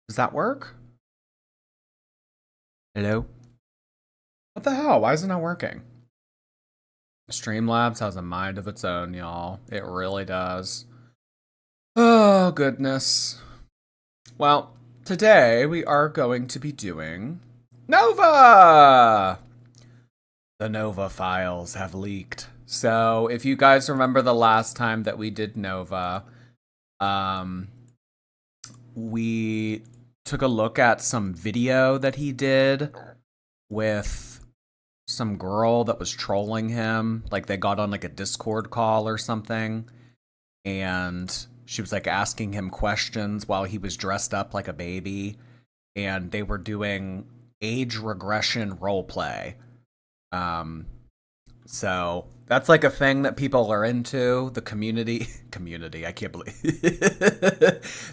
Does that work? Hello? What the hell? Why is it not working? Streamlabs has a mind of its own, y'all. It really does. Oh, goodness. Well, today we are going to be doing Nova! The Nova files have leaked. So, if you guys remember the last time that we did Nova, um, we took a look at some video that he did with some girl that was trolling him. Like they got on like a Discord call or something, and she was like asking him questions while he was dressed up like a baby, and they were doing age regression role play. Um, so that's like a thing that people are into. The community. I can't believe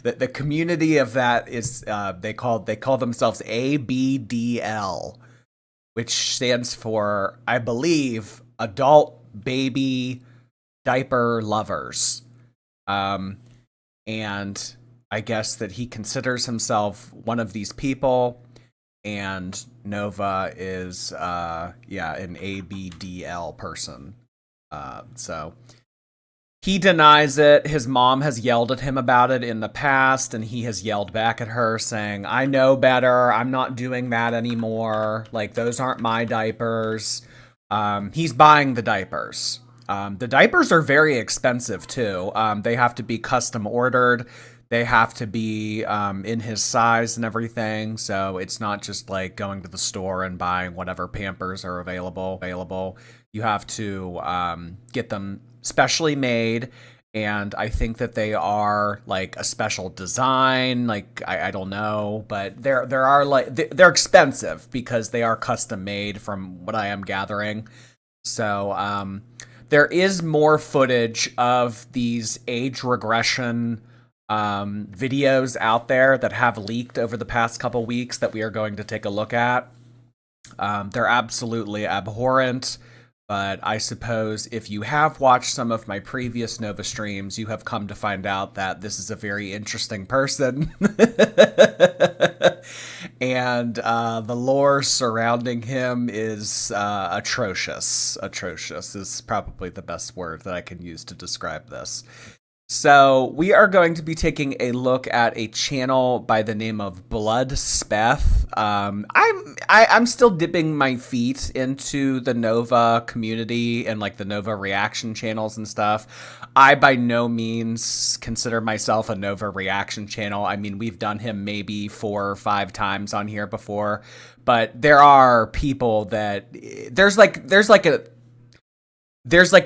the community of that is they call themselves ABDL, which stands for, I believe, Adult Baby Diaper Lovers. Um, and I guess that he considers himself one of these people, and Nova is, an ABDL person. So he denies it. His mom has yelled at him about it in the past, and he has yelled back at her saying, I know better. I'm not doing that anymore. Like, those aren't my diapers. He's buying the diapers. The diapers are very expensive, too. They have to be custom ordered. They have to be in his size and everything. So it's not just like going to the store and buying whatever Pampers are available. You have to get them specially made, and I think that they are like a special design. Like I don't know, but there are like they're expensive because they are custom made, from what I am gathering. So there is more footage of these age regression videos out there that have leaked over the past couple weeks that we are going to take a look at. They're absolutely abhorrent. But I suppose if you have watched some of my previous Nova streams, you have come to find out that this is a very interesting person. And the lore surrounding him is atrocious. Atrocious is probably the best word that I can use to describe this. So we are going to be taking a look at a channel by the name of Blood Speth. I'm still dipping my feet into the Nova community and like the Nova reaction channels and stuff. I by no means consider myself a Nova reaction channel. I mean, we've done him maybe 4 or 5 times on here before, but there are people that there's like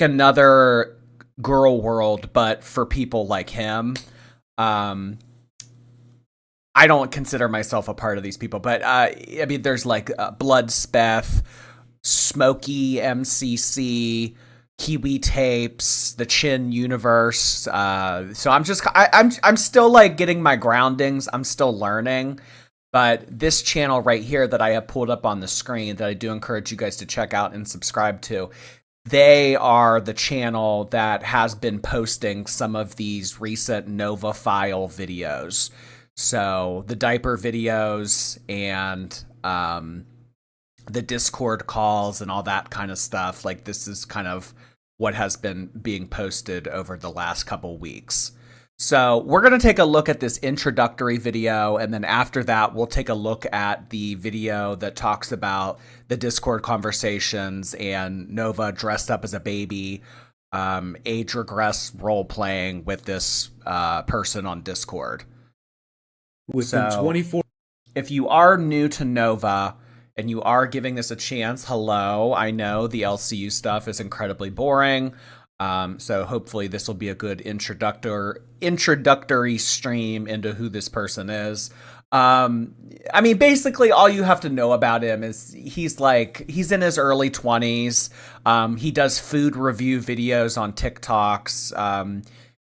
another girl world, but for people like him. I don't consider myself a part of these people, but I mean, there's like Bloodspeth, Smokey MCC, Kiwi Tapes, the Chin Universe. So I'm still like getting my groundings. I'm still learning. But this channel right here that I have pulled up on the screen that I do encourage you guys to check out and subscribe to, they are the channel that has been posting some of these recent Nova file videos. So the diaper videos and the Discord calls and all that kind of stuff. Like, this is kind of what has been being posted over the last couple weeks. So we're going to take a look at this introductory video, and then after that, we'll take a look at the video that talks about the Discord conversations and Nova dressed up as a baby, age regress role playing with this person on Discord. Within So 24. if you are new to Nova and you are giving this a chance, hello. I know the LCU stuff is incredibly boring. So hopefully this will be a good introductory stream into who this person is. I mean, basically all you have to know about him is he's in his early 20s. He does food review videos on TikToks.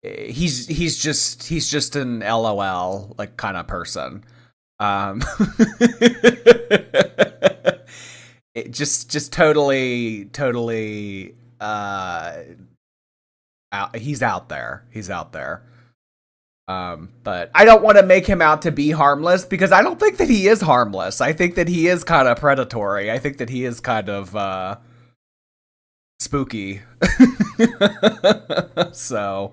He's just an LOL like kind of person. Um, it just totally he's out there. He's out there. But I don't want to make him out to be harmless because I don't think that he is harmless. I think that he is kind of predatory. I think that he is kind of spooky. So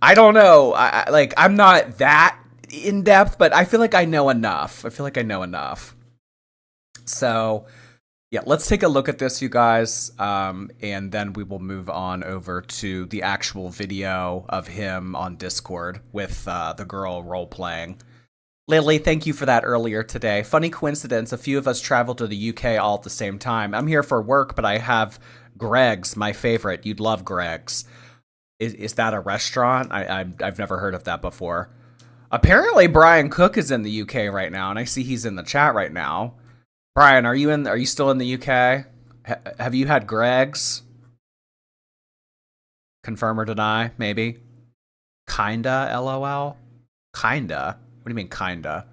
I don't know. I'm not that in depth, but I feel like I know enough. So yeah, let's take a look at this, you guys, and then we will move on over to the actual video of him on Discord with the girl role playing. Lily, thank you for that earlier today. Funny coincidence, a few of us traveled to the UK all at the same time. I'm here for work, but I have Greg's, my favorite. You'd love Greg's. Is that a restaurant? I've never heard of that before. Apparently, Brian Cook is in the UK right now, and I see he's in the chat right now. Brian, are you still in the UK? Have you had Greg's? Confirm or deny, maybe? Kinda, LOL? Kinda? What do you mean, kinda?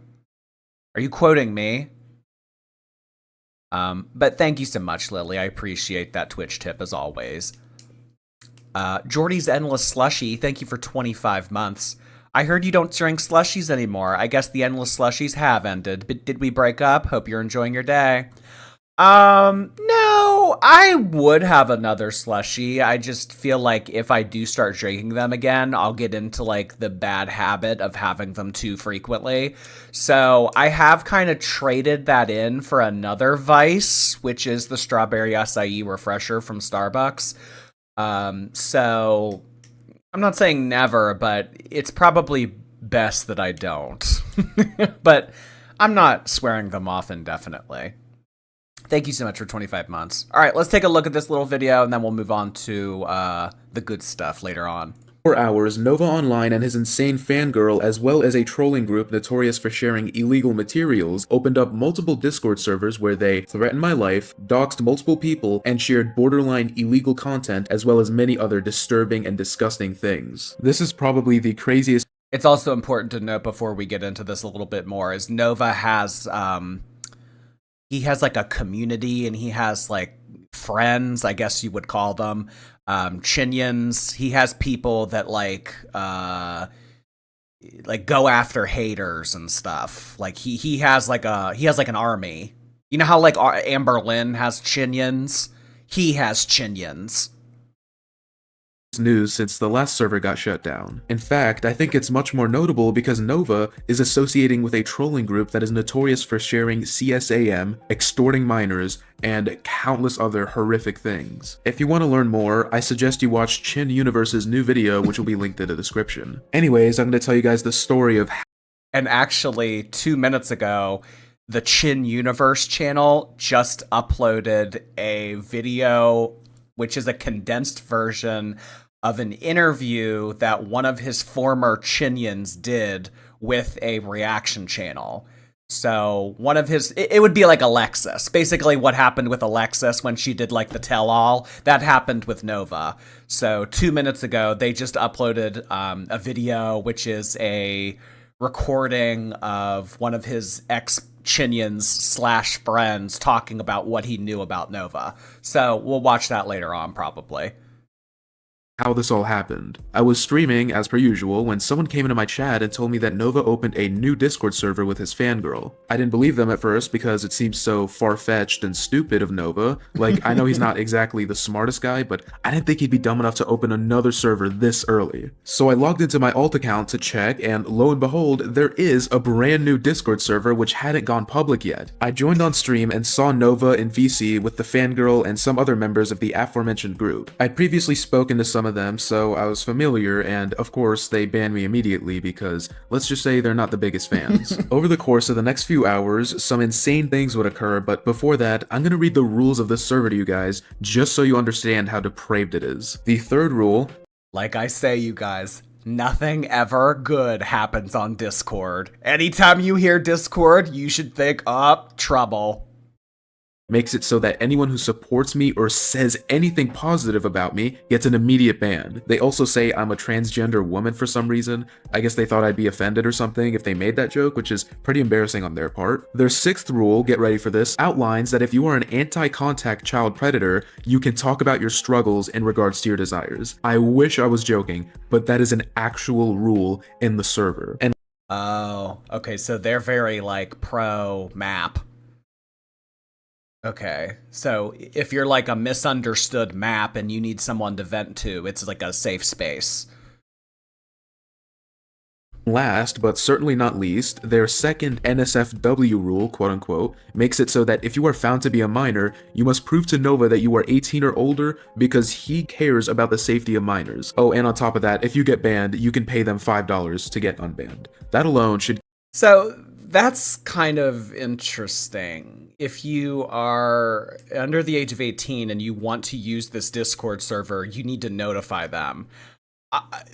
Are you quoting me? But thank you so much, Lily. I appreciate that Twitch tip, as always. Jordy's Endless Slushy, thank you for 25 months. I heard you don't drink slushies anymore. I guess the endless slushies have ended. But did we break up? Hope you're enjoying your day. No, I would have another slushie. I just feel like if I do start drinking them again, I'll get into like the bad habit of having them too frequently. So I have kind of traded that in for another vice, which is the strawberry acai refresher from Starbucks. So I'm not saying never, but it's probably best that I don't. But I'm not swearing them off indefinitely. Thank you so much for 25 months. All right, let's take a look at this little video, and then we'll move on to the good stuff later on. For hours, Nova Online and his insane fangirl, as well as a trolling group notorious for sharing illegal materials, opened up multiple Discord servers where they threatened my life, doxed multiple people, and shared borderline illegal content, as well as many other disturbing and disgusting things. This is probably the craziest. It's also important to note before we get into this a little bit more is Nova has he has like a community, and he has like friends, I guess you would call them, Chinians. He has people that like go after haters and stuff. Like he has like an army. You know how like Amber Lynn has Chinians? He has Chinians. News since the last server got shut down. In fact, I think it's much more notable because Nova is associating with a trolling group that is notorious for sharing CSAM, extorting minors, and countless other horrific things. If you want to learn more, I suggest you watch Chin Universe's new video, which will be linked in the description. Anyways, I'm going to tell you guys the story of how. And actually, 2 minutes ago, the Chin Universe channel just uploaded a video which is a condensed version of an interview that one of his former Chinians did with a reaction channel. So one of his, it would be like Alexis. Basically what happened with Alexis when she did like the tell-all, that happened with Nova. So 2 minutes ago, they just uploaded a video, which is a recording of one of his ex-Chinians / friends talking about what he knew about Nova. So we'll watch that later on, probably. How this all happened. I was streaming, as per usual, when someone came into my chat and told me that Nova opened a new Discord server with his fangirl. I didn't believe them at first because it seemed so far-fetched and stupid of Nova. Like, I know he's not exactly the smartest guy, but I didn't think he'd be dumb enough to open another server this early. So I logged into my alt account to check, and lo and behold, there is a brand new Discord server which hadn't gone public yet. I joined on stream and saw Nova in VC with the fangirl and some other members of the aforementioned group. I'd previously spoken to some of them, so I was familiar, and of course they banned me immediately because let's just say they're not the biggest fans. Over the course of the next few hours, some insane things would occur, but before that, I'm gonna read the rules of this server to you guys, just so you understand how depraved it is. The third rule, like I say, you guys, nothing ever good happens on Discord. Anytime you hear Discord, you should think, trouble. makes it so that anyone who supports me or says anything positive about me gets an immediate ban. They also say I'm a transgender woman for some reason. I guess they thought I'd be offended or something if they made that joke, which is pretty embarrassing on their part. Their sixth rule, get ready for this, outlines that if you are an anti-contact child predator, you can talk about your struggles in regards to your desires. I wish I was joking, but that is an actual rule in the server. And Oh, okay, so they're very, like, pro map. Okay, so if you're like a misunderstood map and you need someone to vent to, it's like a safe space. last, but certainly not least, their second NSFW rule, quote unquote, makes it so that if you are found to be a minor, you must prove to Nova that you are 18 or older because he cares about the safety of minors. Oh, and on top of that, if you get banned, you can pay them $5 to get unbanned. That alone should. So that's kind of interesting. If you are under the age of 18 and you want to use this Discord server, you need to notify them.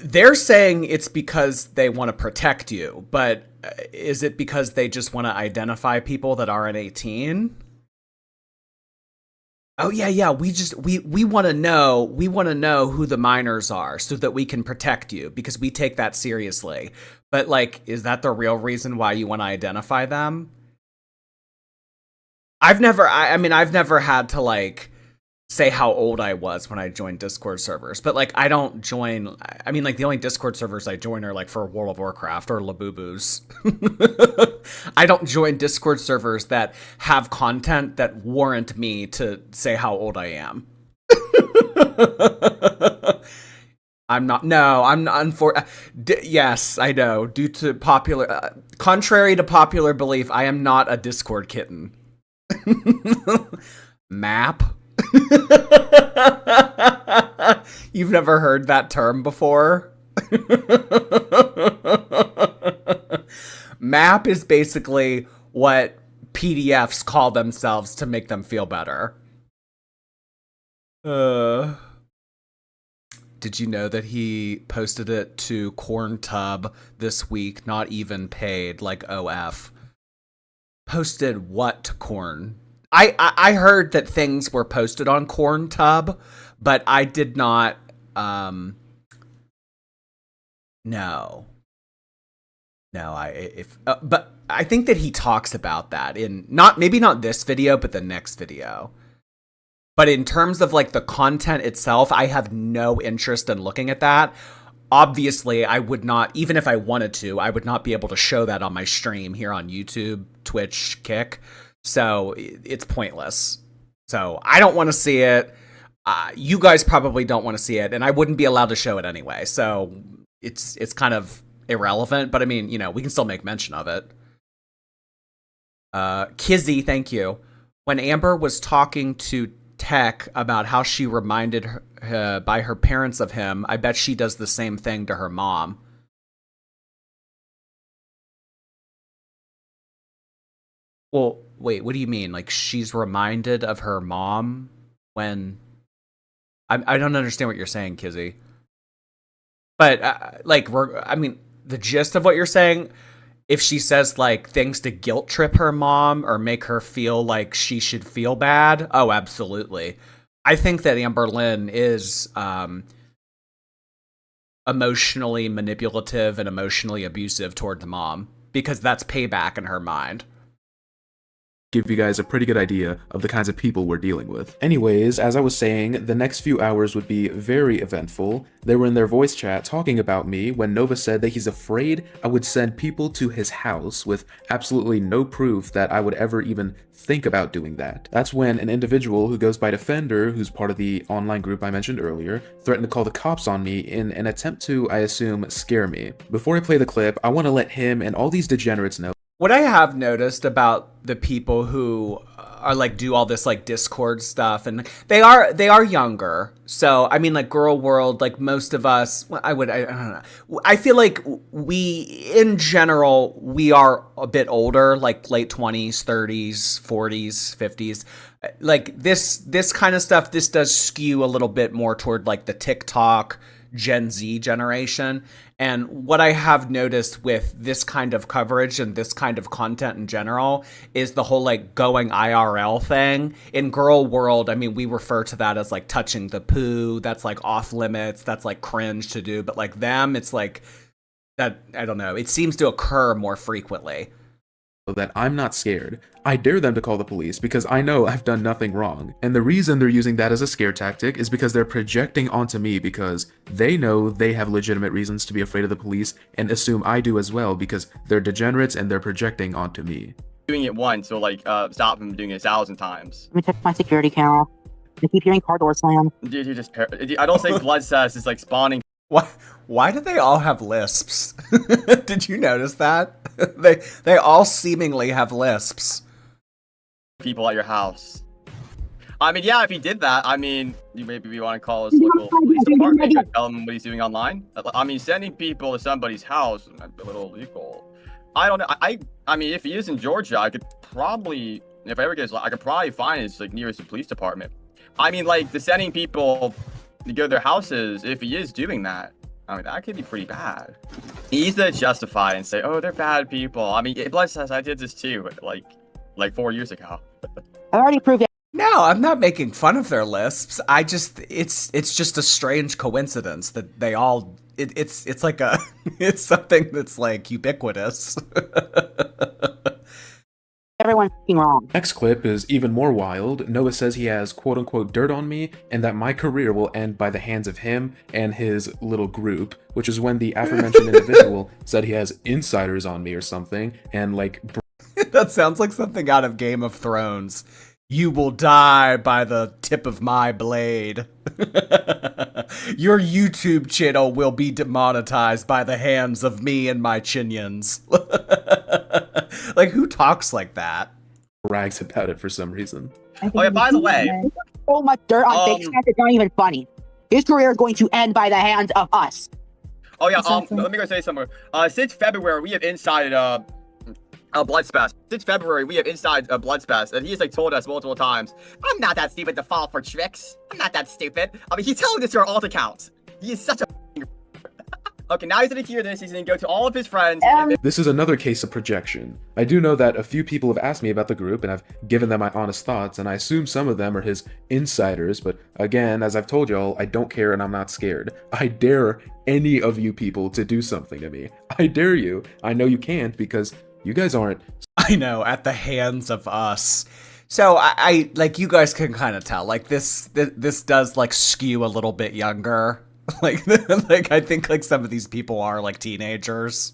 They're saying it's because they want to protect you, but is it because they just want to identify people that aren't 18? Oh yeah. We want to know who the minors are so that we can protect you because we take that seriously. But like, is that the real reason why you want to identify them? I've never had to like say how old I was when I joined Discord servers, but like I don't join. I mean, like the only Discord servers I join are like for World of Warcraft or Labubu's. I don't join Discord servers that have content that warrant me to say how old I am. I'm not. No, I'm not. Yes, I know. Due to contrary to popular belief, I am not a Discord kitten. Map. You've never heard that term before? Map is basically what PDFs call themselves to make them feel better. Did you know that he posted it to CornTub this week, not even paid, like OF? Posted what to Corn? I heard that things were posted on CornTub, but I did not. No. But I think that he talks about that in maybe not this video, but the next video. But in terms of like the content itself, I have no interest in looking at that. Obviously, I would not, even if I wanted to, I would not be able to show that on my stream here on YouTube, Twitch, Kick. So it's pointless. So I don't want to see it. You guys probably don't want to see it, and I wouldn't be allowed to show it anyway. So it's kind of irrelevant. But I mean, you know, we can still make mention of it. Kizzy, thank you. When Amber was talking to Tech about how she reminded her by her parents of him, I bet she does the same thing to her mom. Well, wait, what do you mean? Like she's reminded of her mom when I don't understand what you're saying, Kizzy. But I mean, the gist of what you're saying, if she says like things to guilt trip her mom or make her feel like she should feel bad, oh, absolutely. I think that Amber Lynn is emotionally manipulative and emotionally abusive toward the mom because that's payback in her mind. Give you guys a pretty good idea of the kinds of people we're dealing with. Anyways, as I was saying, the next few hours would be very eventful. They were in their voice chat talking about me when Nova said that he's afraid I would send people to his house with absolutely no proof that I would ever even think about doing that. That's when an individual who goes by Defender, who's part of the online group I mentioned earlier, threatened to call the cops on me in an attempt to, I assume, scare me. Before I play the clip, I want to let him and all these degenerates know what I have noticed about the people who are like do all this like Discord stuff, and they are younger. So I mean, like Girl World, like most of us, I don't know. I feel like we, in general, we are a bit older, like late 20s, 30s, 40s, 50s. Like this kind of stuff, this does skew a little bit more toward like the TikTok Gen Z generation. And what I have noticed with this kind of coverage and this kind of content in general is the whole like going IRL thing. In girl world, I mean, we refer to that as like touching the poo. That's like off limits. That's like cringe to do. But like them, it's like that, I don't know. It seems to occur more frequently. That I'm not scared. I dare them to call the police because I know I've done nothing wrong. And the reason they're using that as a scare tactic is because they're projecting onto me because they know they have legitimate reasons to be afraid of the police and assume I do as well because they're degenerates and they're projecting onto me. Doing it once will like stop him from doing it 1,000 times. Let me check my security camera. I keep hearing car door slam. Dude, you just I don't think blood cess is like spawning Why do they all have lisps? Did you notice that? They all seemingly have lisps. people at your house. I mean, yeah, if he did that, I mean, you maybe want to call his local police department and tell him what he's doing online. I mean, sending people to somebody's house might be a little illegal. I don't know. I mean, if he is in Georgia, I could probably, if I ever get, I could probably find his like nearest police department. I mean, like the sending people to go to their houses. If he is doing that, I mean, that could be pretty bad. He's to justify and say, "Oh, they're bad people." I mean, Blood says I did this too, like 4 years ago. I already proved it. No, I'm not making fun of their lisps. It's just a strange coincidence that they all it's like a it's something that's like ubiquitous. Everyone's f***ing wrong. Next clip is even more wild. Noah says he has quote-unquote dirt on me and that my career will end by the hands of him and his little group, which is when the aforementioned individual said he has insiders on me or something, and like... That sounds like something out of Game of Thrones. You will die by the tip of my blade. Your YouTube channel will be demonetized by the hands of me and my chinions. Like, who talks like that? brags about it for some reason. Oh yeah, by the way, So much dirt on Big Seth, it's not even funny. His career is going to end by the hands of us. oh yeah, Exactly. let me go say something. Since February, we have inside Blood Spaz. Since February, we have inside Blood Spaz, and he's like told us multiple times, "I'm not that stupid to fall for tricks. I'm not that stupid." I mean, he's telling this to our alt accounts. He is such a. Okay, now he's gonna hear this. He's gonna go to all of his friends. This is another case of projection. I do know that a few people have asked me about the group, and I've given them my honest thoughts, and I assume some of them are his insiders, but again, as I've told y'all, I don't care and I'm not scared. I dare any of you people to do something to me. I dare you. I know you can't because you guys aren't. I know, at the hands of us. So I like, you guys can kind of tell, like, this does like skew a little bit younger. Like, I think like some of these people are like teenagers.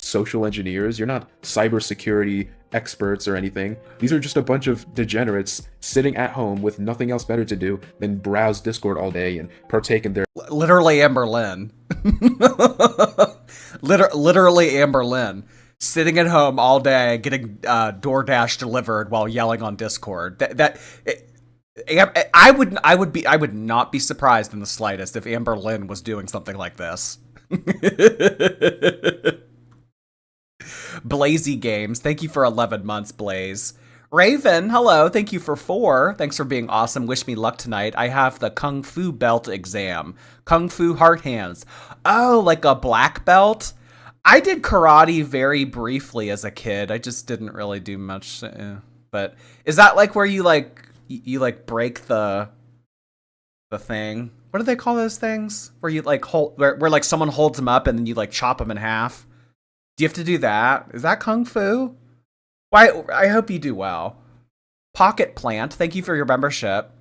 Social engineers. You're not cybersecurity experts or anything. These are just a bunch of degenerates sitting at home with nothing else better to do than browse Discord all day and partake in their... Literally Amber Lynn. Literally Amber Lynn. Sitting at home all day, getting DoorDash delivered while yelling on Discord. I would not be surprised in the slightest if Amber Lynn was doing something like this. Blazy Games, thank you for 11 months, Blaze. Raven, hello, thank you for 4. Thanks for being awesome. Wish me luck tonight. I have the Kung Fu belt exam. Kung Fu heart hands. Oh, like a black belt? I did karate very briefly as a kid. I just didn't really do much. But is that like where you like break the thing? What do they call those things? Where you like hold, where like someone holds them up and then you like chop them in half? Do you have to do that? Is that Kung Fu? Why? I hope you do well. Pocket Plant, thank you for your membership.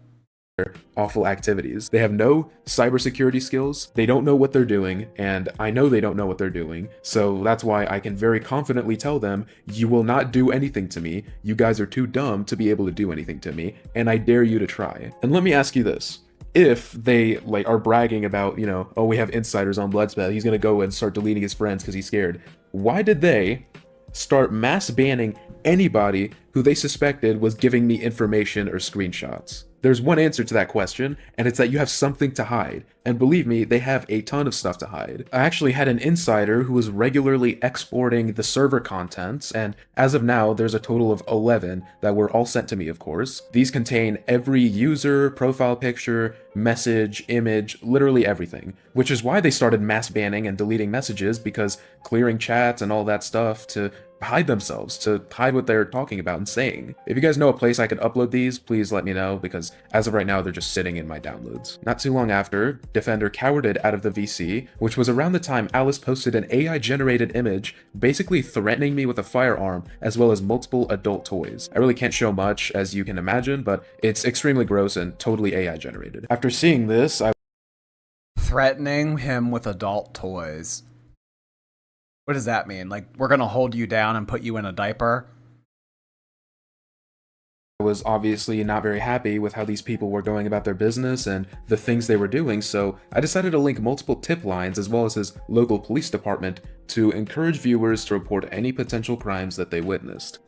awful activities. They have no cybersecurity skills, they don't know what they're doing, and I know they don't know what they're doing, so that's why I can very confidently tell them, you will not do anything to me, you guys are too dumb to be able to do anything to me, and I dare you to try. And let me ask you this. If they like are bragging about, you know, oh, we have insiders on Bloodspell, he's gonna go and start deleting his friends because he's scared, why did they start mass banning anybody who they suspected was giving me information or screenshots? There's one answer to that question, and it's that you have something to hide. And believe me, they have a ton of stuff to hide. I actually had an insider who was regularly exporting the server contents, and as of now, there's a total of 11 that were all sent to me, of course. These contain every user, profile picture, message, image, literally everything. Which is why they started mass banning and deleting messages, because clearing chats and all that stuff to hide themselves, to hide what they're talking about and saying. If you guys know a place I could upload these, please let me know, because as of right now, they're just sitting in my downloads. Not too long after, Defender cowarded out of the VC, which was around the time Alice posted an AI-generated image basically threatening me with a firearm, as well as multiple adult toys. I really can't show much, as you can imagine, but it's extremely gross and totally AI-generated. After seeing this, I Threatening him with adult toys. What does that mean? Like, we're gonna hold you down and put you in a diaper? was obviously not very happy with how these people were going about their business and the things they were doing, so I decided to link multiple tip lines as well as his local police department to encourage viewers to report any potential crimes that they witnessed.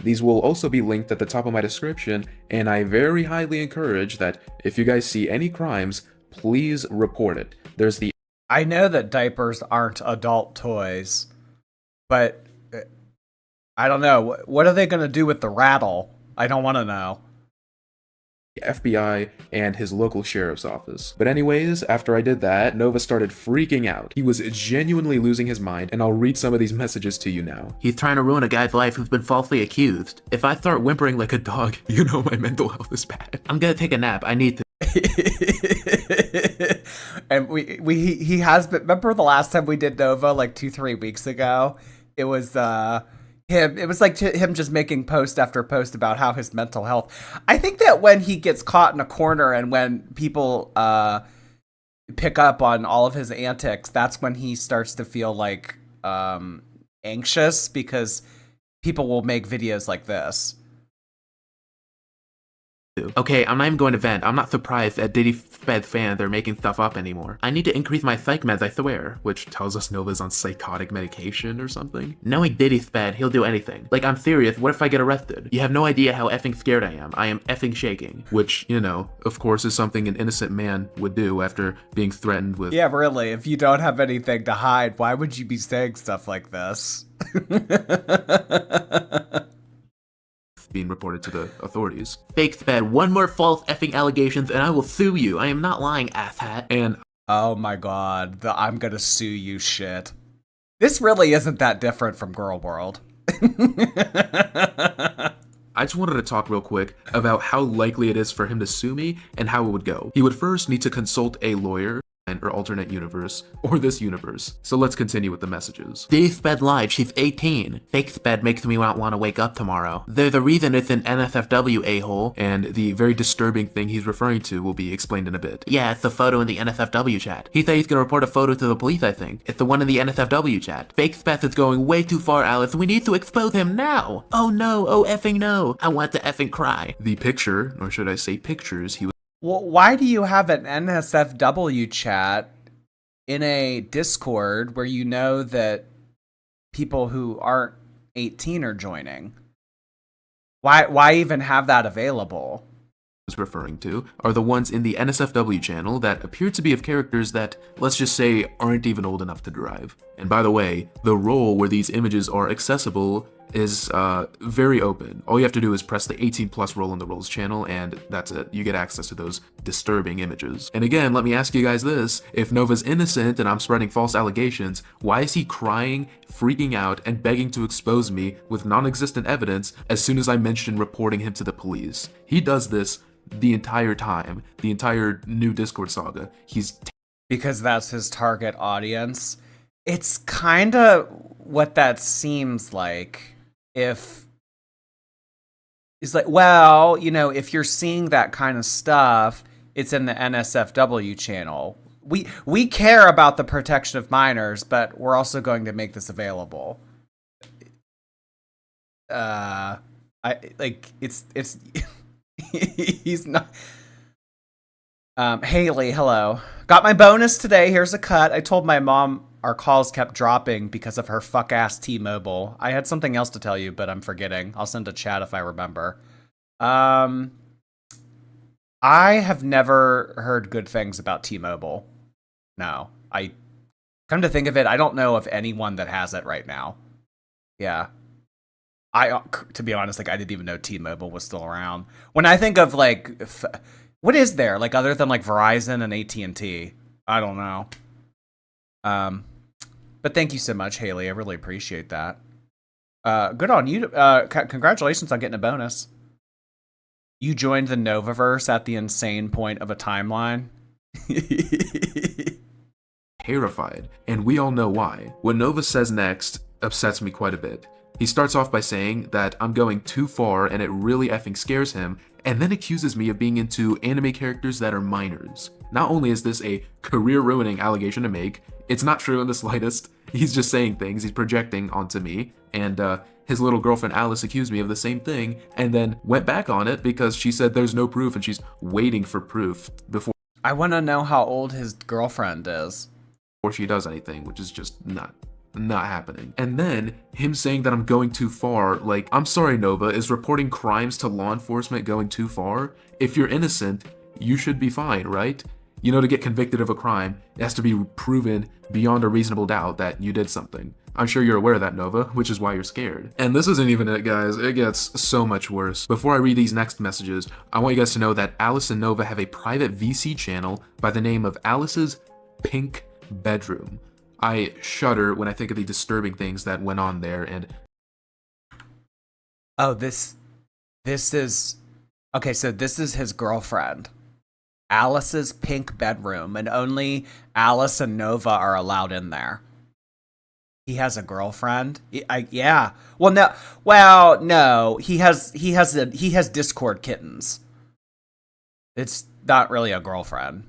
These will also be linked at the top of my description, and I very highly encourage that if you guys see any crimes, please report it. There's the I know that diapers aren't adult toys, but I don't know. What are they gonna do with the rattle? I don't want to know. FBI and his local sheriff's office. But anyways, after I did that, Nova started freaking out. He was genuinely losing his mind, and I'll read some of these messages to you now. He's trying to ruin a guy's life who's been falsely accused. If I start whimpering like a dog, You know my mental health is bad. I'm gonna take a nap. I need to. And he has been. Remember the last time we did Nova, like 2-3 weeks ago? It was him. It was like him just making post after post about how his mental health. I think that when he gets caught in a corner and when people pick up on all of his antics, that's when he starts to feel like anxious, because people will make videos like this. Okay, I'm not even going to vent. I'm not surprised that Diddy Sped fans are making stuff up anymore. I need to increase my psych meds, I swear. Which tells us Nova's on psychotic medication or something. Knowing Diddy Sped, he'll do anything. Like, I'm serious, what if I get arrested? You have no idea how effing scared I am. I am effing shaking. Which, you know, of course is something an innocent man would do after being threatened with— Yeah, really. If you don't have anything to hide, why would you be saying stuff like this? being reported to the authorities. Fake Sped, one more false effing allegations and I will sue you. I am not lying, asshat. And oh my god, the I'm gonna sue you shit. This really isn't that different from Girl World. I just wanted to talk real quick about how likely it is for him to sue me and how it would go. He would first need to consult a lawyer or alternate universe, or this universe. So let's continue with the messages. Diddy Sped lied, she's 18. Fake Sped makes me not want to wake up tomorrow. There's a reason it's an NSFW a-hole. And the very disturbing thing he's referring to will be explained in a bit. Yeah, it's the photo in the NSFW chat. He said he's gonna report a photo to the police, I think. It's the one in the NSFW chat. Fake Sped is going way too far, Alice. We need to expose him now. Oh no, oh effing no. I want to effing cry. The picture, or should I say pictures, he was— Well, why do you have an NSFW chat in a Discord where you know that people who aren't 18 are joining? Why even have that available? referring to are the ones in the NSFW channel that appear to be of characters that, let's just say, aren't even old enough to drive. And by the way, the role where these images are accessible is very open. All you have to do is press the 18+ role in the roles channel, and that's it. You get access to those disturbing images. And again, let me ask you guys this: if Nova's innocent and I'm spreading false allegations, why is he crying, freaking out, and begging to expose me with non-existent evidence as soon as I mention reporting him to the police? He does this the entire time, the entire new Discord saga. Because that's his target audience. It's kind of what that seems like. If it's like, well, you know, if you're seeing that kind of stuff, it's in the NSFW channel. We care about the protection of minors, but we're also going to make this available. I like it's he's not. Haley, hello. Got my bonus today. Here's a cut. I told my mom our calls kept dropping because of her fuck-ass T-Mobile. I had something else to tell you, but I'm forgetting. I'll send a chat if I remember. I have never heard good things about T-Mobile. No. I come to think of it, I don't know of anyone that has it right now. Yeah. To be honest, like I didn't even know T-Mobile was still around. When I think of like what is there like other than like Verizon and AT&T? I don't know. But thank you so much, Haley. I really appreciate that. Good on you. Congratulations on getting a bonus. You joined the Novaverse at the insane point of a timeline. Terrified, and we all know why. What Nova says next upsets me quite a bit. He starts off by saying that I'm going too far and it really effing scares him, and then accuses me of being into anime characters that are minors. Not only is this a career-ruining allegation to make, it's not true in the slightest. He's just saying things, he's projecting onto me, and his little girlfriend Alice accused me of the same thing, and then went back on it because she said there's no proof and she's waiting for proof before I want to know how old his girlfriend is. she does anything, which is just not happening. And then him saying that I'm going too far, like, I'm sorry, Nova, is reporting crimes to law enforcement going too far? If you're innocent, you should be fine, right? You know, to get convicted of a crime, it has to be proven beyond a reasonable doubt that you did something. I'm sure you're aware of that, Nova, which is why you're scared. And this isn't even it, guys. It gets so much worse. Before I read these next messages, I want you guys to know that Alice and Nova have a private VC channel by the name of Alice's Pink Bedroom. I shudder when I think of the disturbing things that went on there, and Oh, this is okay, so this is his girlfriend. Alice's Pink Bedroom, and only Alice and Nova are allowed in there. He has a girlfriend? Yeah. Well, no. He has Discord kittens. It's not really a girlfriend.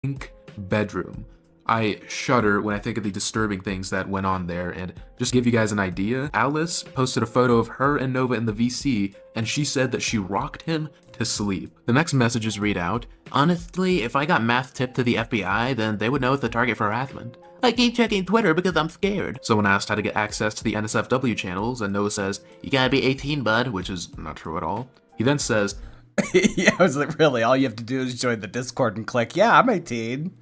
Pink Bedroom. I shudder when I think of the disturbing things that went on there, and just to give you guys an idea, Alice posted a photo of her and Nova in the VC, and she said that she rocked him to sleep. The next messages read out, Honestly, if I got math tipped to the FBI, then they would know it's a target for harassment. I keep checking Twitter because I'm scared. someone asked how to get access to the NSFW channels, and Noah says, You gotta be 18, bud, which is not true at all. He then says, Yeah, I was like, really, all you have to do is join the Discord and click, yeah, I'm 18.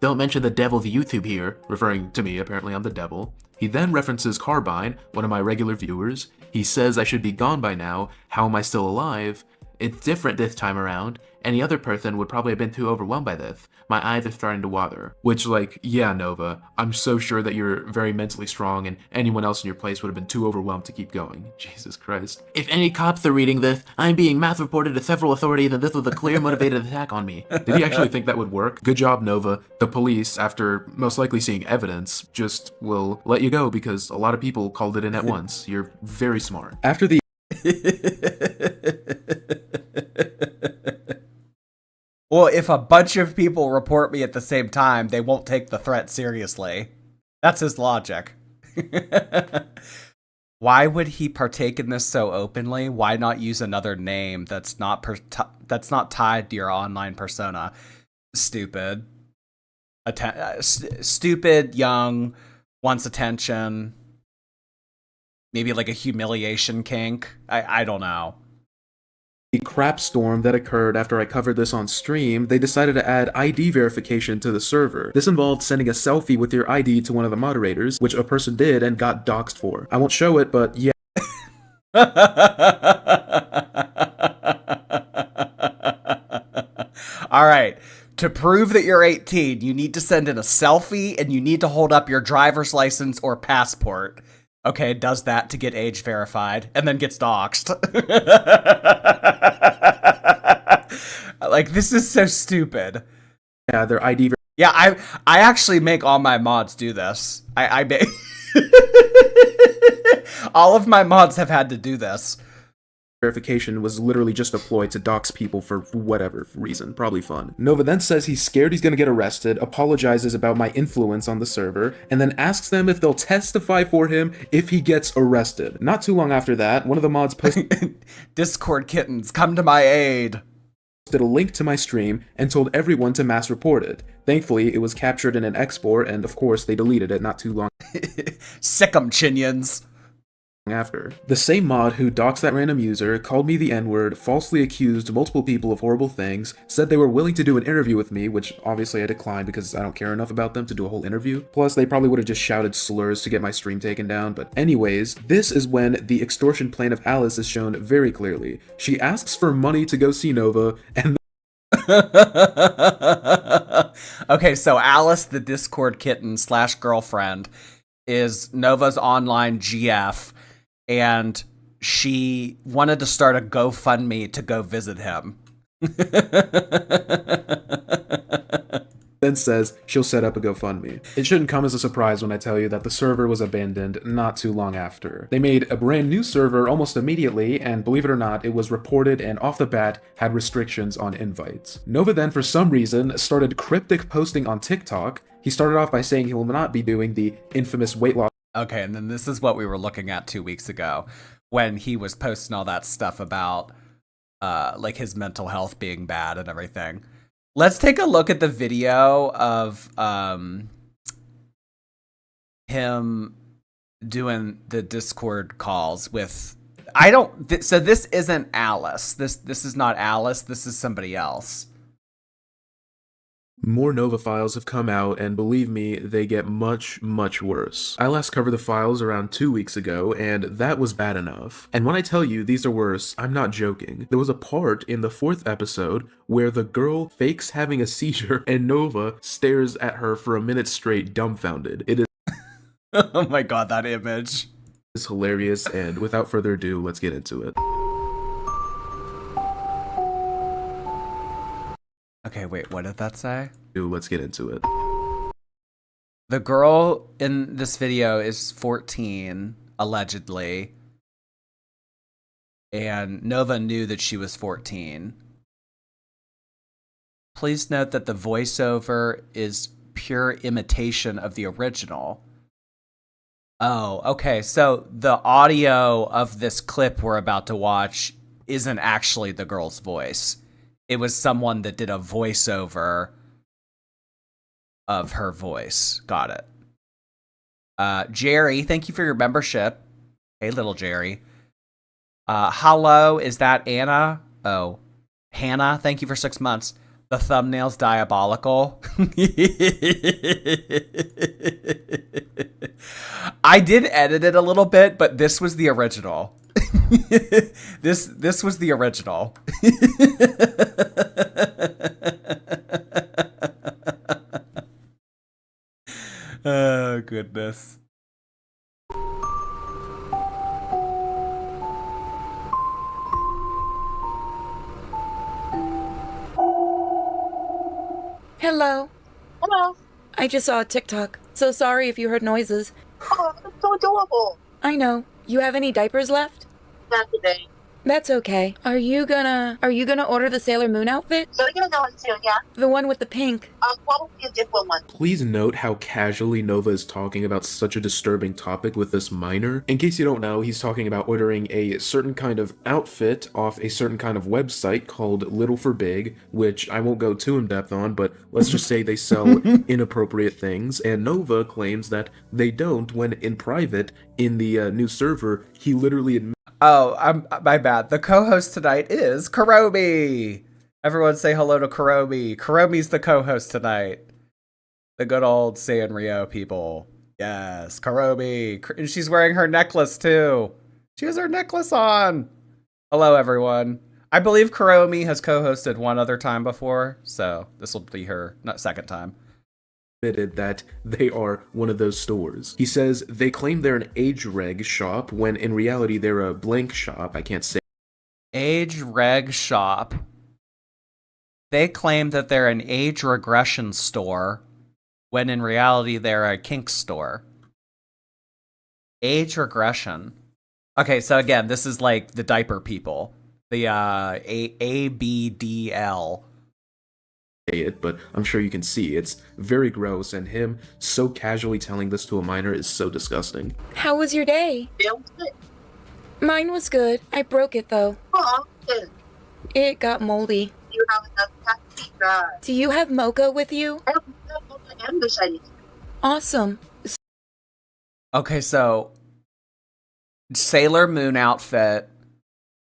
Don't mention the devil's YouTube here. referring to me, apparently I'm the devil. He then references Carbine, one of my regular viewers. He says I should be gone by now. How am I still alive? It's different this time around. Any other person would probably have been too overwhelmed by this. My eyes are starting to water. Which, like, yeah, Nova, I'm so sure that you're very mentally strong and anyone else in your place would have been too overwhelmed to keep going. Jesus Christ. If any cops are reading this, I'm being mass reported to several authorities and this was a clear motivated attack on me. Did he actually think that would work? Good job, Nova. The police, after most likely seeing evidence, just will let you go because a lot of people called it in at once. You're very smart. After the Well, if a bunch of people report me at the same time, they won't take the threat seriously. That's his logic. Why would he partake in this so openly? Why not use another name that's not tied to your online persona? Stupid. Stupid, young, wants attention. Maybe like a humiliation kink. I don't know. The crap storm that occurred after I covered this on stream, they decided to add ID verification to the server. This involved sending a selfie with your ID to one of the moderators, which a person did and got doxxed for. I won't show it, but yeah. All right. To prove that you're 18, you need to send in a selfie and you need to hold up your driver's license or passport. Okay, does that to get age verified and then gets doxxed. Like, this is so stupid. Yeah, their ID Yeah, I actually make all my mods do this. I make all of my mods have had to do this. verification was literally just a ploy to dox people for whatever reason, probably fun. Nova then says he's scared he's gonna get arrested, apologizes about my influence on the server, and then asks them if they'll testify for him if he gets arrested. Not too long after that, one of the mods posted Discord kittens, come to my aid. a link to my stream and told everyone to mass report it. Thankfully, it was captured in an export, and of course, they deleted it not too long Sick 'em, chinions. after. The same mod who doxed that random user, called me the N-word, falsely accused multiple people of horrible things, said they were willing to do an interview with me, which obviously I declined because I don't care enough about them to do a whole interview. Plus, they probably would have just shouted slurs to get my stream taken down, but anyways, this is when the extortion plan of Alice is shown very clearly. She asks for money to go see Nova, and Okay, so Alice, the Discord kitten / girlfriend, is Nova's online GF, and she wanted to start a GoFundMe to go visit him. then says she'll set up a GoFundMe. It shouldn't come as a surprise when I tell you that the server was abandoned not too long after. They made a brand new server almost immediately, and believe it or not, it was reported and off the bat had restrictions on invites. Nova then, for some reason, started cryptic posting on TikTok. He started off by saying he will not be doing the infamous weight loss. Okay, and then this is what we were looking at 2 weeks ago, when he was posting all that stuff about like his mental health being bad and everything. Let's take a look at the video of him doing the Discord calls with. So this isn't Alice. This is not Alice. This is somebody else. More Nova files have come out, and believe me, they get much, much worse. I last covered the files around 2 weeks ago, and that was bad enough. And when I tell you these are worse, I'm not joking. There was a part in the 4th episode where the girl fakes having a seizure, and Nova stares at her for a minute straight, dumbfounded. It is Oh my god, that image. hilarious, and without further ado, let's get into it. Okay, wait, what did that say? Let's get into it. The girl in this video is 14, allegedly. And Nova knew that she was 14. Please note that the voiceover is pure imitation of the original. Oh, okay, so the audio of this clip we're about to watch isn't actually the girl's voice. It was someone that did a voiceover of her voice. Got it. Jerry, thank you for your membership. Hey, little Jerry. Hello, is that Anna? Oh, Hannah, thank you for 6 months. The thumbnail's diabolical. I did edit it a little bit, but this was the original. This was the original. Oh, goodness. Hello. Hello. I just saw a TikTok. So sorry if you heard noises. Oh, that's so adorable. I know. You have any diapers left? Not today. That's okay. Are you gonna order the Sailor Moon outfit? So you're gonna go and see, yeah? The one with the pink. Probably a different one. Please note how casually Nova is talking about such a disturbing topic with this minor. In case you don't know, he's talking about ordering a certain kind of outfit off a certain kind of website called Little for Big, which I won't go too in depth on, but let's just say they sell inappropriate things, and Nova claims that they don't when in private, in the new server, he literally admits. Oh, my bad. The co-host tonight is Kuromi. Everyone say hello to Kuromi. Kuromi's the co-host tonight. The good old Sanrio people. Yes, Kuromi. And she's wearing her necklace too. She has her necklace on. Hello, everyone. I believe Kuromi has co-hosted one other time before, so this will be her second time. Admitted that they are one of those stores. He says they claim they're an age reg shop when in reality they're a blank shop. I can't say. Age reg shop. They claim that they're an age regression store when in reality they're a kink store. Age regression. Okay, so again, this is like the diaper people. The ABDL. It, but I'm sure you can see it's very gross, and him so casually telling this to a minor is so disgusting. How was your day? Feel good. Mine was good. I broke it though. Oh, good. It got moldy. You have enough taxi drive. Do you have mocha with you? I don't know the shiny. Awesome. Okay, so Sailor Moon outfit.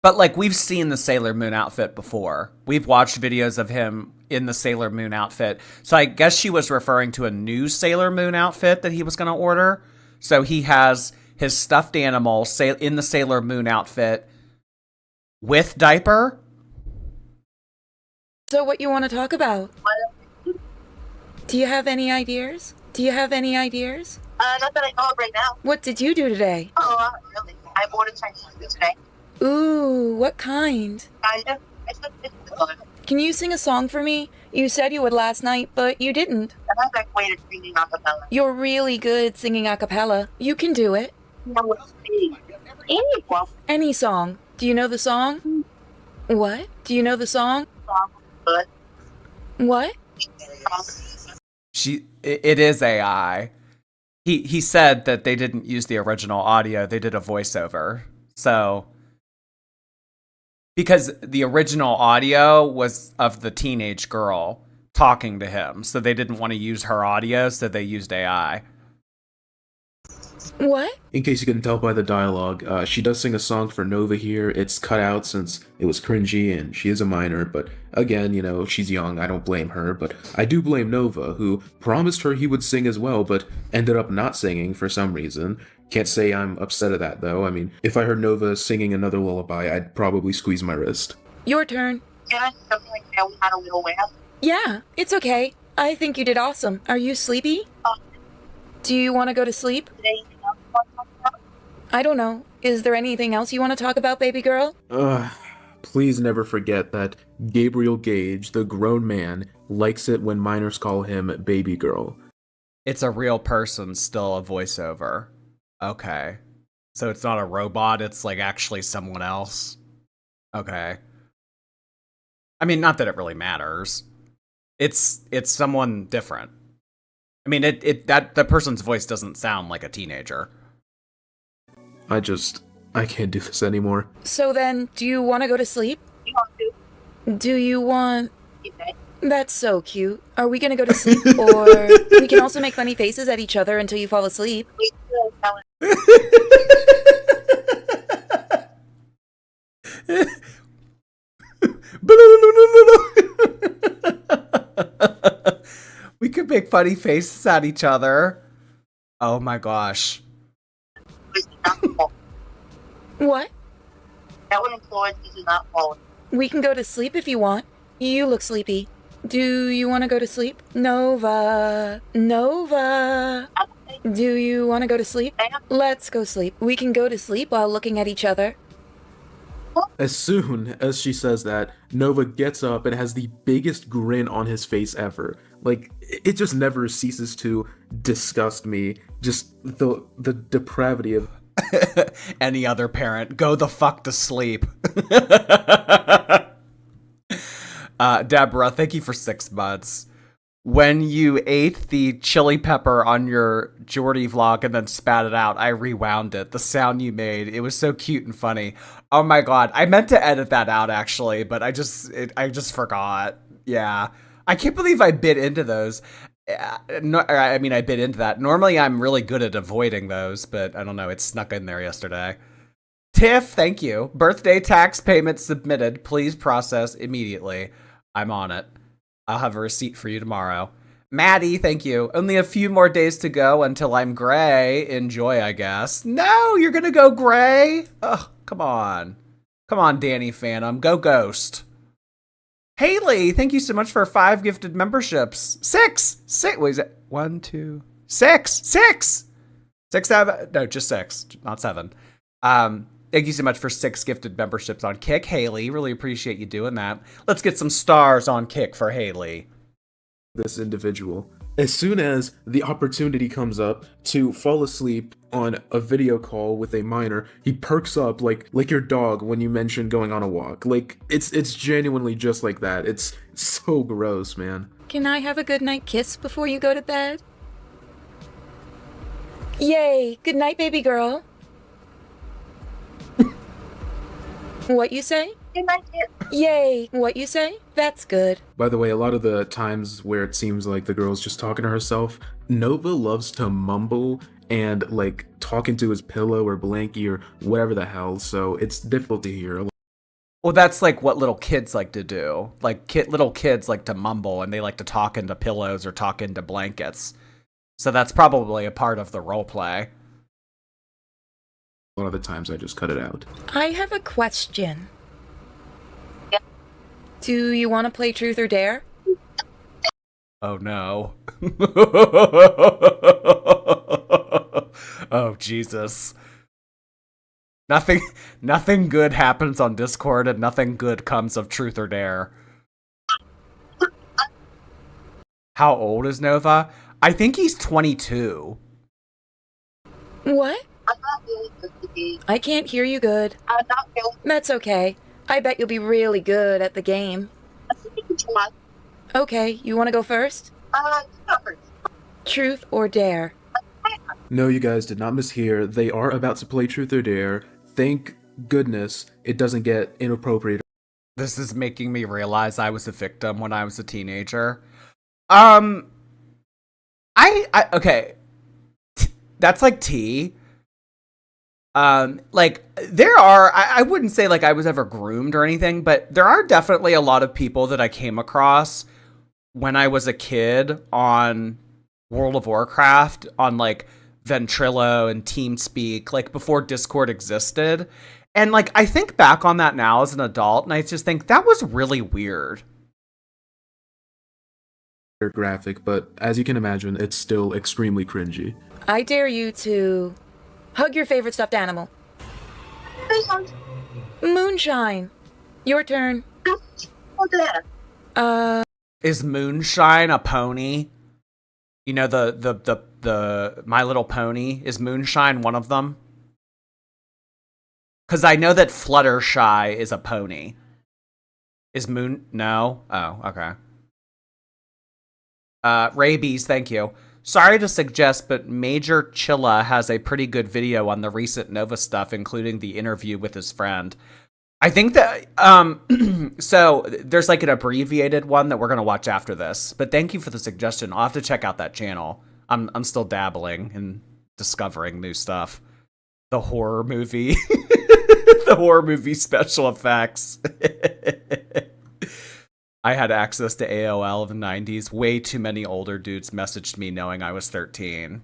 But, like, we've seen the Sailor Moon outfit before. We've watched videos of him in the Sailor Moon outfit. So I guess she was referring to a new Sailor Moon outfit that he was going to order. So he has his stuffed animal in the Sailor Moon outfit with diaper. So what you want to talk about? Do you have any ideas? Not that I know of right now. What did you do today? Oh, really? I ordered Chinese food today. Ooh, what kind? I just it's good. Can you sing a song for me? You said you would last night, but you didn't. And I'm like way to singing a cappella. You're really good singing a cappella. You can do it. No, what's me? Anyone Any song. Do you know the song? What? Do you know the song? song good. What? It is AI. He said that they didn't use the original audio, they did a voiceover. So because the original audio was of the teenage girl talking to him, so they didn't want to use her audio, so they used AI. What? In case you couldn't tell by the dialogue, she does sing a song for Nova here. It's cut out since it was cringy and she is a minor, but again, you know, she's young, I don't blame her, but I do blame Nova, who promised her he would sing as well, but ended up not singing for some reason. Can't say I'm upset at that though. I mean, if I heard Nova singing another lullaby, I'd probably squeeze my wrist. Your turn. Can I do something like that? We had a little warehouse. Yeah, it's okay. I think you did awesome. Are you sleepy? Do you want to go to sleep? Today, you know, you want to talk about? I don't know. Is there anything else you want to talk about, baby girl? Please never forget that Gabriel Gage, the grown man, likes it when minors call him baby girl. It's a real person, still a voiceover. Okay. So it's not a robot, it's like actually someone else. Okay. I mean, not that it really matters. It's someone different. I mean, that person's voice doesn't sound like a teenager. I can't do this anymore. So then, do you want to go to sleep? You want to? Do you want... You say? That's so cute. Are we gonna go to sleep, or we can also make funny faces at each other until you fall asleep? We still telling. We could make funny faces at each other. Oh my gosh. This is not fault. What? That would influence. This is not fault. We can go to sleep if you want. You look sleepy. Do you want to go to sleep? Nova. Nova. I'm okay. Do you want to go to sleep? Ma'am? Let's go sleep. We can go to sleep while looking at each other. As soon as she says that, Nova gets up and has the biggest grin on his face ever. Like, it just never ceases to disgust me. Just the depravity of... Any other parent, go the fuck to sleep. Deborah, thank you for 6 months. When you ate the chili pepper on your Jordy vlog and then spat it out, I rewound it. The sound you made, it was so cute and funny. Oh my god, I meant to edit that out actually, but I just forgot. Yeah, I can't believe I bit into those. No, I mean, I bit into that. Normally, I'm really good at avoiding those, but I don't know. It snuck in there yesterday. Tiff, thank you. Birthday tax payment submitted. Please process immediately. I'm on it. I'll have a receipt for you tomorrow. Maddie, thank you. Only a few more days to go until I'm gray. Enjoy, I guess. No, you're gonna go gray? Ugh, come on. Come on, Danny Phantom. Go Ghost. Haley, thank you so much for 5 gifted memberships. 6! Wait, is it 1, 2, 6? 6! 6, 7? No, just 6, not 7. Thank you so much for 6 gifted memberships on Kick, Haley. Really appreciate you doing that. Let's get some stars on Kick for Haley. this individual. As soon as the opportunity comes up to fall asleep on a video call with a minor, he perks up like your dog when you mention going on a walk. Like, it's genuinely just like that. It's so gross, man. Can I have a good night kiss before you go to bed? Yay! Good night, baby girl. What you say? Good night, kid. Yay! What you say? That's good. By the way, a lot of the times where it seems like the girl's just talking to herself, Nova loves to mumble and like talk into his pillow or blankie or whatever the hell, so it's difficult to hear. Well, that's like what little kids like to do. Like little kids like to mumble and they like to talk into pillows or talk into blankets. So that's probably a part of the role play. A lot of the times I just cut it out. I have a question. Yeah. Do you want to play Truth or Dare? Oh no. Oh Jesus. Nothing good happens on Discord and nothing good comes of Truth or Dare. How old is Nova? I think he's 22. What? I'm not feeling good today. I can't hear you good. I'm not feeling That's okay. I bet you'll be really good at the game. too much. Okay, you want to go first? First. Truth or Dare? No, you guys did not mishear. They are about to play Truth or Dare. Thank goodness it doesn't get inappropriate. This is making me realize I was a victim when I was a teenager. Okay. That's like tea. Like there are, I wouldn't say like I was ever groomed or anything, but there are definitely a lot of people that I came across when I was a kid on World of Warcraft, on like Ventrilo and TeamSpeak, like before Discord existed. And like, I think back on that now as an adult, and I just think that was really weird. Graphic, but as you can imagine, it's still extremely cringy. I dare you to hug your favorite stuffed animal. Moonshine. Your turn. Oh, there. Is Moonshine a pony? You know, the My Little Pony? Is Moonshine one of them? Because I know that Fluttershy is a pony. Is No? Oh, okay. Rabies, thank you. Sorry to suggest, but Major Chilla has a pretty good video on the recent Nova stuff, including the interview with his friend. I think that, so there's like an abbreviated one that we're going to watch after this, but thank you for the suggestion. I'll have to check out that channel. I'm still dabbling and discovering new stuff. The horror movie, the horror movie special effects. I had access to AOL of the 90s. Way too many older dudes messaged me knowing I was 13.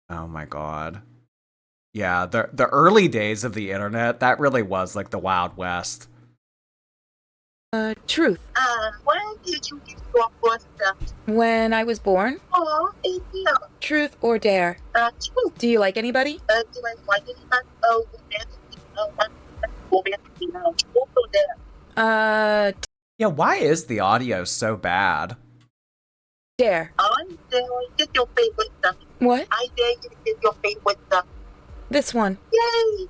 Oh my god. Yeah, the early days of the internet, that really was like the Wild West. Truth. When did you get your first When I was born? Oh, yeah. Truth or Dare? Truth. Do you like anybody? Do I like anybody? Oh, Uh, Yeah, why is the audio so bad? Dare. I dare you get your favorite stuff. What? I dare you to get your favorite stuff. This one. Yay!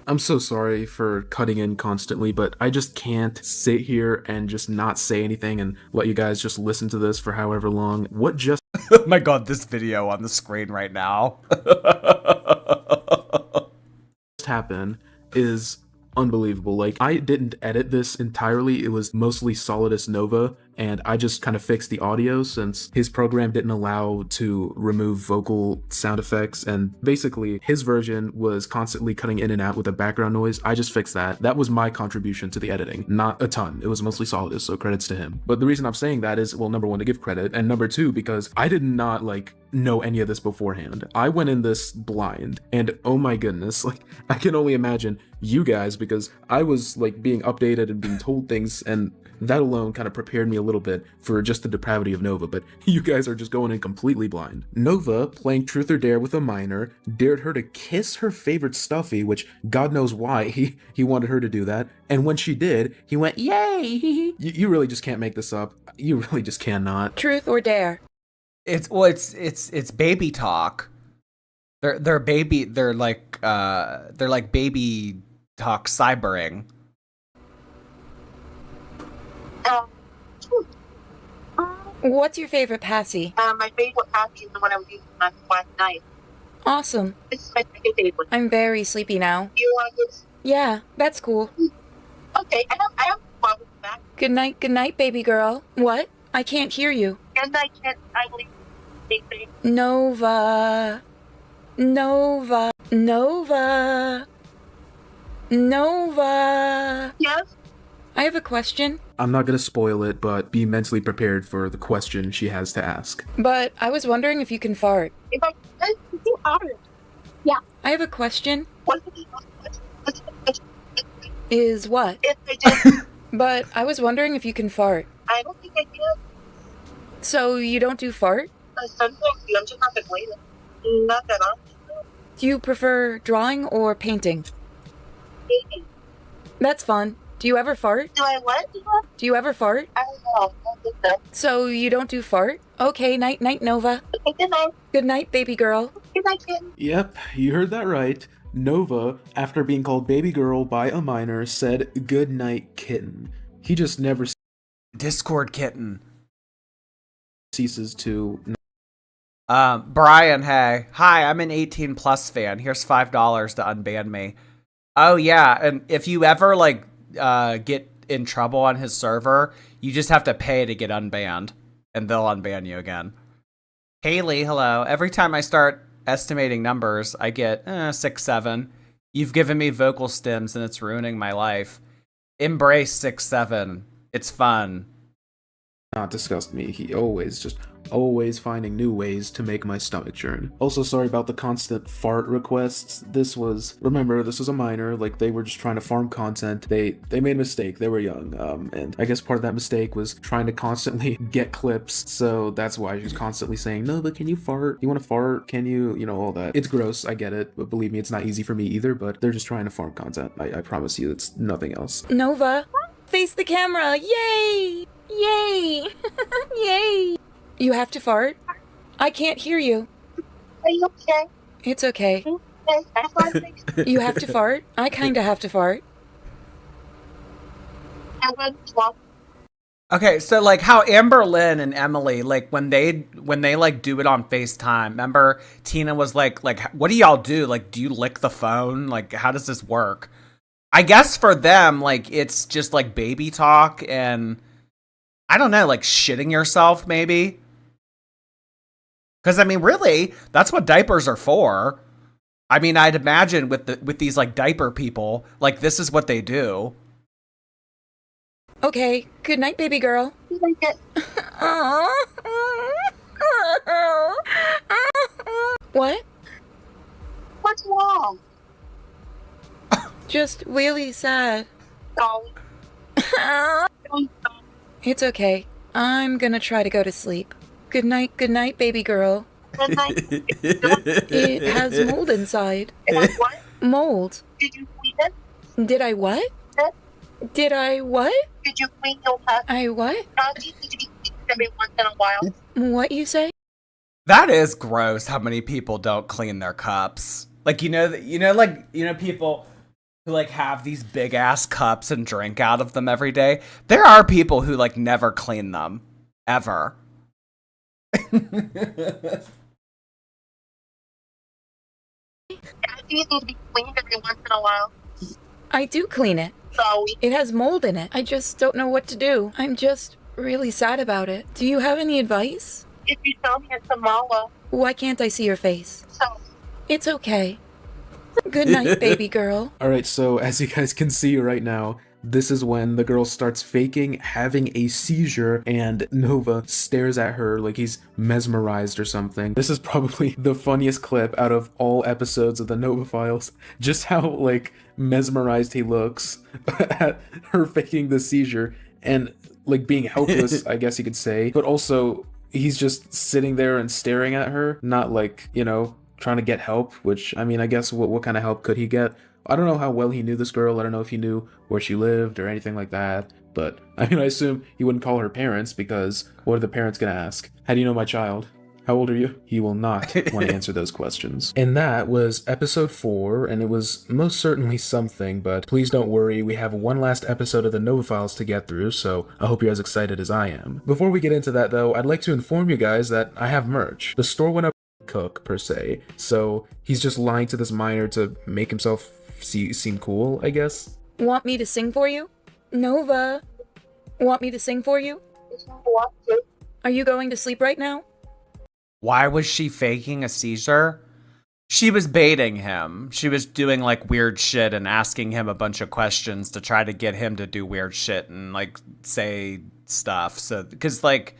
I'm so sorry for cutting in constantly, but I just can't sit here and just not say anything and let you guys just listen to this for however long. What just Oh my god, this video on the screen right now. happened is unbelievable. Like, I didn't edit this entirely. It was mostly Solidus Nova, and I just kind of fixed the audio since his program didn't allow to remove vocal sound effects, and basically his version was constantly cutting in and out with the background noise. I just fixed that. That was my contribution to the editing. Not a ton. It was mostly Solidus, so credits to him. But the reason I'm saying that is, well, number one, to give credit, and number two, because I did not, like, know any of this beforehand. I went in this blind, and oh my goodness, like, I can only imagine you guys, because I was like being updated and being told things, and that alone kind of prepared me a little bit for just the depravity of Nova, but you guys are just going in completely blind. Nova, playing Truth or Dare with a minor, dared her to kiss her favorite stuffy, which God knows why he wanted her to do that, and when she did, he went, yay! You really just can't make this up. You really just cannot. Truth or Dare? It's baby talk. They're like baby talk cybering. Truth. What's your favorite passy? My favorite copy is the one I was using last night. Awesome. This is my second favorite. I'm very sleepy now. You want this? Yeah, that's cool. Okay, I have a problem with that. Good night, baby girl. What? I can't hear you. And I can't, I believe anything. Nova. Nova. Nova. Nova. Yes? I have a question, I'm not gonna spoil it, but be mentally prepared for the question she has to ask. but I was wondering if you can fart. If I could, it's too hard. I have a question. What Is what? if I did? But I was wondering if you can fart. I don't think I can. So you don't do fart? Sometimes I'm just not that way. Not that often. Do you prefer drawing or painting? Maybe. That's fun. Do you ever fart? Do I what? Do you ever fart? I don't know. I don't think so. So you don't do fart? Okay, night night, Nova. Okay, good night. Good night, baby girl. Good night, kitten. Yep, you heard that right. Nova, after being called baby girl by a minor, said good night kitten. He just never Discord kitten. ceases to Brian, hey. Hi, I'm an 18 plus fan. Here's $5 to unban me. Oh yeah, and if you ever get in trouble on his server, you just have to pay to get unbanned, and they'll unban you again. Haley, hello. Every time I start estimating numbers, I get 6, 7. You've given me vocal stems, and it's ruining my life. Embrace 6, 7. It's fun. not disgust me. He always finding new ways to make my stomach churn. Also, sorry about the constant fart requests. Remember, this was a minor, like, they were just trying to farm content. They made a mistake. They were young, and I guess part of that mistake was trying to constantly get clips, so that's why she was constantly saying, no, but can you fart? You want to fart? Can you? You know, all that. It's gross, I get it, but believe me, it's not easy for me either, but they're just trying to farm content. I promise you, it's nothing else. Nova, face the camera. Yay! Yay! Yay! You have to fart? I can't hear you. Are you okay? It's okay. Okay, that's what I think. You have to fart? I kinda have to fart. I went swap. Okay, so like how Amber Lynn and Emily, like when they like do it on FaceTime, remember Tina was like, what do y'all do? Like, do you lick the phone? Like, how does this work? I guess for them, like, it's just like baby talk and I don't know, like shitting yourself maybe. Because I mean, really, that's what diapers are for. I mean, I'd imagine with these like diaper people, like this is what they do. Okay, good night, baby girl. You like it? What? What's wrong? Just really sad. Sorry. It's okay. I'm gonna try to go to sleep. Good night, baby girl. Good night. It has mold inside. What? Mold. Did you clean it? Did I what? Huh? Did I what? Did you clean your pet? I what? Dogs need to be cleaned every once in a while. What you say? That is gross how many people don't clean their cups. Like, people who like have these big ass cups and drink out of them every day. There are people who like never clean them ever. Dogs need to be cleaned every once in a while. I do clean it. Sorry. It has mold in it. I just don't know what to do. I'm just really sad about it. Do you have any advice? If you tell me it's tomorrow, Why can't I see your face? so It's okay. Good night, baby girl. Alright, so as you guys can see right now, this is when the girl starts faking having a seizure and Nova stares at her like he's mesmerized or something. This is probably the funniest clip out of all episodes of the Nova Files. Just how, like, mesmerized he looks at her faking the seizure and, like, being helpless, I guess you could say. But also, he's just sitting there and staring at her, not like, trying to get help, which, I mean, I guess what kind of help could he get? I don't know how well he knew this girl. I don't know if he knew where she lived or anything like that. But, I mean, I assume he wouldn't call her parents because what are the parents gonna ask? How do you know my child? How old are you? He will not want to answer those questions. And that was episode 4, and it was most certainly something, but please don't worry, we have one last episode of the Nova Files to get through, so I hope you're as excited as I am. Before we get into that, though, I'd like to inform you guys that I have merch. The store went up cook per se, so he's just lying to this minor to make himself seem cool, I guess. Want me to sing for you? Nova. Want me to sing for you? What? Are you going to sleep right now? Why was she faking a seizure? She was baiting him. She was doing like weird shit and asking him a bunch of questions to try to get him to do weird shit and like say stuff. So, because like,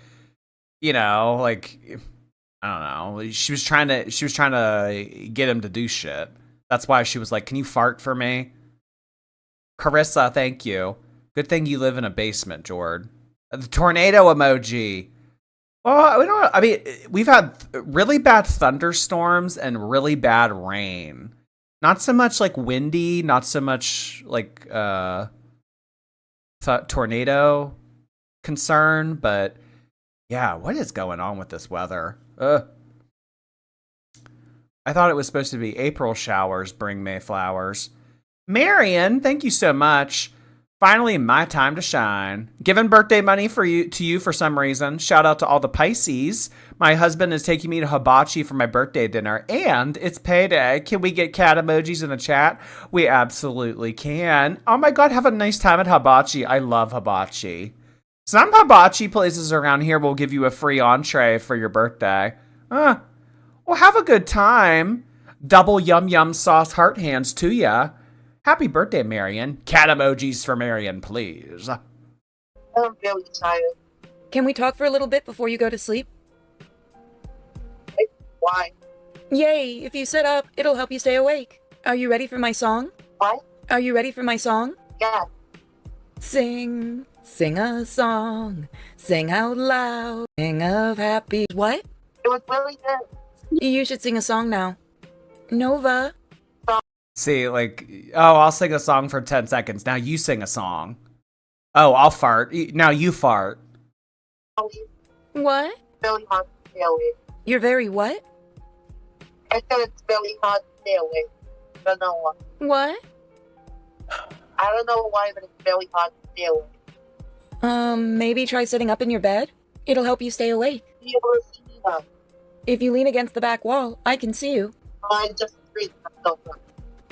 you know, like, I don't know. She was trying to get him to do shit. That's why she was like, "Can you fart for me?" Carissa, thank you. Good thing you live in a basement, Jord. The tornado emoji. Well, we don't. I mean, we've had really bad thunderstorms and really bad rain. Not so much like windy, not so much like tornado concern, but yeah, what is going on with this weather? I thought it was supposed to be April showers bring May flowers. Marion, thank you so much. Finally, my time to shine. Giving birthday money to you for some reason. Shout out to all the Pisces. My husband is taking me to hibachi for my birthday dinner, and it's payday. Can we get cat emojis in the chat? We absolutely can. Oh my god, have a nice time at hibachi. I love hibachi. Some hibachi places around here will give you a free entree for your birthday. Well, have a good time. Double yum yum sauce heart hands to ya. Happy birthday, Marion. Cat emojis for Marion, please. I'm really tired. Can we talk for a little bit before you go to sleep? Why? Yay! If you sit up, it'll help you stay awake. Are you ready for my song? What? Are you ready for my song? Yeah. Sing, sing a song, sing out loud, sing of happy. What? It was really good. You should sing a song now. Nova. See, like, oh, I'll sing a song for 10 seconds. Now you sing a song. Oh, I'll fart. Now you fart. Oh, What? it's really hard to stay awake. You're very what? I said it's really hard to stay awake. I don't know why. What? I don't know why, but it's really hard to stay awake. Maybe try sitting up in your bed? It'll help you stay awake. Be able to see me now. If you lean against the back wall, I can see you. I just raised myself up.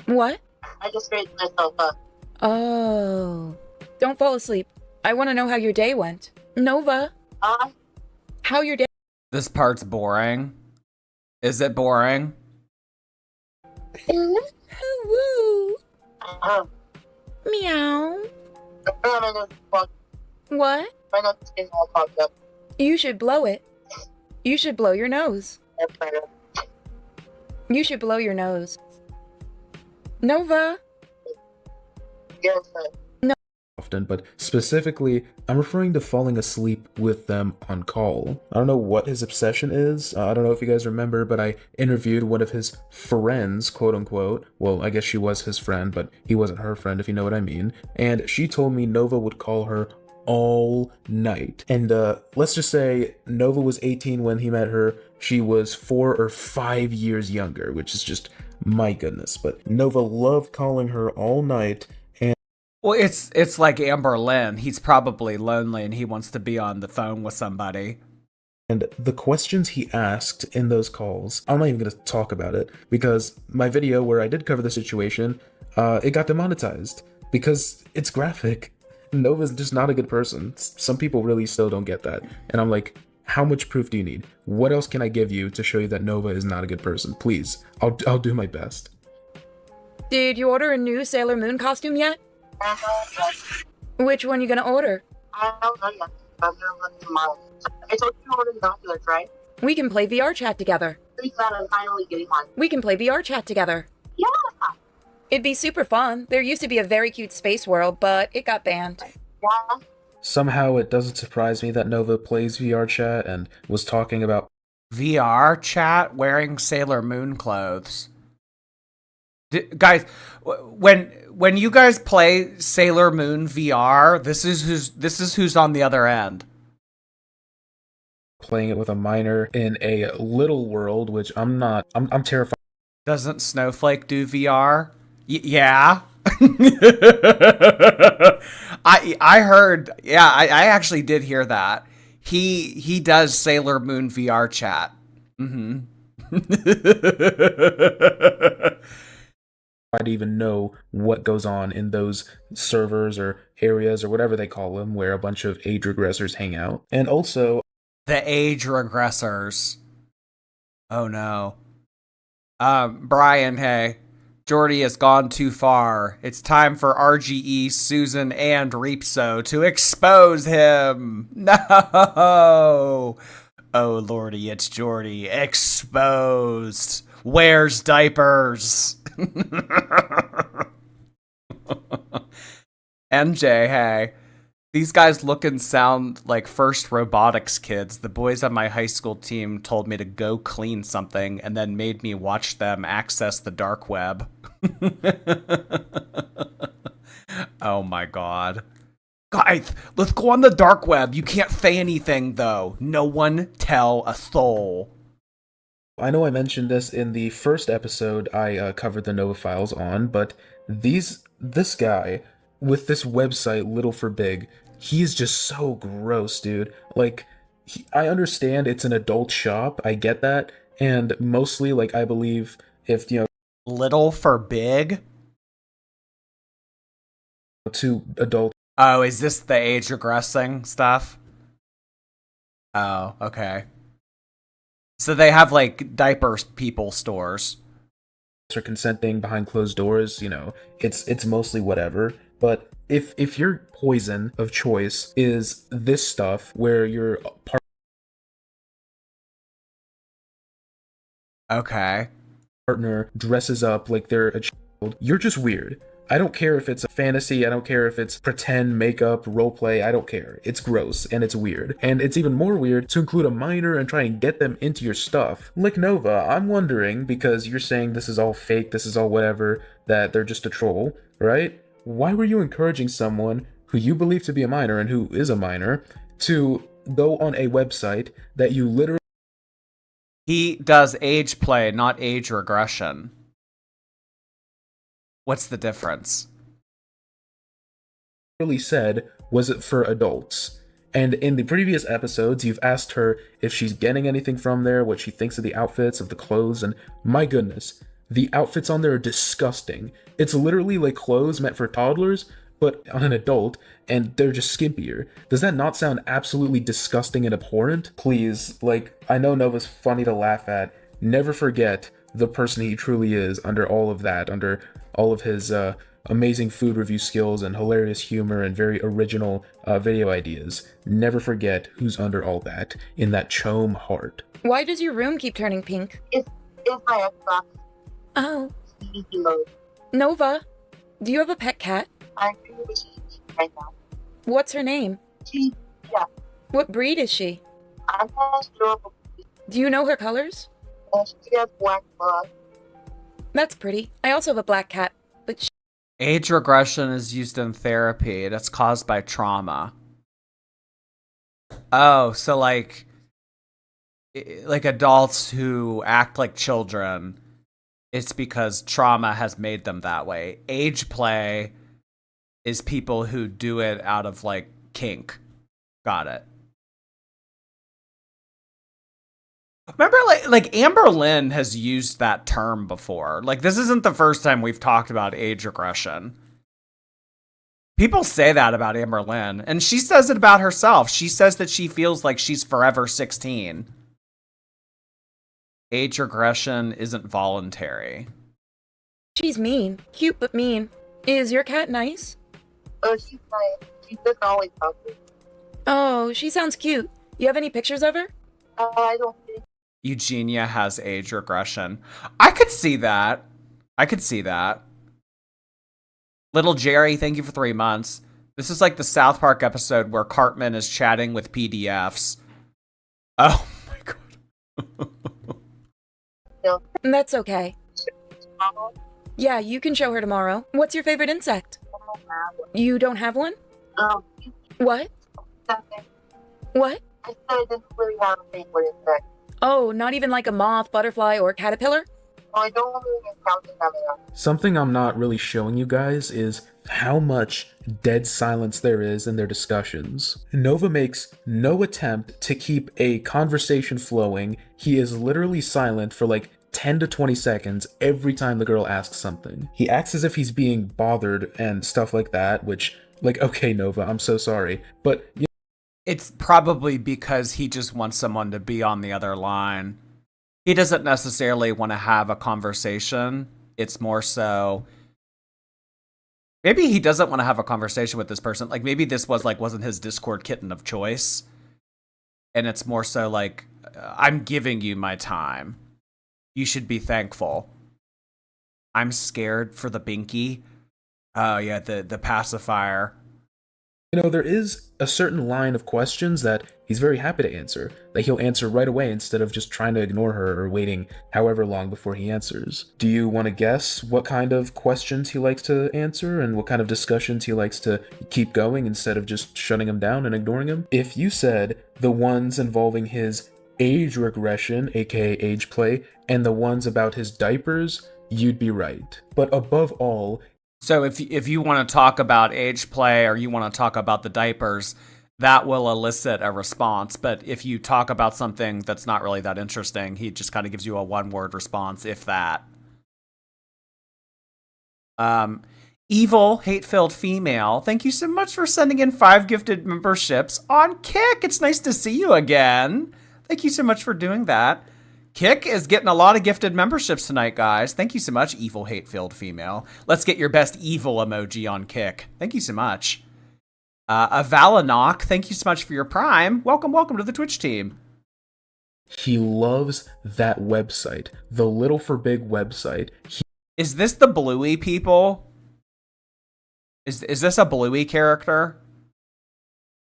What? I just raised myself up. Oh. Don't fall asleep. I want to know how your day went. Nova, how your day... This part's boring. Is it boring? Woo. Meow. My nose is clogged. What? My nose is getting all clogged up. You should blow it. You should blow your nose. That's better. You should blow your nose. Nova. Yes, sir. Often, but specifically, I'm referring to falling asleep with them on call. I don't know what his obsession is. I don't know if you guys remember, but I interviewed one of his friends, quote unquote. Well, I guess she was his friend, but he wasn't her friend, if you know what I mean. And she told me Nova would call her all night. And let's just say Nova was 18 when he met her. She was 4 or 5 years younger, which is just my goodness. But Nova loved calling her all night. Well, it's like Amber Lynn. He's probably lonely and he wants to be on the phone with somebody. And the questions he asked in those calls, I'm not even going to talk about it, because my video where I did cover the situation, it got demonetized because it's graphic. Nova's just not a good person. Some people really still don't get that. And I'm like, how much proof do you need? What else can I give you to show you that Nova is not a good person? Please, I'll do my best. Did you order a new Sailor Moon costume yet? Which one you gonna order? I don't know yet. I'm gonna look tomorrow. I told you to order the binoculars, right? We can play VR chat together. Please, that I'm finally getting one. We can play VR chat together. Yeah. It'd be super fun. There used to be a very cute space world, but it got banned. Yeah. Somehow it doesn't surprise me that Nova plays VR chat and was talking about VR chat wearing Sailor Moon clothes. Guys, when you guys play Sailor Moon VR, this is who's on the other end. playing it with a minor in a little world, which I'm terrified. Doesn't Snowflake do VR? Yeah. I heard, yeah, I actually did hear that. He does Sailor Moon VR chat. to even know what goes on in those servers or areas or whatever they call them, where a bunch of age regressors hang out. And also, The age regressors. Oh no. Brian, hey. Jordy has gone too far. It's time for RGE, Susan, and Reapso to expose him. No. Oh lordy, it's Jordy. Exposed. Wears diapers. MJ, hey. These guys look and sound like first robotics kids. The boys on my high school team told me to go clean something and then made me watch them access the dark web. Oh my god. Guys, let's go on the dark web. You can't say anything, though. No one tell a soul. I know I mentioned this in the first episode I covered the Nova files on, but this guy with this website Little for Big, he is just so gross, dude. Like, I understand it's an adult shop, I get that, and mostly, like, I believe if, Little for big? to adult. Oh, is this the age regressing stuff? Oh, okay. So they have, like, diaper people stores. Are consenting behind closed doors, it's mostly whatever. But if your poison of choice is this stuff where your partner dresses up like they're a child, you're just weird. I don't care if it's a fantasy, I don't care if it's pretend makeup, roleplay, I don't care. It's gross and it's weird. And it's even more weird to include a minor and try and get them into your stuff. Like Nova, I'm wondering, because you're saying this is all fake, this is all whatever, that they're just a troll, right? Why were you encouraging someone who you believe to be a minor and who is a minor to go on a website that you literally... He does age play, not age regression. What's the difference? Said was it for adults. And in the previous episodes, you've asked her if she's getting anything from there, what she thinks of the outfits, of the clothes, and my goodness, the outfits on there are disgusting. It's literally like clothes meant for toddlers, but on an adult, and they're just skimpier. Does that not sound absolutely disgusting and abhorrent? Please, like, I know Nova's funny to laugh at. Never forget the person he truly is under all of that, under all of his amazing food review skills and hilarious humor and very original video ideas. Never forget who's under all that in that chome heart. Why does your room keep turning pink? It's my Xbox. Oh. Easy mode. Nova, do you have a pet cat? I'm pretty much right now. What's her name? Yeah. What breed is she? I'm not sure, Do you know her colors? but she has black blood. That's pretty. I also have a black cat, but Age regression is used in therapy. That's caused by trauma. Oh, so like adults who act like children, it's because trauma has made them that way. Age play is people who do it out of like kink. Got it. Remember, like Amber Lynn has used that term before. Like, this isn't the first time we've talked about age regression. People say that about Amber Lynn, and she says it about herself. She says that she feels like she's forever 16. Age regression isn't voluntary. she's mean. Cute, but mean. Is your cat nice? Oh, she's nice. She doesn't always talk to me. Oh, she sounds cute. You have any pictures of her? I don't think Eugenia has age regression. I could see that. Little Jerry, thank you for 3 months. This is like the South Park episode where Cartman is chatting with PDFs. Oh my god. That's okay. Yeah, you can show her tomorrow. What's your favorite insect? You don't have one? Um, What? something. What? I said I didn't really have a favorite insect. Oh, not even like a moth, butterfly, or caterpillar? Oh, I don't really encounter them enough. Something I'm not really showing you guys is how much dead silence there is in their discussions. Nova makes no attempt to keep a conversation flowing. He is literally silent for like 10 to 20 seconds every time the girl asks something. He acts as if he's being bothered and stuff like that, which, like, okay, Nova, I'm so sorry. But, It's probably because he just wants someone to be on the other line. He doesn't necessarily want to have a conversation. It's more so maybe he doesn't want to have a conversation with this person. Like maybe this was like wasn't his Discord kitten of choice. And it's more so like I'm giving you my time. You should be thankful. I'm scared for the binky. Oh yeah, the pacifier. you know, there is a certain line of questions that he's very happy to answer, that he'll answer right away instead of just trying to ignore her or waiting however long before he answers. Do you want to guess what kind of questions he likes to answer and what kind of discussions he likes to keep going instead of just shutting him down and ignoring him? If you said the ones involving his age regression, aka age play, and the ones about his diapers, you'd be right. But above all, So if you want to talk about age play or you want to talk about the diapers, that will elicit a response. But if you talk about something that's not really that interesting, he just kind of gives you a one-word response, if that. Evil, hate-filled female, thank you so much for sending in 5 gifted memberships on Kick. It's nice to see you again. Thank you so much for doing that. Kick is getting a lot of gifted memberships tonight, guys. Thank you so much, evil, hate-filled female. Let's get your best evil emoji on Kick. Thank you so much. Avalanok, thank you so much for your prime. Welcome to the Twitch team. he loves that website, the Little for Big website. Is this the Bluey people? Is this a Bluey character?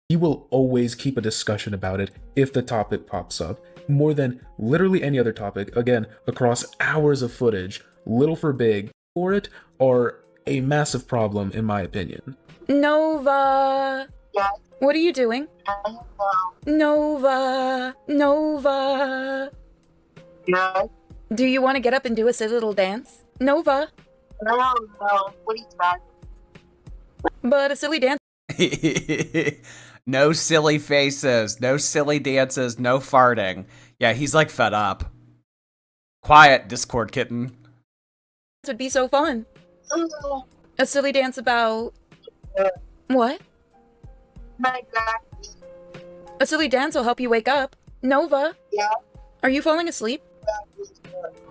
He will always keep a discussion about it if the topic pops up. More than literally any other topic, again, across hours of footage, Little for Big for it are a massive problem in my opinion. Nova! Yeah. What are you doing? I don't know. Nova! Nova! Yeah. Do you want to get up and do a silly little dance? Nova! I don't know. What are you talking? But a silly dance. No silly faces, no silly dances, no farting. Yeah, he's like fed up. Quiet, Discord kitten. Would be so fun. Oh, A silly dance about... What? my God. A silly dance will help you wake up. Nova, Yeah. are you falling asleep?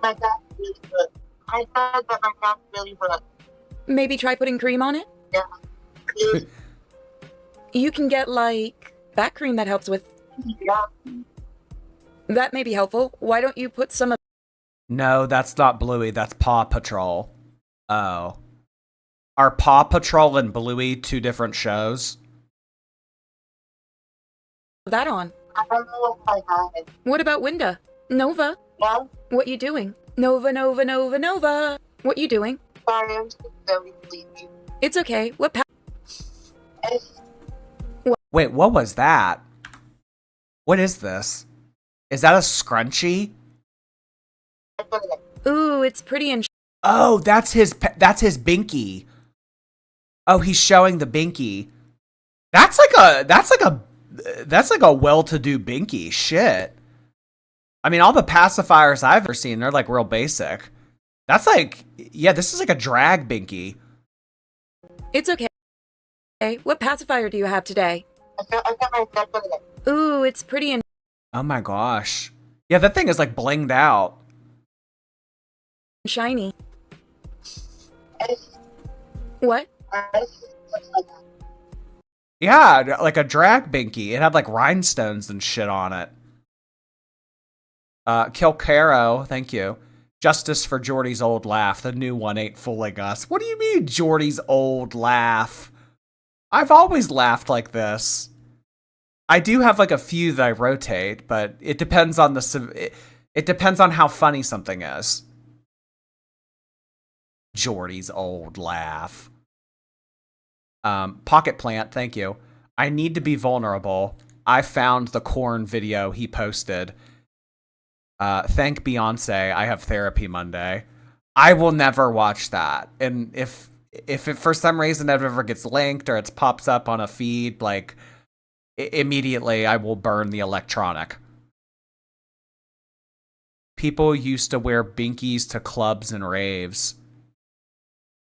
My God, really good. I said that my God really good. Maybe try putting cream on it? Yeah. You can get, like, back cream that helps with... Yeah. That may be helpful. Why don't you put some of... No, that's not Bluey, that's Paw Patrol. Oh. Are Paw Patrol and Bluey two different shows? that on? I don't know if I have it. What about Winda? Nova, Yeah. what you doing? Nova, Nova, Nova, Nova! What you doing? Sorry, I'm just very sleepy. It's okay. What Wait, what was that? What is this? Is that a scrunchie? Ooh, it's pretty and... Oh, that's his binky. Oh, he's showing the binky. That's like a well-to-do binky. Shit. I mean, all the pacifiers I've ever seen, they're like real basic. That's like, yeah, this is like a drag binky. It's okay. What pacifier do you have today? I got my definite. Ooh, it's pretty and... Oh my gosh. Yeah, that thing is like blinged out. shiny. What? Yeah, like a drag binky. It had like rhinestones and shit on it. Kilcaro, thank you. Justice for Jordy's old laugh. The new one ain't fooling us. What do you mean, Jordy's old laugh? I've always laughed like this. I do have like a few that I rotate, but it depends on it depends on how funny something is. Jordy's old laugh. Pocket Plant, thank you. I need to be vulnerable. I found the corn video he posted. Thank Beyonce, I have therapy Monday. I will never watch that. And if it for some reason it ever gets linked or it pops up on a feed, like immediately I will burn the electronic. People used to wear binkies to clubs and raves.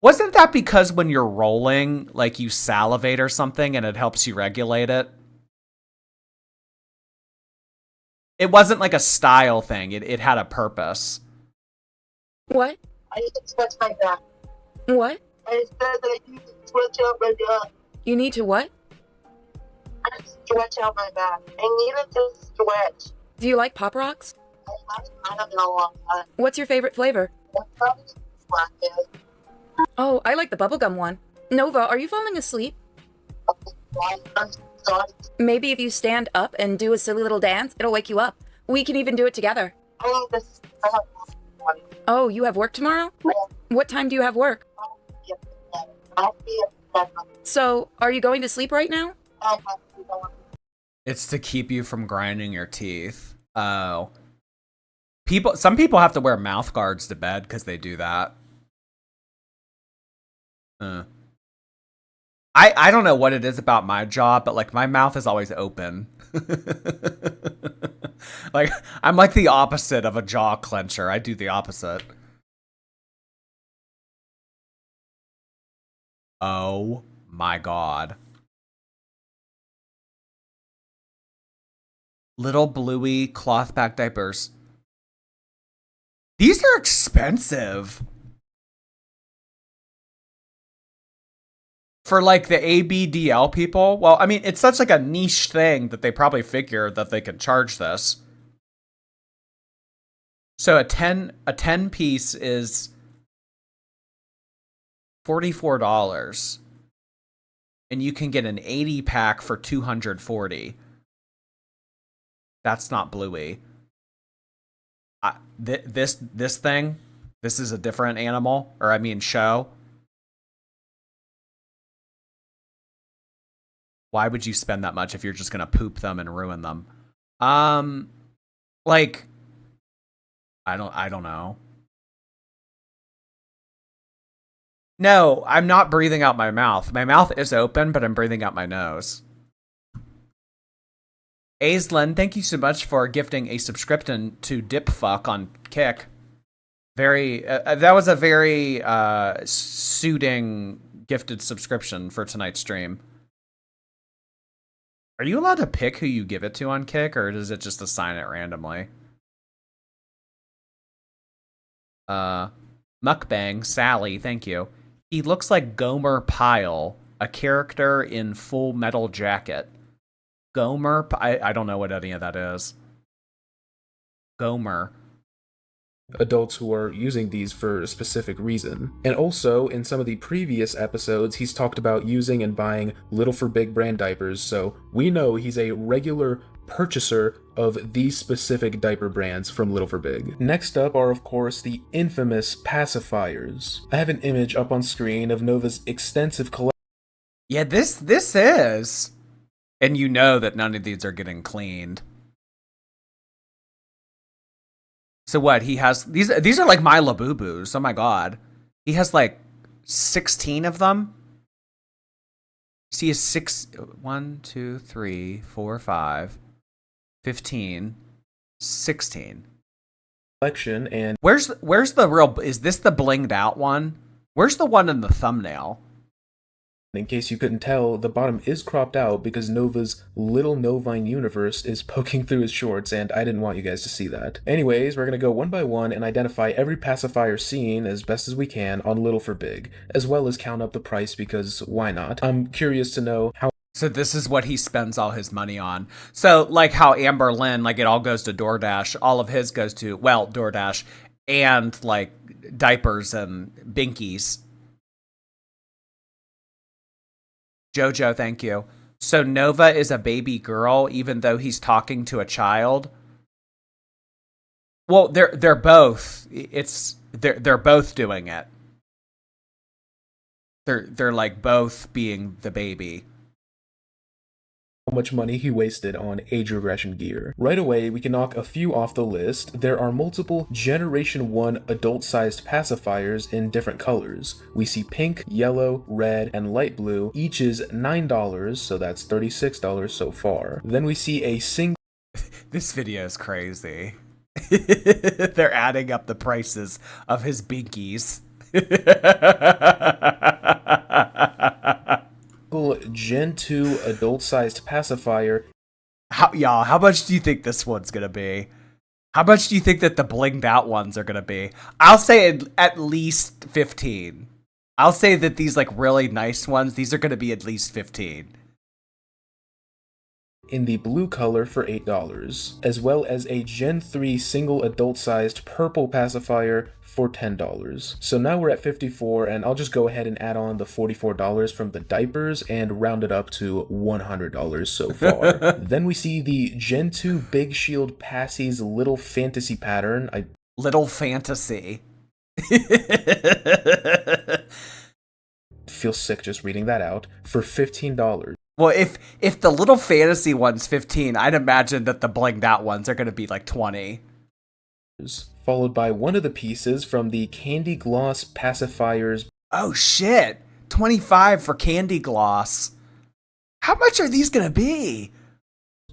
Wasn't that because when you're rolling, like you salivate or something and it helps you regulate it? It wasn't like a style thing. It had a purpose. What? I need to stretch my back. What? I said that I need to stretch out my back. You need to what? I need to stretch out my back. I need it to stretch. Do you like Pop Rocks? I haven't had them in a long time. What's your favorite flavor? That's probably blackberry. Oh, I like the bubblegum one. Nova, are you falling asleep? I'm sorry. Maybe if you stand up and do a silly little dance, it'll wake you up. We can even do it together. I need to stop. Oh, you have work tomorrow? What time do you have work? I'll be at 7. So, are you going to sleep right now? I have to go. It's to keep you from grinding your teeth. Oh. Some people have to wear mouth guards to bed because they do that. I don't know what it is about my job, but like my mouth is always open. Like I'm like the opposite of a jaw clencher. I do the opposite. Oh my god. Little bluey cloth back diapers. These are expensive. For like the ABDL people, well, I mean, it's such like a niche thing that they probably figured that they could charge this. So a 10 piece is $44. And you can get an 80 pack for $240. That's not bluey. This thing, this is a different animal, or I mean show. Why would you spend that much if you're just gonna poop them and ruin them? Like, I don't know. No, I'm not breathing out my mouth. My mouth is open, but I'm breathing out my nose. Aislinn, thank you so much for gifting a subscription to Dipfuck on Kick. Very, that was a very suiting gifted subscription for tonight's stream. Are you allowed to pick who you give it to on Kick, or does it just assign it randomly? Mukbang, Sally, thank you. He looks like Gomer Pyle, a character in Full Metal Jacket. Gomer? I don't know what any of that is. Gomer. Adults who are using these for a specific reason. And also, in some of the previous episodes, he's talked about using and buying Little for Big brand diapers, so we know he's a regular purchaser of these specific diaper brands from Little for Big. Next up are, of course, the infamous pacifiers. I have an image up on screen of Nova's extensive collection. Yeah, this is. And you know that none of these are getting cleaned. So what, he has these are like my Labubus. Oh my god. He has like 16 of them. So he has 1, 2, 3, 4, 5, 15, 16. And Where's the real, is this the blinged out one? Where's the one in the thumbnail? in case you couldn't tell, the bottom is cropped out because Nova's little Novine universe is poking through his shorts, and I didn't want you guys to see that. Anyways, we're gonna go one by one and identify every pacifier seen as best as we can on Little for Big, as well as count up the price because why not? I'm curious to know how. So this is what he spends all his money on. So like how Amber Lynn, like it all goes to DoorDash, all of his goes to, well, DoorDash, and like diapers and binkies. Jojo, thank you. So Nova is a baby girl, even though he's talking to a child. Well, they're both. They're both doing it. They're like both being the baby. How much money he wasted on age regression gear. Right away, we can knock a few off the list. There are multiple Generation 1 adult-sized pacifiers in different colors. We see pink, yellow, red, and light blue. Each is $9, so that's $36 so far. Then we see a single. This video is crazy. They're adding up the prices of his binkies. Gen 2 adult-sized pacifier. How much do you think this one's gonna be? How much do you think that the blinged out ones are gonna be? I'll say at least 15. I'll say that these like really nice ones, these are gonna be at least 15. In the blue color for $8, as well as a Gen 3 single adult-sized purple pacifier for $10. So now we're at 54, and I'll just go ahead and add on the $44 from the diapers and round it up to $100 so far. Then we see the Gen 2 Big Shield Passie's Little Fantasy pattern. Little Fantasy. Feel sick just reading that out, for $15. Well, if the Little Fantasy one's 15, I'd imagine that the blinged out ones are going to be like 20. Followed by one of the pieces from the Candy Gloss Pacifiers. Oh shit! 25 for Candy Gloss. How much are these going to be?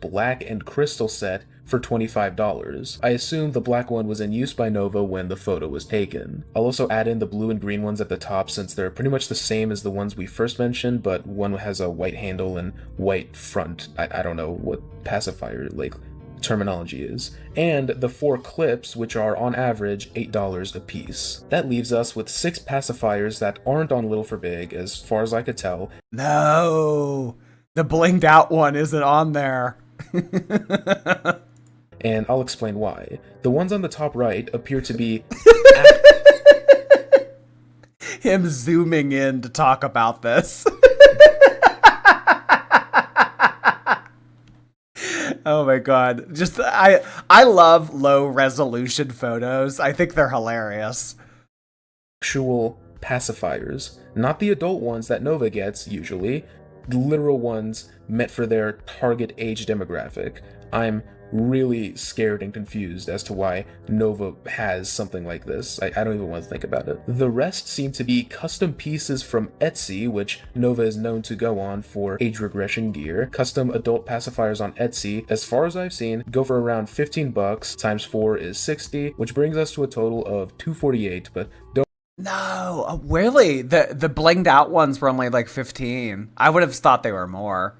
Black and Crystal set for $25. I assume the black one was in use by Nova when the photo was taken. I'll also add in the blue and green ones at the top since they're pretty much the same as the ones we first mentioned, but one has a white handle and white front. I don't know what pacifier like terminology is. And the 4 clips, which are on average $8 a piece. That leaves us with 6 pacifiers that aren't on Little for Big as far as I could tell. No, the blinged out one isn't on there. And I'll explain why. The ones on the top right appear to be him zooming in to talk about this. Oh my god. Just I love low resolution photos. I think they're hilarious. actual pacifiers, not the adult ones that Nova gets usually, the literal ones meant for their target age demographic. I'm really scared and confused as to why Nova has something like this. I don't even want to think about it. The rest seem to be custom pieces from Etsy, which Nova is known to go on for age regression gear. Custom adult pacifiers on Etsy, as far as I've seen, go for around 15 bucks, times 4 is 60, which brings us to a total of 248, but don't No, really? The blinged out ones were only like 15. I would have thought they were more.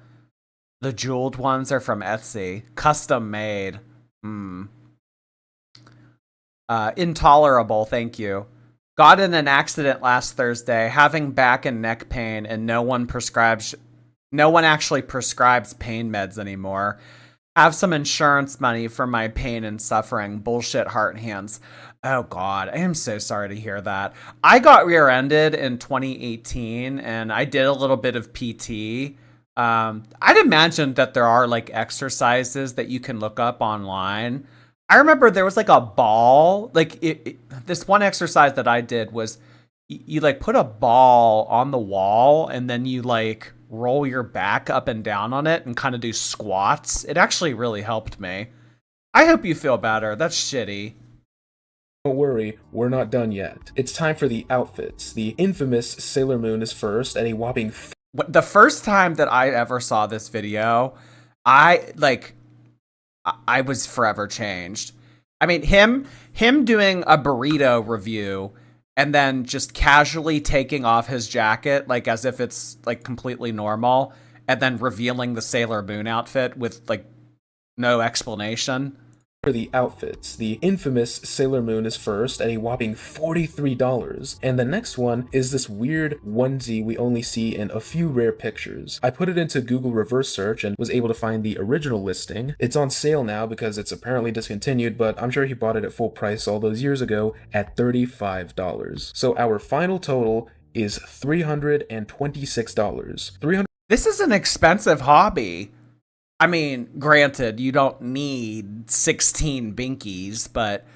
The jeweled ones are from Etsy. Custom made. Intolerable, thank you. Got in an accident last Thursday, having back and neck pain, and no one actually prescribes pain meds anymore. Have some insurance money for my pain and suffering. Bullshit heart hands. Oh god, I am so sorry to hear that. I got rear-ended in 2018 and I did a little bit of PT. I'd imagine that there are like exercises that you can look up online. I remember there was like a ball, like this one exercise that I did was you like put a ball on the wall and then you like roll your back up and down on it and kind of do squats. It actually really helped me. I hope you feel better. That's shitty. Don't worry, we're not done yet. It's time for the outfits. The infamous Sailor Moon is first at a whopping The first time that I ever saw this video, I was forever changed. I mean, him doing a burrito review and then just casually taking off his jacket, like as if it's like completely normal, and then revealing the Sailor Moon outfit with like no explanation. For the outfits, the infamous Sailor Moon is first at a whopping $43, and the next one is this weird onesie we only see in a few rare pictures. I put it into Google reverse search and was able to find the original listing. It's on sale now because it's apparently discontinued, but I'm sure he bought it at full price all those years ago at $35. So our final total is $326. This is an expensive hobby. I mean, granted, you don't need 16 binkies, but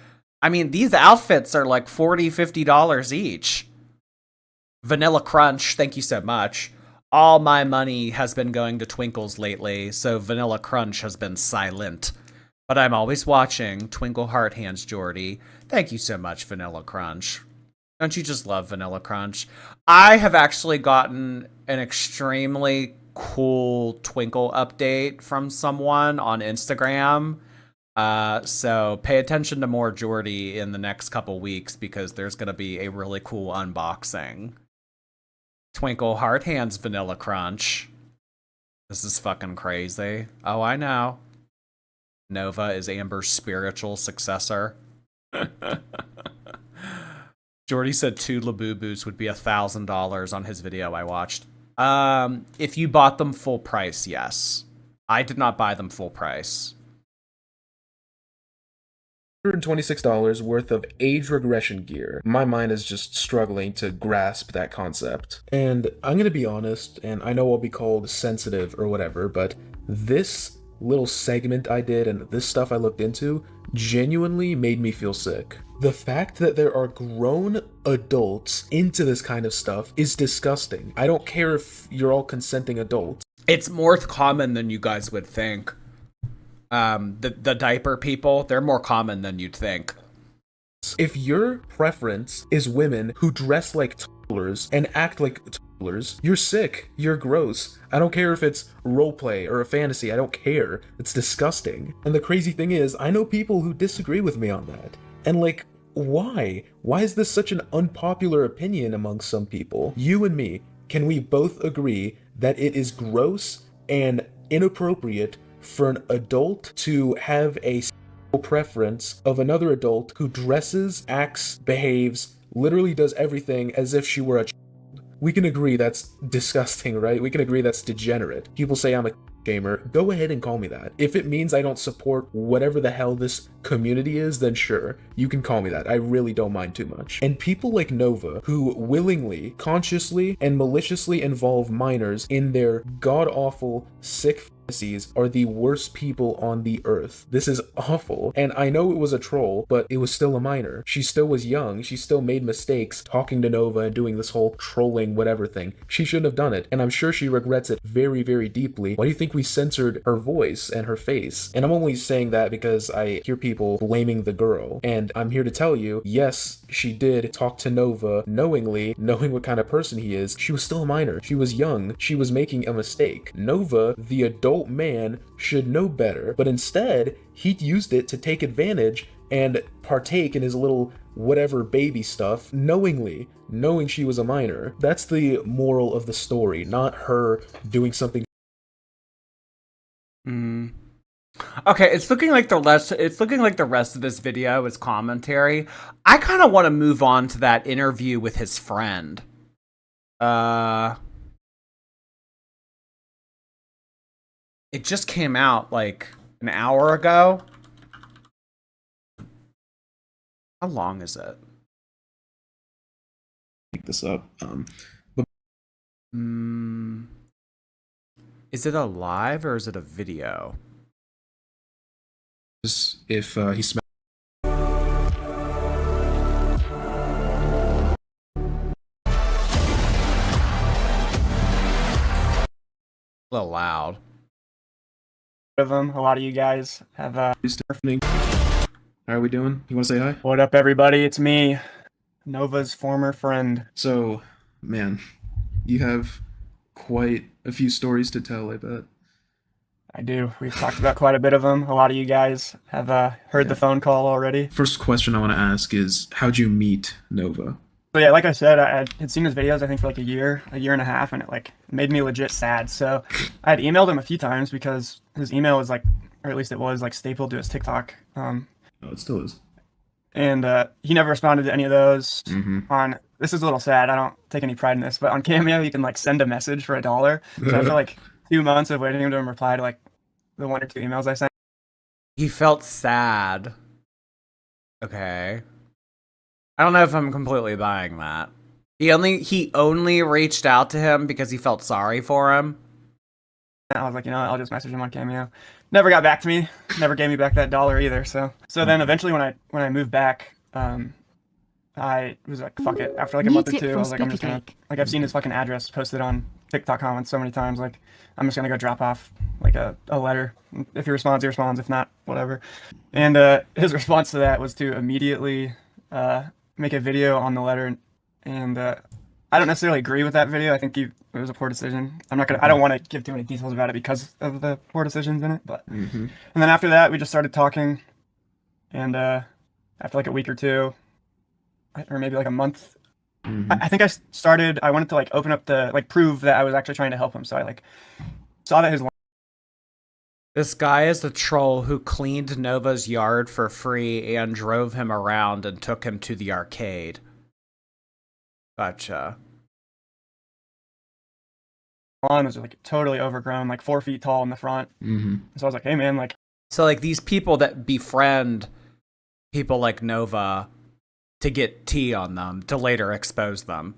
I mean, these outfits are like $40, $50 each. Vanilla Crunch, thank you so much. All my money has been going to Twinkles lately, so Vanilla Crunch has been silent. But I'm always watching. Twinkle Heart Hands Jordy. Thank you so much, Vanilla Crunch. Don't you just love Vanilla Crunch? I have actually gotten an extremely cool Twinkle update from someone on Instagram. So pay attention to more Jordy in the next couple weeks because there's gonna be a really cool unboxing. Twinkle Heart Hands Vanilla Crunch. This is fucking crazy. Oh, I know. Nova is Amber's spiritual successor. Jordy said 2 Labubus would be $1,000 on his video I watched. If you bought them full price, yes. I did not buy them full price. $126 worth of age regression gear. My mind is just struggling to grasp that concept. And I'm gonna be honest, and I know I'll be called sensitive or whatever, but this little segment I did and this stuff I looked into genuinely made me feel sick. The fact that there are grown adults into this kind of stuff is disgusting. I don't care if you're all consenting adults. It's more common than you guys would think. The diaper people, they're more common than you'd think. If your preference is women who dress like toddlers and act like toddlers, you're sick. You're gross. I don't care if it's roleplay or a fantasy. I don't care. It's disgusting. And the crazy thing is, I know people who disagree with me on that. And like, why? Why is this such an unpopular opinion among some people? You and me, can we both agree that it is gross and inappropriate for an adult to have a sexual preference of another adult who dresses, acts, behaves, literally does everything as if she were a child? We can agree that's disgusting, right? We can agree that's degenerate. People say I'm a shamer. Go ahead and call me that. If it means I don't support whatever the hell this community is, then sure, you can call me that. I really don't mind too much. And people like Nova, who willingly, consciously, and maliciously involve minors in their god-awful, sick fantasies, are the worst people on the earth. This is awful. And I know it was a troll, but it was still a minor. She still was young. She still made mistakes talking to Nova and doing this whole trolling whatever thing. She shouldn't have done it. And I'm sure she regrets it very, very deeply. Why do you think we censored her voice and her face? And I'm only saying that because I hear people blaming the girl. And I'm here to tell you, yes, she did talk to Nova knowingly, knowing what kind of person he is. She was still a minor. She was young. She was making a mistake. Nova, the adult man, should know better, but instead he used it to take advantage and partake in his little whatever baby stuff knowingly, knowing she was a minor. That's the moral of the story, not her doing something. Okay, it's looking like the rest of this video is commentary. I kind of want to move on to that interview with his friend. It just came out like an hour ago. How long is it? Pick this up. Is it a live or is it a video? If he smells. A little loud. Of them. A lot of you guys have How are we doing? You want to say hi? What up, everybody? It's me, Nova's former friend. So, man, you have quite a few stories to tell, I bet. I do. We've talked about quite a bit of them. A lot of you guys have heard the phone call already. First question I want to ask is, how'd you meet Nova? So yeah, like I said, I had seen his videos, I think, for like a year and a half, and it like made me legit sad. So I had emailed him a few times because his email was like, or at least it was like stapled to his TikTok. Oh, it still is. And he never responded to any of those. This is a little sad. I don't take any pride in this, but on Cameo you can like send a message for $1. So after like 2 months of waiting to him reply to like the 1 or 2 emails I sent. He felt sad. Okay. I don't know if I'm completely buying that. He only reached out to him because he felt sorry for him. I was like, I'll just message him on Cameo. Never got back to me. Never gave me back that $1 either. So then eventually when I moved back, I was like, fuck it. After like a month or two, I was like, I'm just gonna, like, I've seen his fucking address posted on TikTok comments so many times. Like, I'm just gonna go drop off like a letter. If he responds, he responds. If not, whatever. And his response to that was to immediately make a video on the letter and I don't necessarily agree with that video. I think it was a poor decision. I don't want to give too many details about it because of the poor decisions in it. But Mm-hmm. and then after that, we just started talking, and after like a week or two, or maybe like a month, Mm-hmm. I think I wanted to like open up prove that I was actually trying to help him. So I like saw that his This guy is the troll who cleaned Nova's yard for free and drove him around and took him to the arcade. Gotcha. lawn was like totally overgrown, like 4 feet tall in the front. Mm-hmm. So I was like, hey man, like So, like, these people that befriend people like Nova to get tea on them, to later expose them.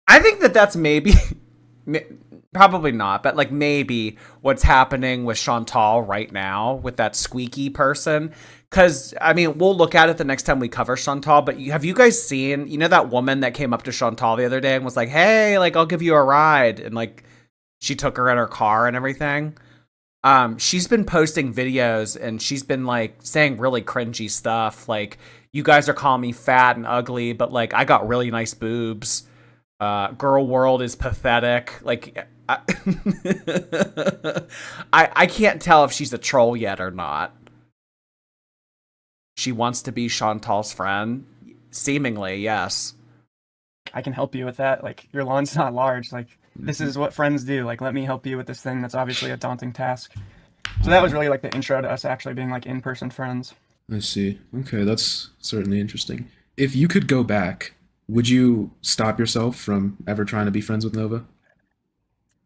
I think that that's maybe, probably not, but like maybe what's happening with Chantal right now with that squeaky person. Because, I mean, we'll look at it the next time we cover Chantal, but have you guys seen, you know, that woman that came up to Chantal the other day and was like, hey, like, I'll give you a ride. And like, she took her in her car and everything. She's been posting videos and she's been like saying really cringy stuff. Like, you guys are calling me fat and ugly, but like, I got really nice boobs. Girl world is pathetic. Like, I can't tell if she's a troll yet or not. She wants to be Chantal's friend. Seemingly, yes. I can help you with that. Like your lawn's not large. Like this is what friends do. Like let me help you with this thing that's obviously a daunting task. So that was really like the intro to us actually being like in-person friends. I see. Okay, that's certainly interesting. If you could go back, would you stop yourself from ever trying to be friends with Nova?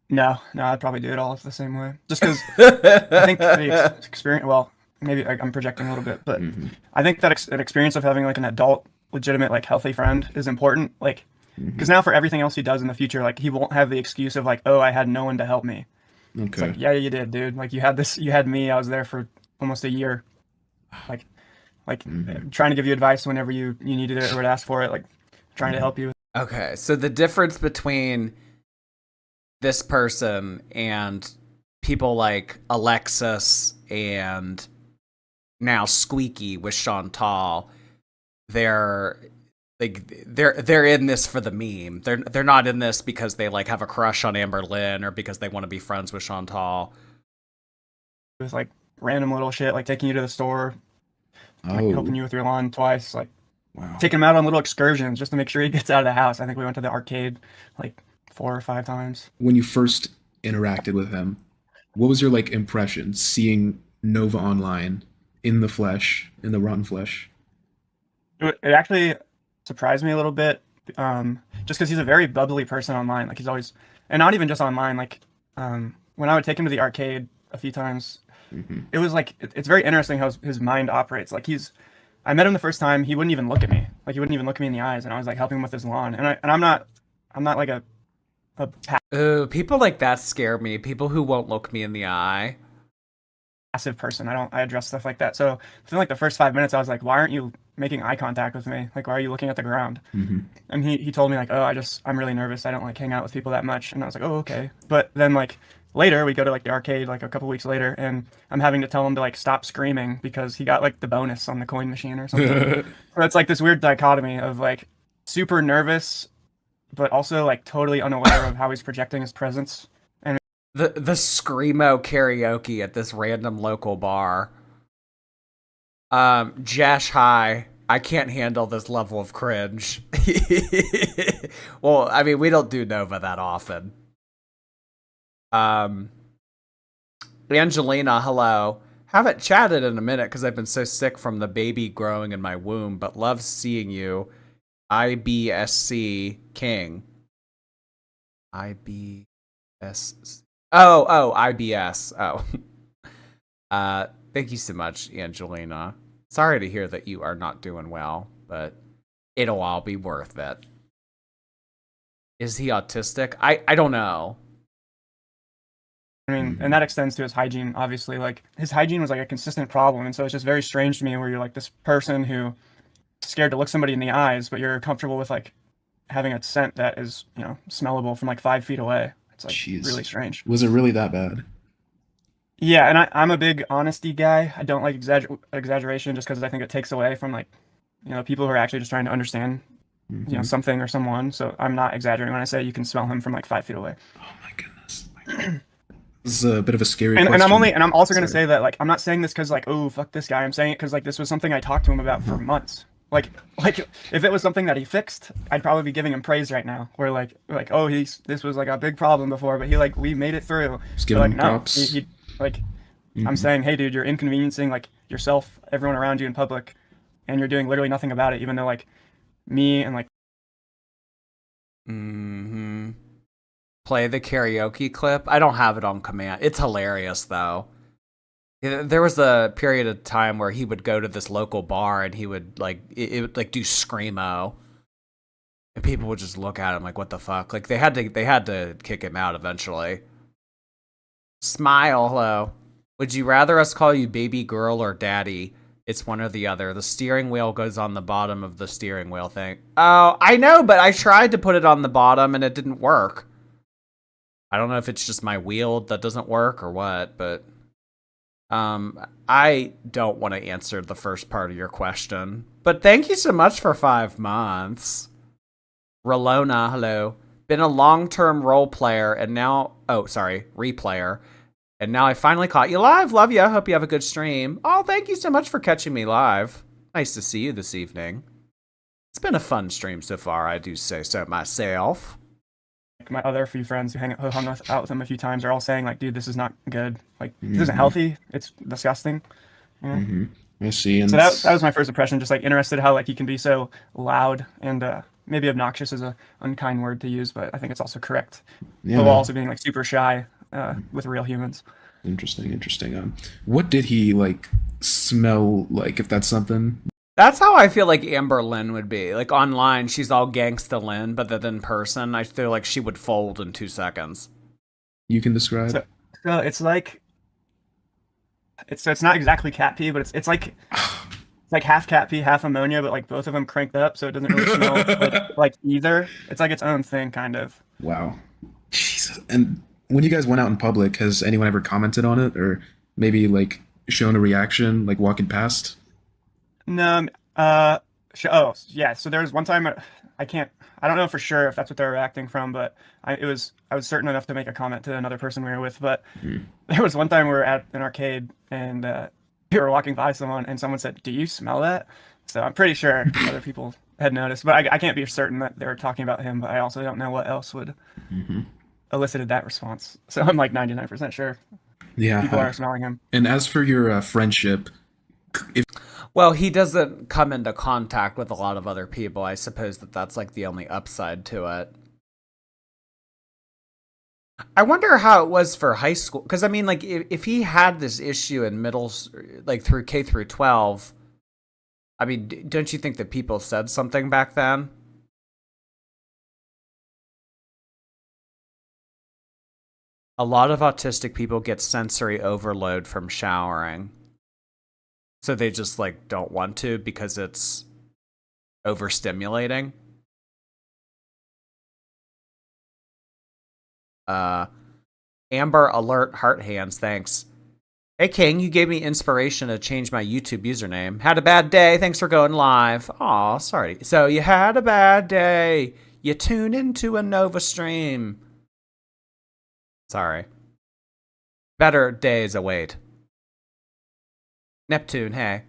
No, I'd probably do it all the same way. Just because I think the experience. Well, maybe I'm projecting a little bit, but Mm-hmm. I think that an experience of having like an adult, legitimate, like healthy friend is important. Like, because now for everything else he does in the future, like he won't have the excuse of like, oh, I had no one to help me. It's Okay. like, yeah, you did, dude. Like you had me. I was there for almost a year. Like trying to give you advice whenever you needed it or would ask for it. Like trying to help you. Okay, so the difference between this person and people like Alexis and now Squeaky with Chantal, they're in this for the meme. They're not in this because they like have a crush on Amber Lynn or because they want to be friends with Chantal. With like random little shit, like taking you to the store, like Oh, helping you with your lawn twice, like wow. taking him out on little excursions just to make sure he gets out of the house. I think we went to the arcade like 4 or 5 times. When you first interacted with him, what was your like impression seeing Nova online in the flesh, in the rotten flesh? It actually surprised me a little bit, just because he's a very bubbly person online. Like he's always, and not even just online. Like when I would take him to the arcade a few times, it was like it's very interesting how his mind operates. Like I met him the first time, he wouldn't even look at me. Like he wouldn't even look me in the eyes, and I was like helping him with his lawn. And I'm not like a Ooh, people like that scare me. People who won't look me in the eye. passive person. I address stuff like that. So within like the first 5 minutes, I was like, why aren't you making eye contact with me? Like, why are you looking at the ground? Mm-hmm. And he told me like, oh, I'm really nervous. I don't like hang out with people that much. And I was like, oh, okay. But then like later we go to like the arcade like a couple weeks later, and I'm having to tell him to like stop screaming because he got like the bonus on the coin machine or something. So it's like this weird dichotomy of like super nervous, but also like totally unaware of how he's projecting his presence. The screamo karaoke at this random local bar. Jash, hi. I can't handle this level of cringe. Well, I mean, we don't do Nova that often. Angelina, hello. Haven't chatted in a minute because I've been so sick from the baby growing in my womb, but love seeing you. IBSC King. IBS. Oh, IBS. Oh. Thank you so much, Angelina. Sorry to hear that you are not doing well, but it'll all be worth it. Is he autistic? I don't know. I mean, and that extends to his hygiene, obviously. Like, his hygiene was like a consistent problem, and so it's just very strange to me where you're like this person who is scared to look somebody in the eyes, but you're comfortable with like having a scent that is, smellable from like 5 feet away. It's like Jeez. really strange. Was it really that bad? Yeah, and I'm a big honesty guy. I don't like exaggeration just because I think it takes away from like, people who are actually just trying to understand you know, something or someone. So I'm not exaggerating when I say you can smell him from like 5 feet away. Oh my goodness. This is a bit of a scary And question. I'm also going to Sorry. say that, like, I'm not saying this because, like, oh, fuck this guy. I'm saying it because, like, this was something I talked to him about for months. Like if it was something that he fixed, I'd probably be giving him praise right now. Where like, oh, this was like a big problem before, but we made it through. Just But, giving like, him no, props. he like, I'm saying, hey, dude, you're inconveniencing like yourself, everyone around you in public, and you're doing literally nothing about it. Even though like me and like Mm-hmm. Play the karaoke clip. I don't have it on command. It's hilarious though. There was a period of time where he would go to this local bar and he would like it would like do screamo, and people would just look at him like, "What the fuck?" Like they had to kick him out eventually. Smile, hello. Would you rather us call you baby girl or daddy? It's one or the other. The steering wheel goes on the bottom of the steering wheel thing. Oh, I know, but I tried to put it on the bottom and it didn't work. I don't know if it's just my wheel that doesn't work or what, but I don't want to answer the first part of your question. But thank you so much for 5 months. Rolona, hello. Been a long-term role player and now replayer. And now I finally caught you live. Love ya. Hope you have a good stream. Oh, thank you so much for catching me live. Nice to see you this evening. It's been a fun stream so far, I do say so myself. my other few friends who hung out with him a few times are all saying like, dude, this is not good. Like, this isn't healthy. It's disgusting. Yeah. I see. And So that was my first impression. Just like interested how like he can be so loud and maybe obnoxious is a unkind word to use, but I think it's also correct. yeah, But while also being like super shy with real humans. interesting. What did he like smell like? If that's something. That's how I feel like Amber Lynn would be. Like online, she's all gangsta Lynn, but then in person, I feel like she would fold in 2 seconds. You can describe. So it's like it's not exactly cat pee, but it's like half cat pee, half ammonia, but like both of them cranked up, so it doesn't really smell like either. It's like its own thing, kind of. Wow. Jesus. And when you guys went out in public, has anyone ever commented on it, or maybe like shown a reaction, like walking past? No, oh yeah. So there was one time I don't know for sure if that's what they were reacting from, but I was certain enough to make a comment to another person we were with. But there was one time we were at an arcade and we were walking by someone and someone said, "Do you smell that?" So I'm pretty sure other people had noticed, but I can't be certain that they were talking about him. But I also don't know what else would elicited that response. So I'm like 99% sure Yeah. people are smelling him. And as for your friendship, Well, he doesn't come into contact with a lot of other people. I suppose that's like the only upside to it. I wonder how it was for high school. Because, I mean, like, if he had this issue in like, through K through 12, I mean, don't you think that people said something back then? A lot of autistic people get sensory overload from showering. So they just, like, don't want to because it's overstimulating. Amber Alert Heart Hands, thanks. Hey King, you gave me inspiration to change my YouTube username. Had a bad day, thanks for going live. Aw, sorry. So you had a bad day. You tuned into a Nova stream. Sorry. Better days await. Neptune, hey.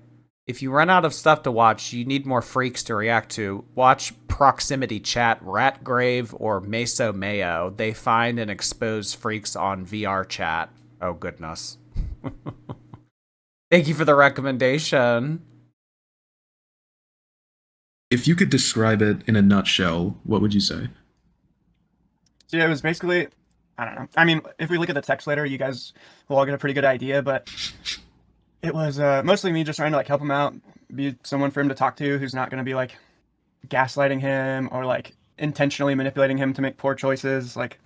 If you run out of stuff to watch, you need more freaks to react to. Watch Proximity Chat, Ratgrave, or Meso Mayo. They find and expose freaks on VR chat. Oh, goodness. Thank you for the recommendation. if you could describe it in a nutshell, what would you say? So yeah, it was basically, I don't know. I mean, if we look at the text later, you guys will all get a pretty good idea, but it was mostly me just trying to like help him out, be someone for him to talk to who's not going to be like gaslighting him or like intentionally manipulating him to make poor choices. Like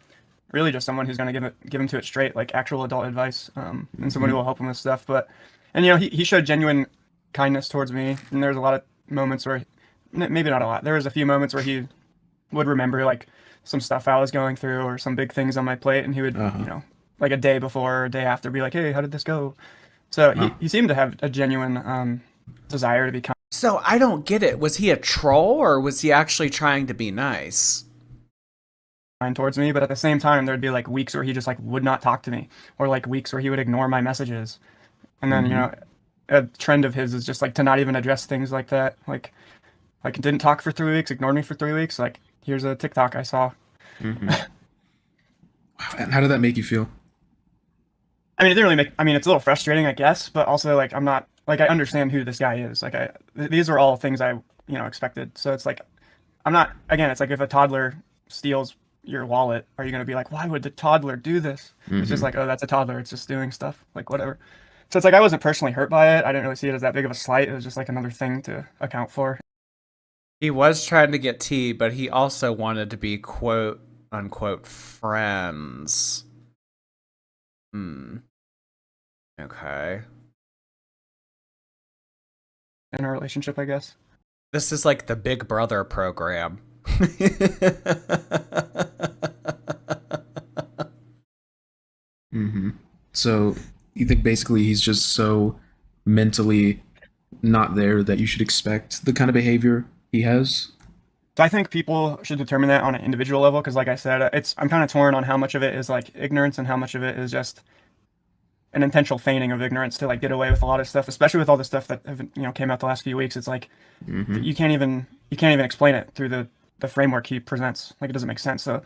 really just someone who's going to give him to it straight, like actual adult advice, and someone who will help him with stuff. And you know, he showed genuine kindness towards me, and there was a lot of moments where, maybe not a lot, there was a few moments where he would remember like some stuff I was going through or some big things on my plate, and he would, you know, like a day before or a day after be like, hey, how did this go? So he seemed to have a genuine desire to be kind. So I don't get it. Was he a troll or was he actually trying to be nice? Towards me, but at the same time, there'd be like weeks where he just like would not talk to me, or like weeks where he would ignore my messages. And then, you know, a trend of his is just like to not even address things like that. Like didn't talk for 3 weeks, ignored me for 3 weeks. Like, here's a TikTok I saw. Wow. And how did that make you feel? I mean, it didn't really make. I mean, it's a little frustrating, I guess, but also like I'm not like I understand who this guy is. Like these are all things I expected. So it's like I'm not. Again, it's like if a toddler steals your wallet, are you gonna be like, why would the toddler do this? It's just like, oh, that's a toddler. It's just doing stuff. Like whatever. So it's like I wasn't personally hurt by it. I didn't really see it as that big of a slight. It was just like another thing to account for. He was trying to get tea, but he also wanted to be quote unquote friends. Okay. In a relationship, I guess. This is like the Big Brother program. So you think basically he's just so mentally not there that you should expect the kind of behavior he has? So I think people should determine that on an individual level, because like I said, I'm kind of torn on how much of it is like ignorance and how much of it is just an intentional feigning of ignorance to like get away with a lot of stuff, especially with all the stuff that came out the last few weeks. It's like you can't even explain it through the framework he presents. Like, it doesn't make sense. So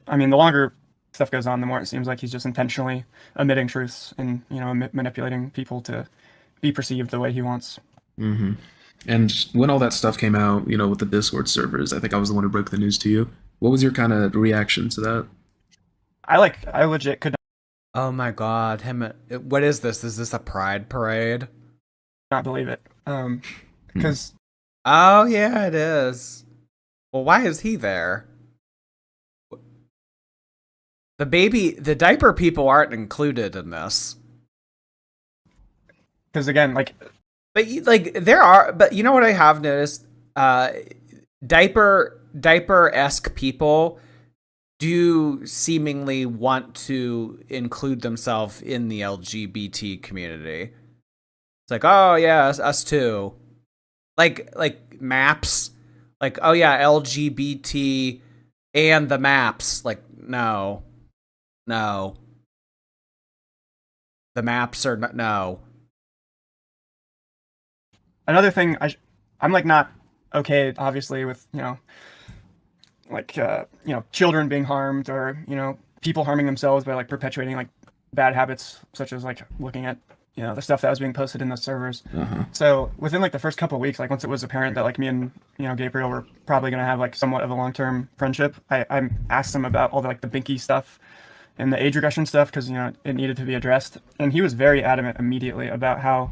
I mean, the longer stuff goes on, the more it seems like he's just intentionally omitting truths and manipulating people to be perceived the way he wants. And when all that stuff came out, with the Discord servers, I think I was the one who broke the news to you. What was your kind of reaction to that? I legit could Oh my god, what is this? Is this a pride parade? not believe it. Because Oh yeah, it is. Well, why is he there? The diaper people aren't included in this. again, like, But there are, but you know what I have noticed? Diaper-esque people do seemingly want to include themselves in the LGBT community. It's like, oh yeah, us too. Like maps. Like, oh yeah, LGBT and the maps. Like, no. The maps are not, no. another thing, I'm like not okay, obviously, with children being harmed, or people harming themselves by like perpetuating like bad habits, such as like looking at the stuff that was being posted in the servers. So within like the first couple of weeks, like once it was apparent that like me and Gabriel were probably gonna have like somewhat of a long-term friendship, I asked him about all the like the Binky stuff and the age regression stuff, because it needed to be addressed, and he was very adamant immediately about how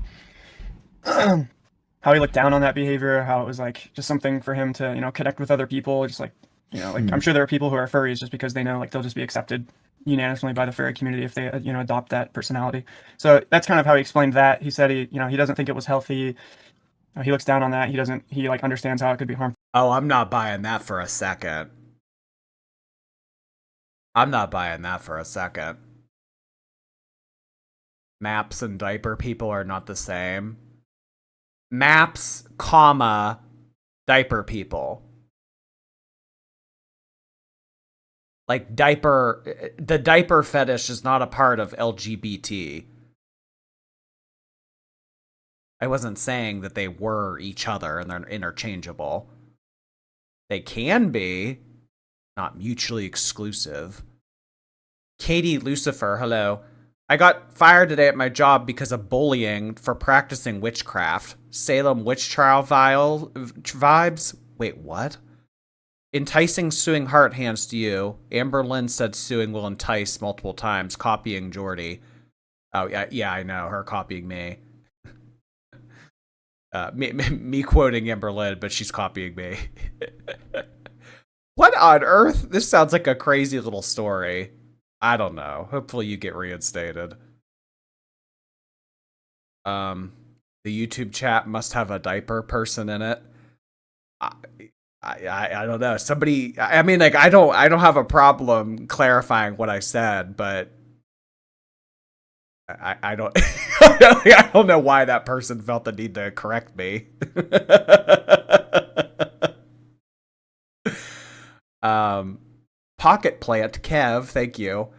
he looked down on that behavior, how it was like just something for him to connect with other people, just like like I'm sure there are people who are furries just because they know like they'll just be accepted unanimously by the furry community if they adopt that personality. So that's kind of how he explained that. He said he doesn't think it was healthy. He looks down on that. He like understands how it could be harmful. Oh, I'm not buying that for a second. Maps and diaper people are not the same. Maps, comma, diaper people. Like the diaper fetish is not a part of LGBT. I wasn't saying that they were each other and they're interchangeable. They can be, not mutually exclusive. Katie Lucifer, hello. I got fired today at my job because of bullying for practicing witchcraft. Salem witch trial vibes? Wait, what? Enticing suing heart hands to you. Amber Lynn said suing will entice multiple times, copying Jordy. Oh, yeah, I know. Her copying me. Me quoting Amber Lynn, but she's copying me. What on earth? This sounds like a crazy little story. I don't know. Hopefully you get reinstated. The YouTube chat must have a diaper person in it. I don't know. Somebody, I mean, like, I don't have a problem clarifying what I said, but I don't I don't know why that person felt the need to correct me. Pocket plant, Kev, thank you.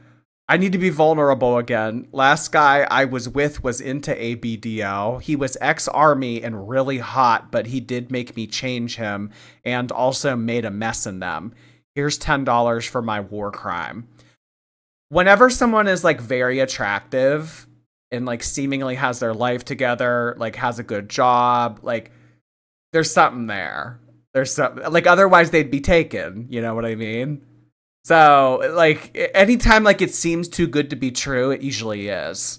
I need to be vulnerable again. Last guy I was with was into ABDO. He was ex-army and really hot, but he did make me change him and also made a mess in them. Here's $10 for my war crime. Whenever someone is like very attractive and like seemingly has their life together, like has a good job, like there's something there. There's something, like otherwise they'd be taken, you know what I mean? So, like, anytime like it seems too good to be true, it usually is.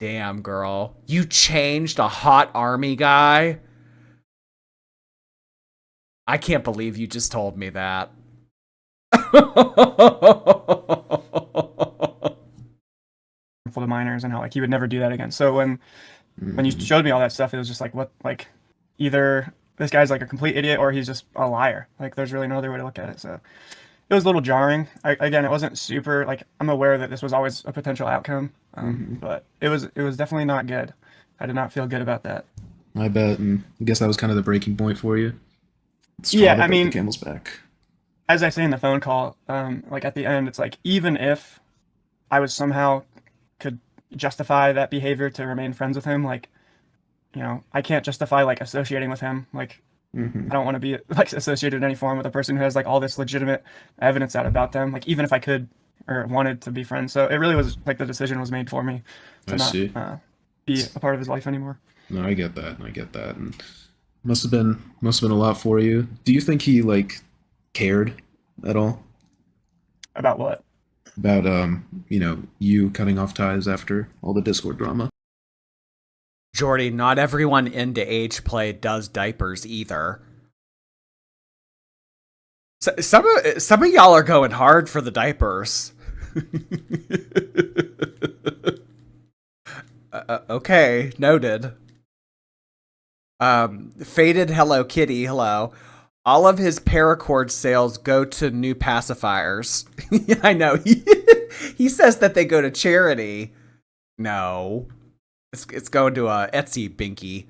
Damn, girl. You changed a hot army guy? I can't believe you just told me that. For the minors and how like he would never do that again. So when you showed me all that stuff, it was just like, what, like either this guy's like a complete idiot or he's just a liar. Like there's really no other way to look at it. So it was a little jarring. Again, it wasn't super like, I'm aware that this was always a potential outcome, but it was definitely not good. I did not feel good about that. I bet, and I guess that was kind of the breaking point for you. Yeah, I mean, the camel's back. As I say in the phone call, like at the end, it's like, even if I was somehow could justify that behavior to remain friends with him, like, you know, I can't justify like associating with him. Like, I don't want to be like associated in any form with a person who has like all this legitimate evidence out about them. Like, even if I could or wanted to be friends. So it really was like the decision was made for me to not be a part of his life anymore. No, I get that. And must have been a lot for you. Do you think he like cared at all About what? about you know, you cutting off ties after all the Discord drama? Jordy, not everyone into age play does diapers either. So, some of y'all are going hard for the diapers. Okay, noted. Faded Hello Kitty, hello. All of his paracord sales go to new pacifiers. I know. He says that they go to charity. No. It's going to a Etsy binky.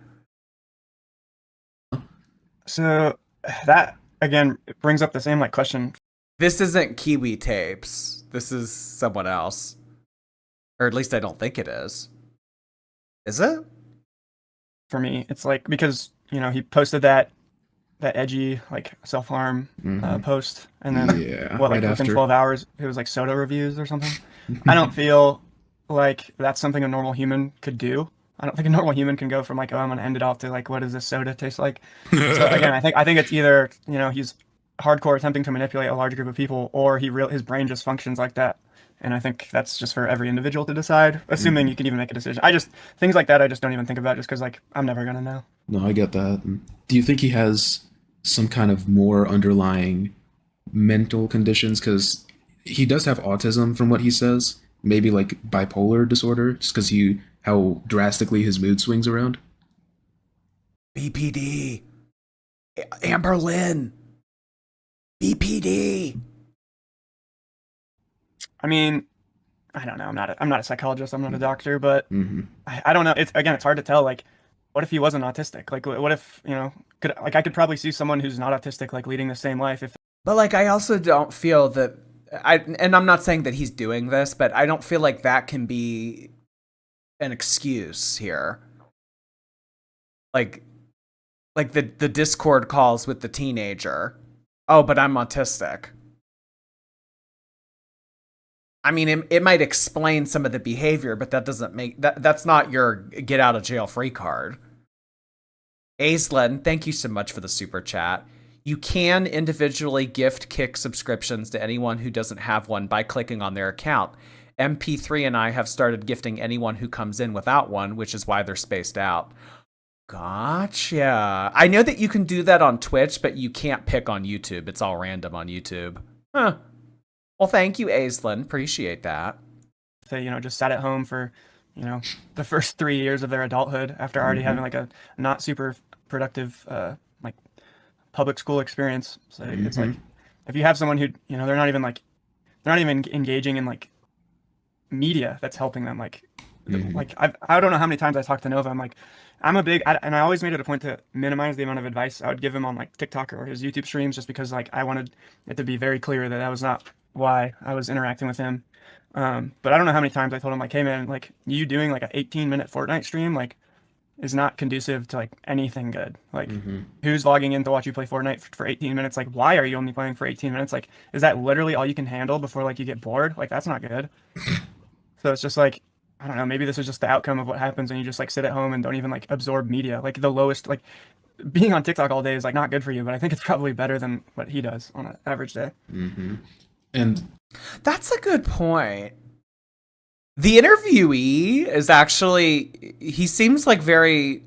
So that again brings up the same like question. This isn't Kiwi Tapes. This is someone else. Or at least I don't think it is. Is it? For me, it's like, because, you know, he posted that edgy like self-harm post, and then right within after 12 hours it was like soda reviews or something. I don't feel like that's something a normal human could do. I don't think a normal human can go from like, oh, I'm gonna end it off, to like, what does this soda taste like? So again, I think it's either, you know, he's hardcore attempting to manipulate a large group of people, or his brain just functions like that. And I think that's just for every individual to decide, assuming you can even make a decision. Things like that I just don't even think about, just because like I'm never gonna know. No, I get that. Do you think he has some kind of more underlying mental conditions? Because he does have autism from what he says. Maybe like bipolar disorder, just because how drastically his mood swings around. BPD. Amber Lynn. BPD. I mean, I don't know. I'm not a psychologist. I'm not a doctor, but I don't know. It's hard to tell. Like, what if he wasn't autistic? Like, what if, you know, I could probably see someone who's not autistic like leading the same life if. But like, I also don't feel that and I'm not saying that he's doing this, but I don't feel like that can be an excuse here. Like the Discord calls with the teenager. Oh, but I'm autistic. I mean, it might explain some of the behavior, but that doesn't make that's not your get out of jail free card. Aislinn, thank you so much for the super chat. You can individually gift Kick subscriptions to anyone who doesn't have one by clicking on their account. MP3 and I have started gifting anyone who comes in without one, which is why they're spaced out. Gotcha. I know that you can do that on Twitch, but you can't pick on YouTube. It's all random on YouTube. Huh. Well, thank you, Aislinn. Appreciate that. They, you know, just sat at home for, you know, the first 3 years of their adulthood after already having like a not super productive like public school experience. So it's like, if you have someone who, you know, they're not even engaging in like media that's helping them. Like I don't know how many times I talked to Nova. I'm like, and I always made it a point to minimize the amount of advice I would give him on like TikTok or his YouTube streams, just because like I wanted it to be very clear that that was not why I was interacting with him. But I don't know how many times I told him like, hey man, like you doing like an 18-minute Fortnite stream like is not conducive to like anything good. Like who's logging in to watch you play Fortnite for 18 minutes? Like why are you only playing for 18 minutes? Like is that literally all you can handle before like you get bored? Like that's not good. So it's just like, I don't know, maybe this is just the outcome of what happens when you just like sit at home and don't even like absorb media. Like the lowest, like being on TikTok all day is like not good for you, but I think it's probably better than what he does on an average day. And That's a good point. The interviewee is actually, he seems like very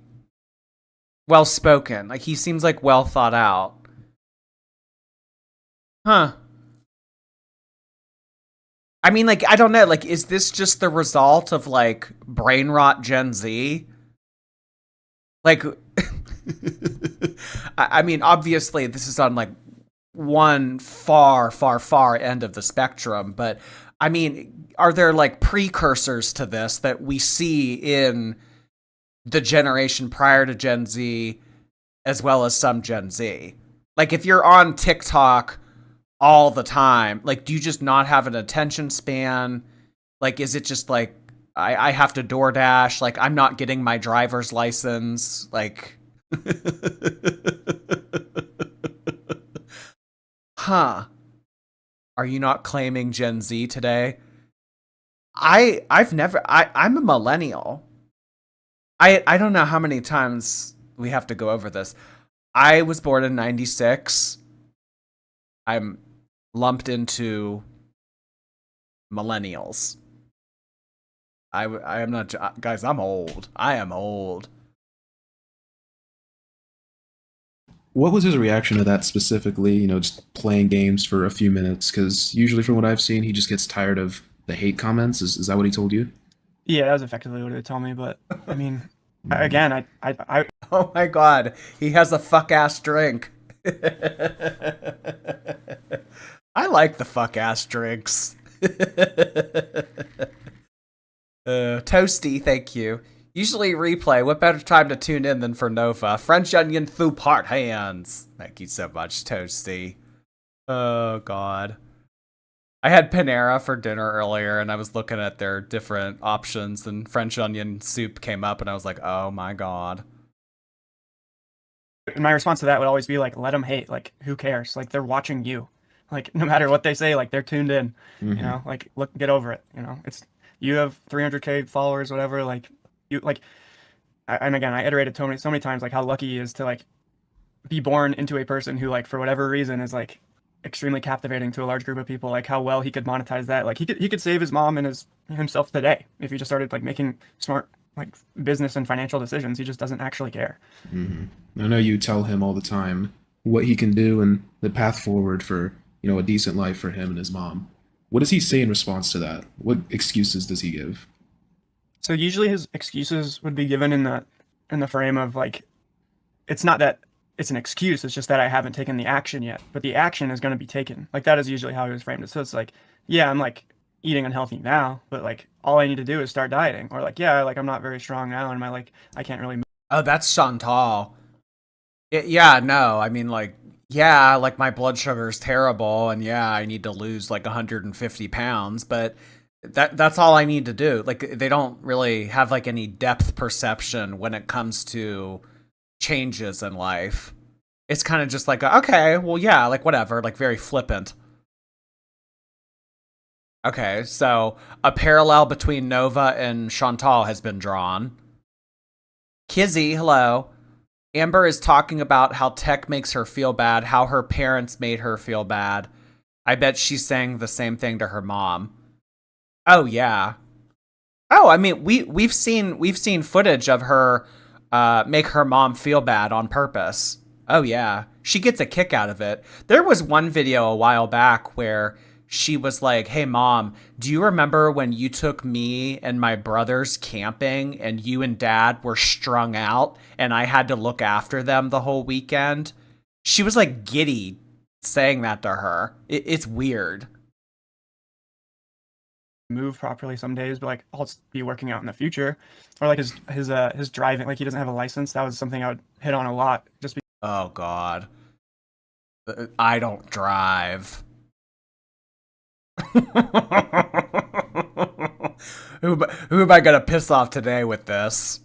well spoken. Like he seems like well thought out. Huh. I mean, like, I don't know. Like, is this just the result of like brain rot Gen Z? Like, I mean, obviously this is on like one far, far, far end of the spectrum, but I mean, are there like precursors to this that we see in the generation prior to Gen Z as well as some Gen Z? Like if you're on TikTok all the time, like do you just not have an attention span? Like is it just like I have to DoorDash, like I'm not getting my driver's license, like huh. Are you not claiming Gen Z today? I'm a millennial. I don't know how many times we have to go over this. I was born in 96. I'm lumped into millennials. I am not, guys, I'm old. I am old. what was his reaction to that specifically? You know, just playing games for a few minutes? Because usually, from what I've seen, he just gets tired of the hate comments. Is that what he told you? Yeah, that was effectively what it told me. But I mean, again, I Oh my god, he has a fuck ass drink. I like the fuck ass drinks. Toasty, thank you. Usually replay. What better time to tune in than for Nova? French onion through part hands. Thank you so much, Toasty. Oh god. I had Panera for dinner earlier, and I was looking at their different options, and French onion soup came up, and I was like, oh my god. my response to that would always be like, let them hate. Like, who cares? Like, they're watching you. Like, no matter what they say, like they're tuned in. You know, like look, get over it. You know, it's you have 300K followers, whatever. Like, you like, and again, I iterated so many times like how lucky he is to like be born into a person who like for whatever reason is like extremely captivating to a large group of people. Like how well he could monetize that. Like he could save his mom and himself today if he just started like making smart like business and financial decisions. He just doesn't actually care. I know you tell him all the time what he can do and the path forward for, you know, a decent life for him and his mom. What does he say in response to that? What excuses does he give? So usually his excuses would be given in the frame of like, it's not that it's an excuse, it's just that I haven't taken the action yet, but the action is going to be taken. Like that is usually how he was framed. So it's like, yeah, I'm like eating unhealthy now, but like all I need to do is start dieting, or like, yeah, like I'm not very strong now and my like I can't really move. Oh, that's Chantal. Yeah, no, I mean, like, yeah, like my blood sugar is terrible, and yeah, I need to lose like 150 pounds, but that's all I need to do. Like, they don't really have like any depth perception when it comes to changes in life. It's kind of just like, okay, well, yeah, like whatever, like very flippant. Okay, so a parallel between Nova and Chantal has been drawn. Kizzy, hello. Amber is talking about how tech makes her feel bad, how her parents made her feel bad. I bet she's saying the same thing to her mom. Oh yeah. Oh, I mean, we've seen footage of her make her mom feel bad on purpose. Oh yeah, she gets a kick out of it. There was one video a while back where she was like, hey mom, do you remember when you took me and my brothers camping and you and dad were strung out and I had to look after them the whole weekend? She was like giddy saying that to her. It's weird. move properly some days, but like I'll be working out in the future. Or like his driving, like he doesn't have a license. That was something I would hit on a lot, just Oh God. I don't drive. Who am I gonna piss off today with this?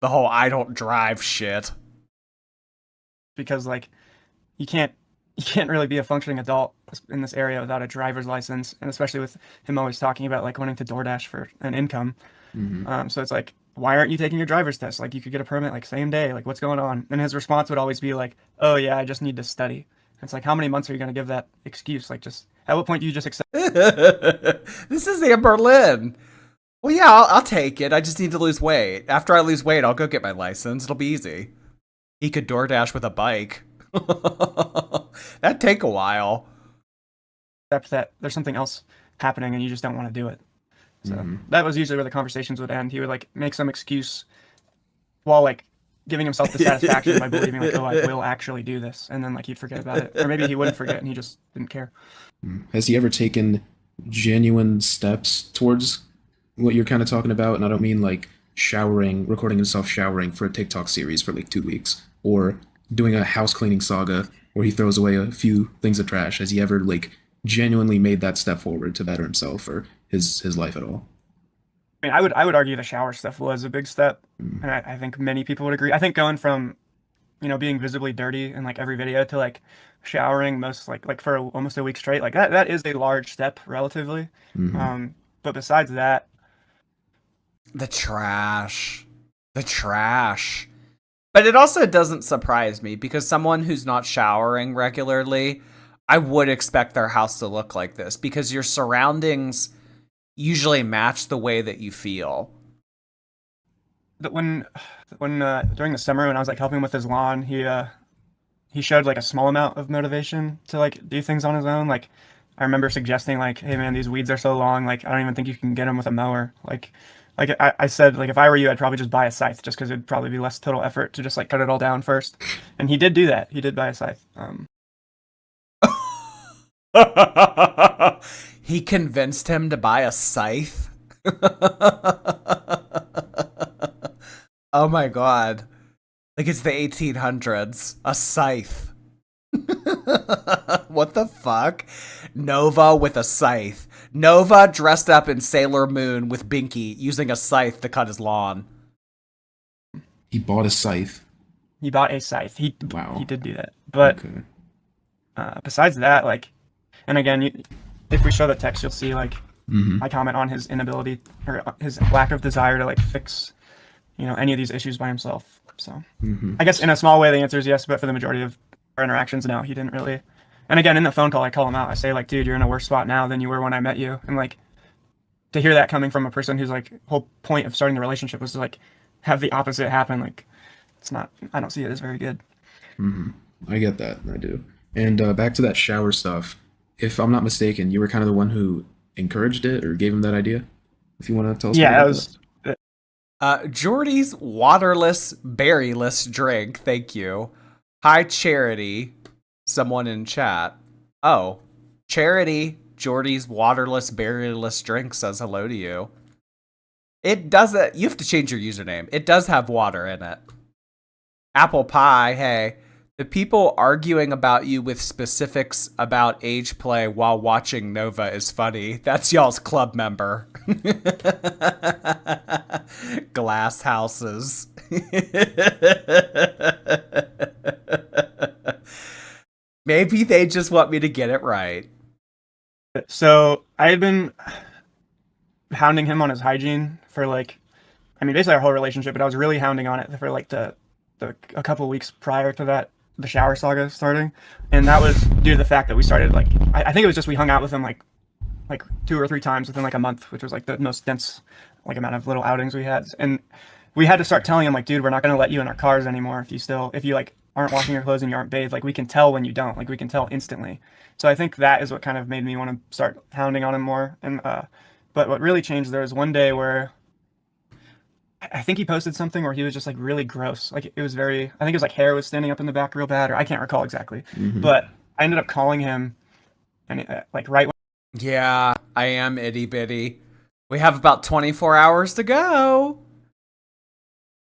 The whole I don't drive shit. because like you can't really be a functioning adult in this area without a driver's license, and especially with him always talking about like wanting to DoorDash for an income. So it's like, why aren't you taking your driver's test? Like you could get a permit like same day. Like what's going on? And his response would always be like, oh yeah, I just need to study. It's like, how many months are you going to give that excuse? Like, just at what point do you just accept? This is in Berlin. Well, yeah, I'll take it. I just need to lose weight. After I lose weight, I'll go get my license. It'll be easy. He could DoorDash with a bike. That'd take a while. That there's something else happening and you just don't want to do it. So that was usually where the conversations would end. He would like make some excuse while like giving himself the satisfaction by believing like, oh, I will actually do this, and then like he'd forget about it, or maybe he wouldn't forget and he just didn't care. Has he ever taken genuine steps towards what you're kind of talking about? And I don't mean like showering, recording himself showering for a TikTok series for like 2 weeks, or doing a house cleaning saga where he throws away a few things of trash. Has he ever like genuinely made that step forward to better himself or his life at all? I mean, I would argue the shower stuff was a big step, and I think many people would agree. I think going from, you know, being visibly dirty in like every video to like showering most like for almost a week straight, like that is a large step relatively. But besides that, The trash. But it also doesn't surprise me because someone who's not showering regularly, I would expect their house to look like this because your surroundings usually match the way that you feel. when during the summer when I was like helping him with his lawn, he showed like a small amount of motivation to like do things on his own. Like I remember suggesting like, hey man, these weeds are so long, like I don't even think you can get them with a mower. Like I said, like if I were you, I'd probably just buy a scythe just because it'd probably be less total effort to just like cut it all down first. And he did do that. He did buy a scythe. He convinced him to buy a scythe. Oh my God. Like it's the 1800s. A scythe. What the fuck? Nova with a scythe. Nova dressed up in Sailor Moon with Binky using a scythe to cut his lawn. He bought a scythe. He bought a scythe. He Wow. did do that. But Okay. besides that, like, and again, if we show the text, you'll see like I comment on his inability or his lack of desire to like fix, you know, any of these issues by himself. So I guess in a small way the answer is yes, but for the majority of our interactions, no, he didn't really. And again, in the phone call, I call him out. I say like, dude, you're in a worse spot now than you were when I met you. And like, to hear that coming from a person whose like whole point of starting the relationship was to like have the opposite happen, like it's not. I don't see it as very good. I get that. I do. And back to that shower stuff. If I'm not mistaken, you were kind of the one who encouraged it or gave him that idea. If you want to tell us. Yeah, about that was. Jordy's waterless, berryless drink. Thank you. Hi, Charity. Someone in chat. Oh, Charity. Jordy's waterless, berryless drink says hello to you. It doesn't. You have to change your username. It does have water in it. Apple pie. Hey, the people arguing about you with specifics about age play while watching Nova is funny. That's y'all's club member. Glass houses. Maybe they just want me to get it right. So I had been hounding him on his hygiene for like, I mean, basically our whole relationship, but I was really hounding on it for like a couple of weeks prior to that, the shower saga starting. And that was due to the fact that we started like, I think it was just we hung out with him like 2 or 3 times within like a month, which was like the most dense like amount of little outings we had. And we had to start telling him like, dude, we're not going to let you in our cars anymore if you like aren't washing your clothes and you aren't bathed. Like we can tell when you don't, like we can tell instantly. So I think that is what kind of made me want to start hounding on him more. And but what really changed, there was one day where I think he posted something where he was just like really gross. Like it was I think it was like hair was standing up in the back real bad, or I can't recall exactly. But I ended up calling him and like right when Yeah, I am itty bitty. We have about 24 hours to go.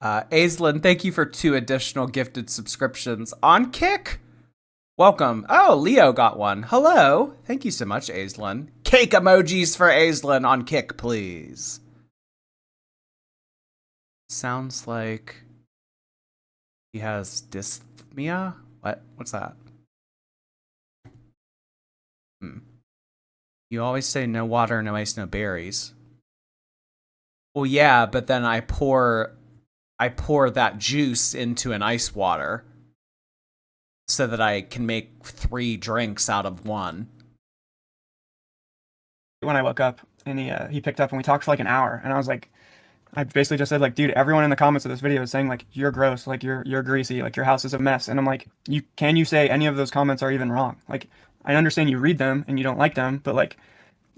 Aislinn, thank you for 2 additional gifted subscriptions on Kick. Welcome. Oh, Leo got one. Hello. Thank you so much, Aislinn. Cake emojis for Aislinn on Kick, please. Sounds like he has dysthmia. What? What's that? You always say no water, no ice, no berries. Well, yeah, but then I pour that juice into an ice water so that I can make 3 drinks out of 1. When I woke up and he picked up and we talked for like an hour, and I was like, I basically just said like, dude, everyone in the comments of this video is saying like you're gross, like you're greasy, like your house is a mess, and I'm like, can you say any of those comments are even wrong? Like, I understand you read them and you don't like them, but like,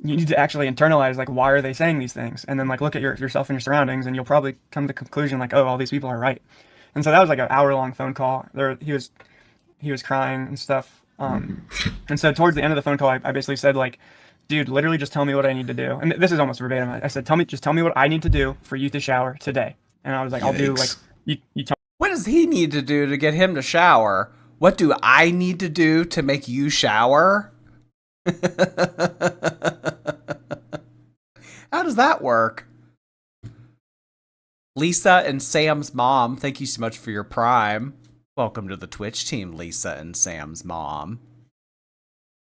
you need to actually internalize like why are they saying these things, and then like look at yourself and your surroundings, and you'll probably come to the conclusion like, oh, all these people are right. And so that was like an hour-long phone call. He was crying and stuff. And so towards the end of the phone call, I basically said like, dude, literally just tell me what I need to do. And this is almost verbatim. I said, just tell me what I need to do for you to shower today. And I was like, I'll do like you tell. What does he need to do to get him to shower? What do I need to do to make you shower? How does that work? Lisa and Sam's mom, thank you so much for your Prime. Welcome to the Twitch team, Lisa and Sam's mom.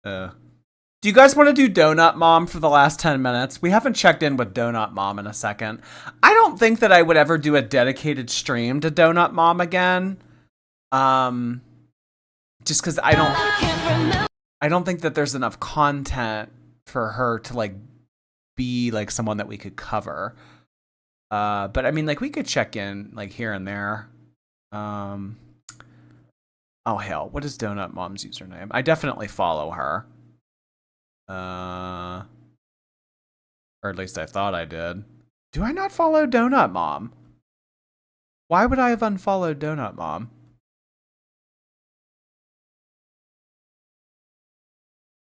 Do you guys want to do Donut Mom for the last 10 minutes? We haven't checked in with Donut Mom in a second. I don't think that I would ever do a dedicated stream to Donut Mom again. Just because I don't think that there's enough content for her to like be like someone that we could cover. But I mean, like we could check in like here and there. Oh hell, what is Donut Mom's username? I definitely follow her. Or at least I thought I did. Do I not follow Donut Mom? Why would I have unfollowed Donut Mom?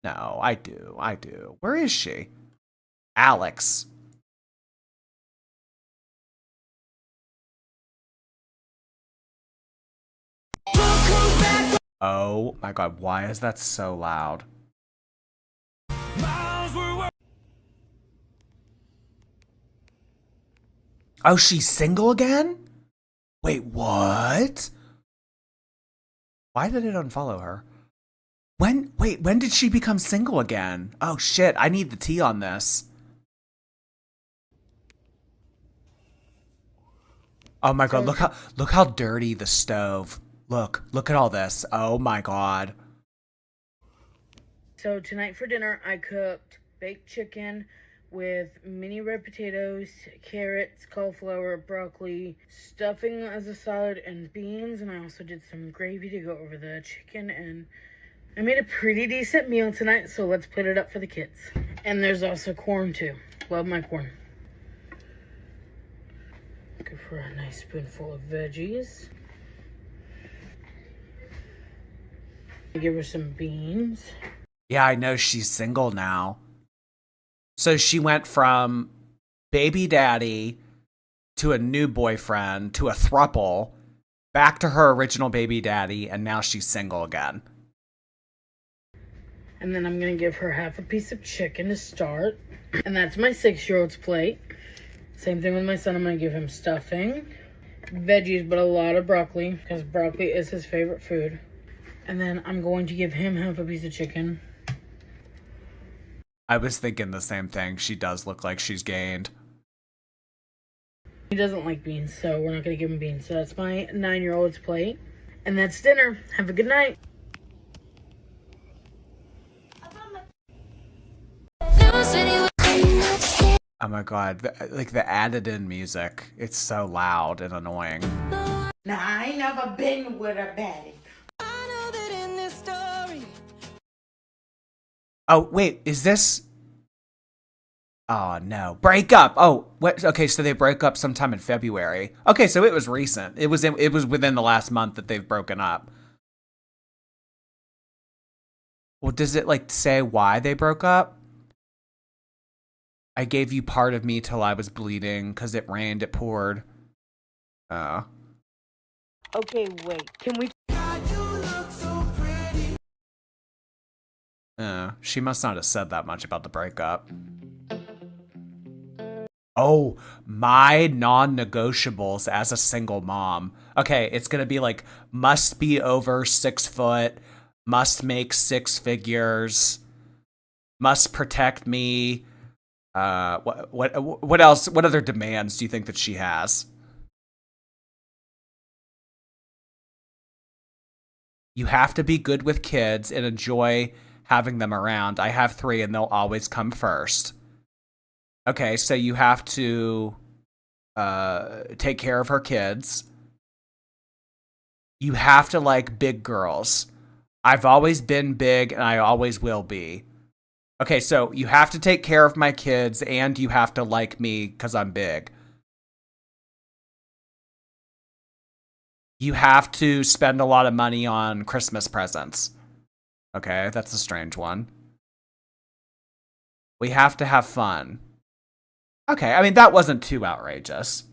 No, I do. Where is she? Alex. Oh my god, why is that so loud? Oh, she's single again? Wait, what? Why did it unfollow her? When did she become single again? Oh shit, I need the tea on this. Oh my god, look how dirty the stove. Look at all this. Oh my god. So tonight for dinner, I cooked baked chicken with mini red potatoes, carrots, cauliflower, broccoli, stuffing as a salad, and beans. And I also did some gravy to go over the chicken. And I made a pretty decent meal tonight, so let's plate it up for the kids. And there's also corn too. Love my corn. Go for a nice spoonful of veggies. Give her some beans. Yeah, I know she's single now. So she went from baby daddy to a new boyfriend to a throuple, back to her original baby daddy, and now she's single again. And then I'm gonna give her half a piece of chicken to start. And that's my 6-year-old's plate. Same thing with my son. I'm gonna give him stuffing, veggies, but a lot of broccoli, because broccoli is his favorite food. And then I'm going to give him half a piece of chicken. I was thinking the same thing. She does look like she's gained. He doesn't like beans, so we're not going to give him beans. So that's my 9-year-old's plate. And that's dinner. Have a good night. Oh my god, like the added in music. It's so loud and annoying. Now, I ain't never been with a baddie. Oh, wait, is this... Oh, no. Break up! Oh, what? Okay, so they broke up sometime in February. Okay, so it was recent. It was within the last month that they've broken up. Well, does it, like, say why they broke up? I gave you part of me till I was bleeding because it rained, it poured. Okay, wait. Can we? She must not have said that much about the breakup. Oh, my non-negotiables as a single mom. Okay, it's gonna be like, must be over 6 foot, must make 6 figures, must protect me. What else? What other demands do you think that she has? You have to be good with kids and enjoy having them around. I have 3 and they'll always come first. Okay, so you have to take care of her kids. You have to like big girls. I've always been big and I always will be. Okay, so you have to take care of my kids and you have to like me because I'm big. You have to spend a lot of money on Christmas presents. Okay, that's a strange one. We have to have fun. Okay, I mean, that wasn't too outrageous.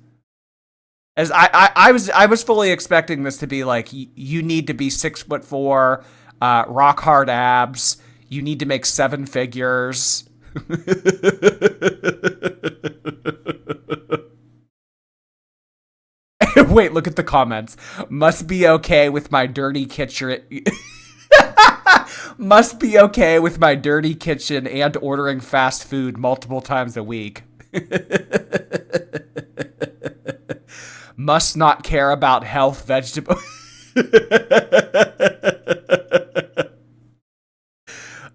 As I was fully expecting this to be like, you need to be 6'4", rock hard abs. You need to make 7 figures. Wait, look at the comments. Must be okay with my dirty kitchen. Must be okay with my dirty kitchen and ordering fast food multiple times a week. Must not care about health, vegetable.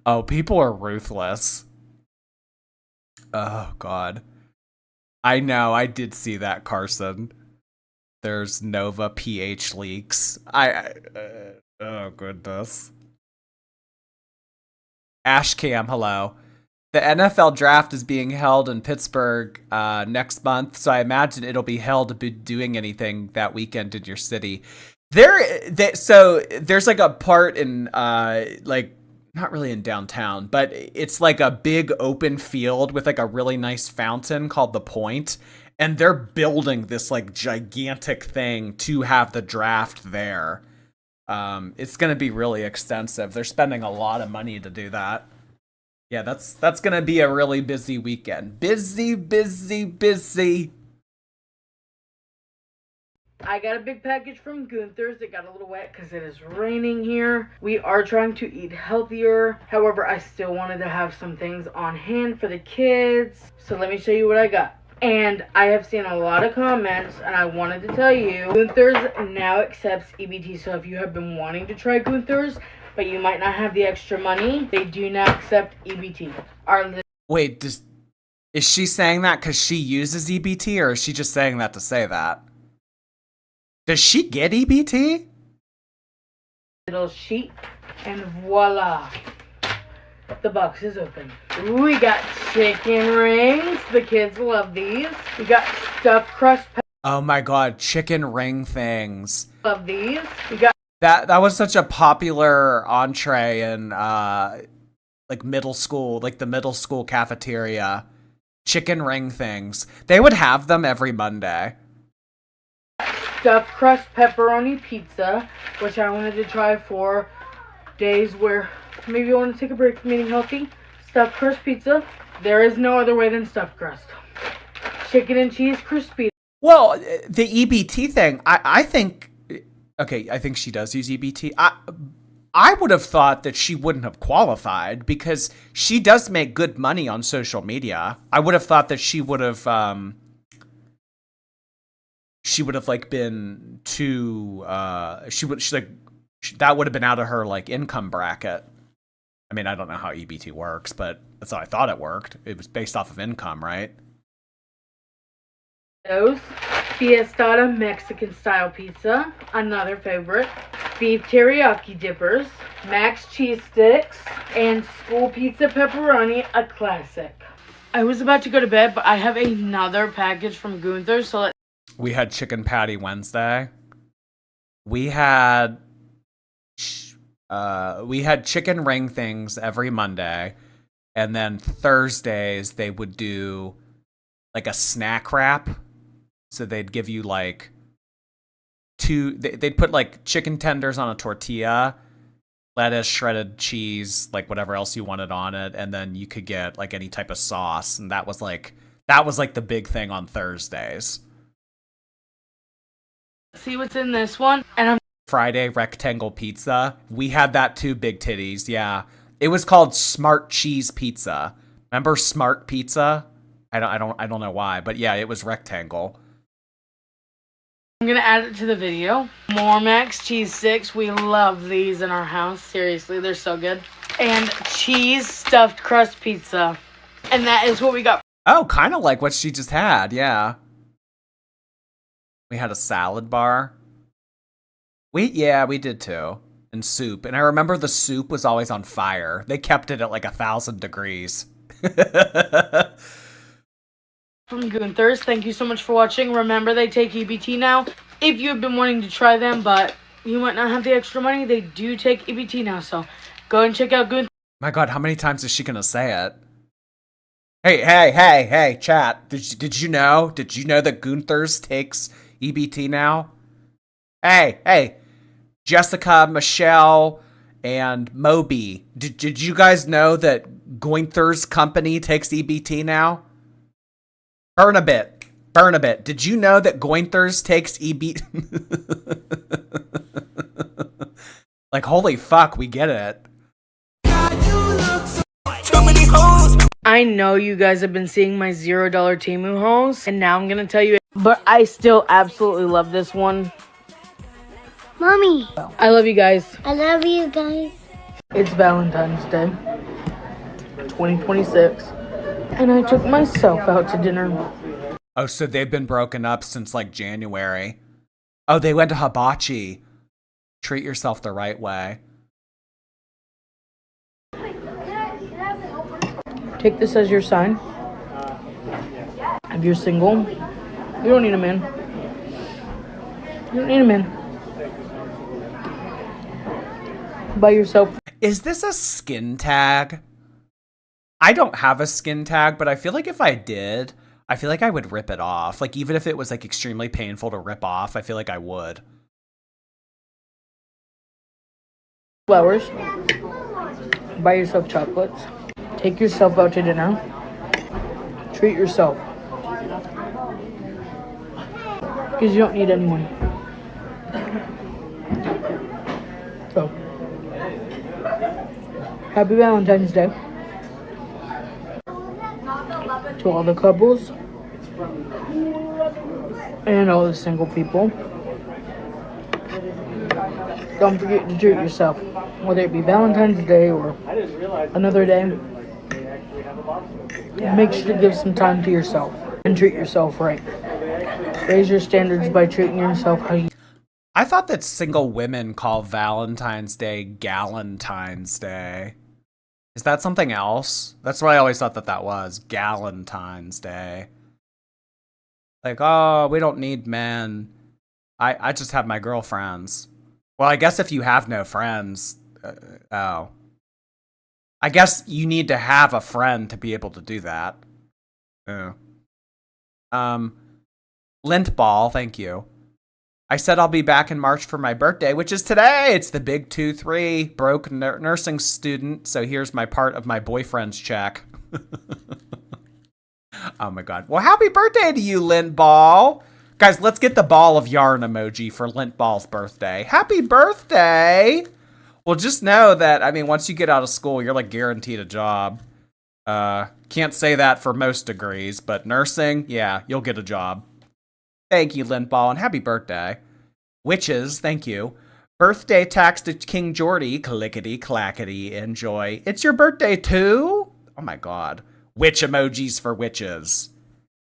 Oh, people are ruthless. Oh, God. I know, I did see that, Carson. There's Nova pH leaks. Oh, goodness. Ashcam, hello. The NFL draft is being held in Pittsburgh next month, so I imagine it'll be held to be doing anything that weekend in your city. So there's like a part in like, not really in downtown, but it's like a big open field with like a really nice fountain called the Point, and they're building this like gigantic thing to have the draft there. It's gonna be really extensive. They're spending a lot of money to do that. Yeah, that's gonna be a really busy weekend. Busy, busy, busy. I got a big package from Gunther's. It got a little wet because it is raining here. We are trying to eat healthier. However, I still wanted to have some things on hand for the kids. So let me show you what I got. And I have seen a lot of comments, and I wanted to tell you, Gunther's now accepts EBT. So if you have been wanting to try Gunther's, but you might not have the extra money, they do now accept EBT. Wait, is she saying that because she uses EBT, or is she just saying that to say that? Does she get EBT? Little sheet, and voila, the box is open. We got chicken rings. The kids love these. We got stuffed crust. Oh my God, chicken ring things. Love these. We got that was such a popular entree in like middle school, like the middle school cafeteria. Chicken ring things. They would have them every Monday. Stuffed crust pepperoni pizza, which I wanted to try for days where maybe I want to take a break from eating healthy. Stuffed crust pizza. There is no other way than stuffed crust. Chicken and cheese crispy. Well, the EBT thing, I think, okay, I think she does use EBT. I would have thought that she wouldn't have qualified because she does make good money on social media. I would have thought that she would have like been too that would have been out of her like income bracket. I mean, I don't know how EBT works, but that's how I thought it worked. It was based off of income, right? Those Fiestada Mexican style pizza, another favorite. Beef teriyaki dippers, max cheese sticks, and school pizza pepperoni, a classic. I was about to go to bed, but I have another package from Gunther, so we had chicken patty Wednesday. We had chicken ring things every Monday. And then Thursdays, they would do like a snack wrap. So they'd give you like they'd put like chicken tenders on a tortilla, lettuce, shredded cheese, like whatever else you wanted on it. And then you could get like any type of sauce. And that was like the big thing on Thursdays. See what's in this one, and I'm Friday rectangle pizza. We had that too, big titties. Yeah. It was called Smart Cheese Pizza. Remember Smart Pizza? I don't know why, but yeah, it was rectangle. gonna add it to the video. More max cheese sticks. We love these in our house. Seriously, they're so good. And cheese stuffed crust pizza. And that is what we got. Oh, kind of like what she just had, yeah. We had a salad bar. We did too. And soup. And I remember the soup was always on fire. They kept it at like 1,000 degrees. From Gunther's, thank you so much for watching. Remember, they take EBT now. If you have been wanting to try them, but you might not have the extra money, they do take EBT now. So go and check out Gunther. My God, how many times is she gonna say it? Hey, chat. Did you know? Did you know that Gunther's takes EBT now? Hey, Jessica, Michelle, and Moby. Did you guys know that Gunther's company takes EBT now? Burn a bit. Did you know that Gunther's takes EBT? Like, holy fuck, we get it. I know you guys have been seeing my $0 Temu hauls, and now I'm gonna tell you, but I still absolutely love this one. Mommy. I love you guys. I love you guys. It's Valentine's Day, 2026, and I took myself out to dinner. Oh, so they've been broken up since like January. Oh, they went to hibachi. Treat yourself the right way. Take this as your sign. If you're single, you don't need a man. You don't need a man. By yourself. Is this a skin tag? I don't have a skin tag, but I feel like if I did, I feel like I would rip it off. Like, even if it was like extremely painful to rip off, I feel like I would. Flowers. Buy yourself chocolates. Take yourself out to dinner. Treat yourself. Because you don't need anyone. So, happy Valentine's Day. To all the couples. And all the single people. Don't forget to treat yourself. Whether it be Valentine's Day or another day. Make sure to give some time to yourself and treat yourself right. Raise your standards by treating yourself how you. I thought that single women call Valentine's Day Galentine's Day. Is that something else? That's what I always thought that was. Galentine's Day. Like, oh, we don't need men. I just have my girlfriends. Well, I guess if you have no friends, oh. I guess you need to have a friend to be able to do that. Oh. Lint ball, thank you. I said I'll be back in March for my birthday, which is today. It's the big 2-3, broke nursing student. So here's my part of my boyfriend's check. Oh my God. Well, happy birthday to you, Lint Ball. Guys, let's get the ball of yarn emoji for Lint Ball's birthday. Happy birthday. Well, just know that, I mean, once you get out of school, you're like guaranteed a job. Can't say that for most degrees, but nursing, yeah, you'll get a job. Thank you, Lint Ball, and happy birthday. Witches, thank you. Birthday tax to King Jordy, clickety clackety, enjoy. It's your birthday too? Oh my God. Witch emojis for witches.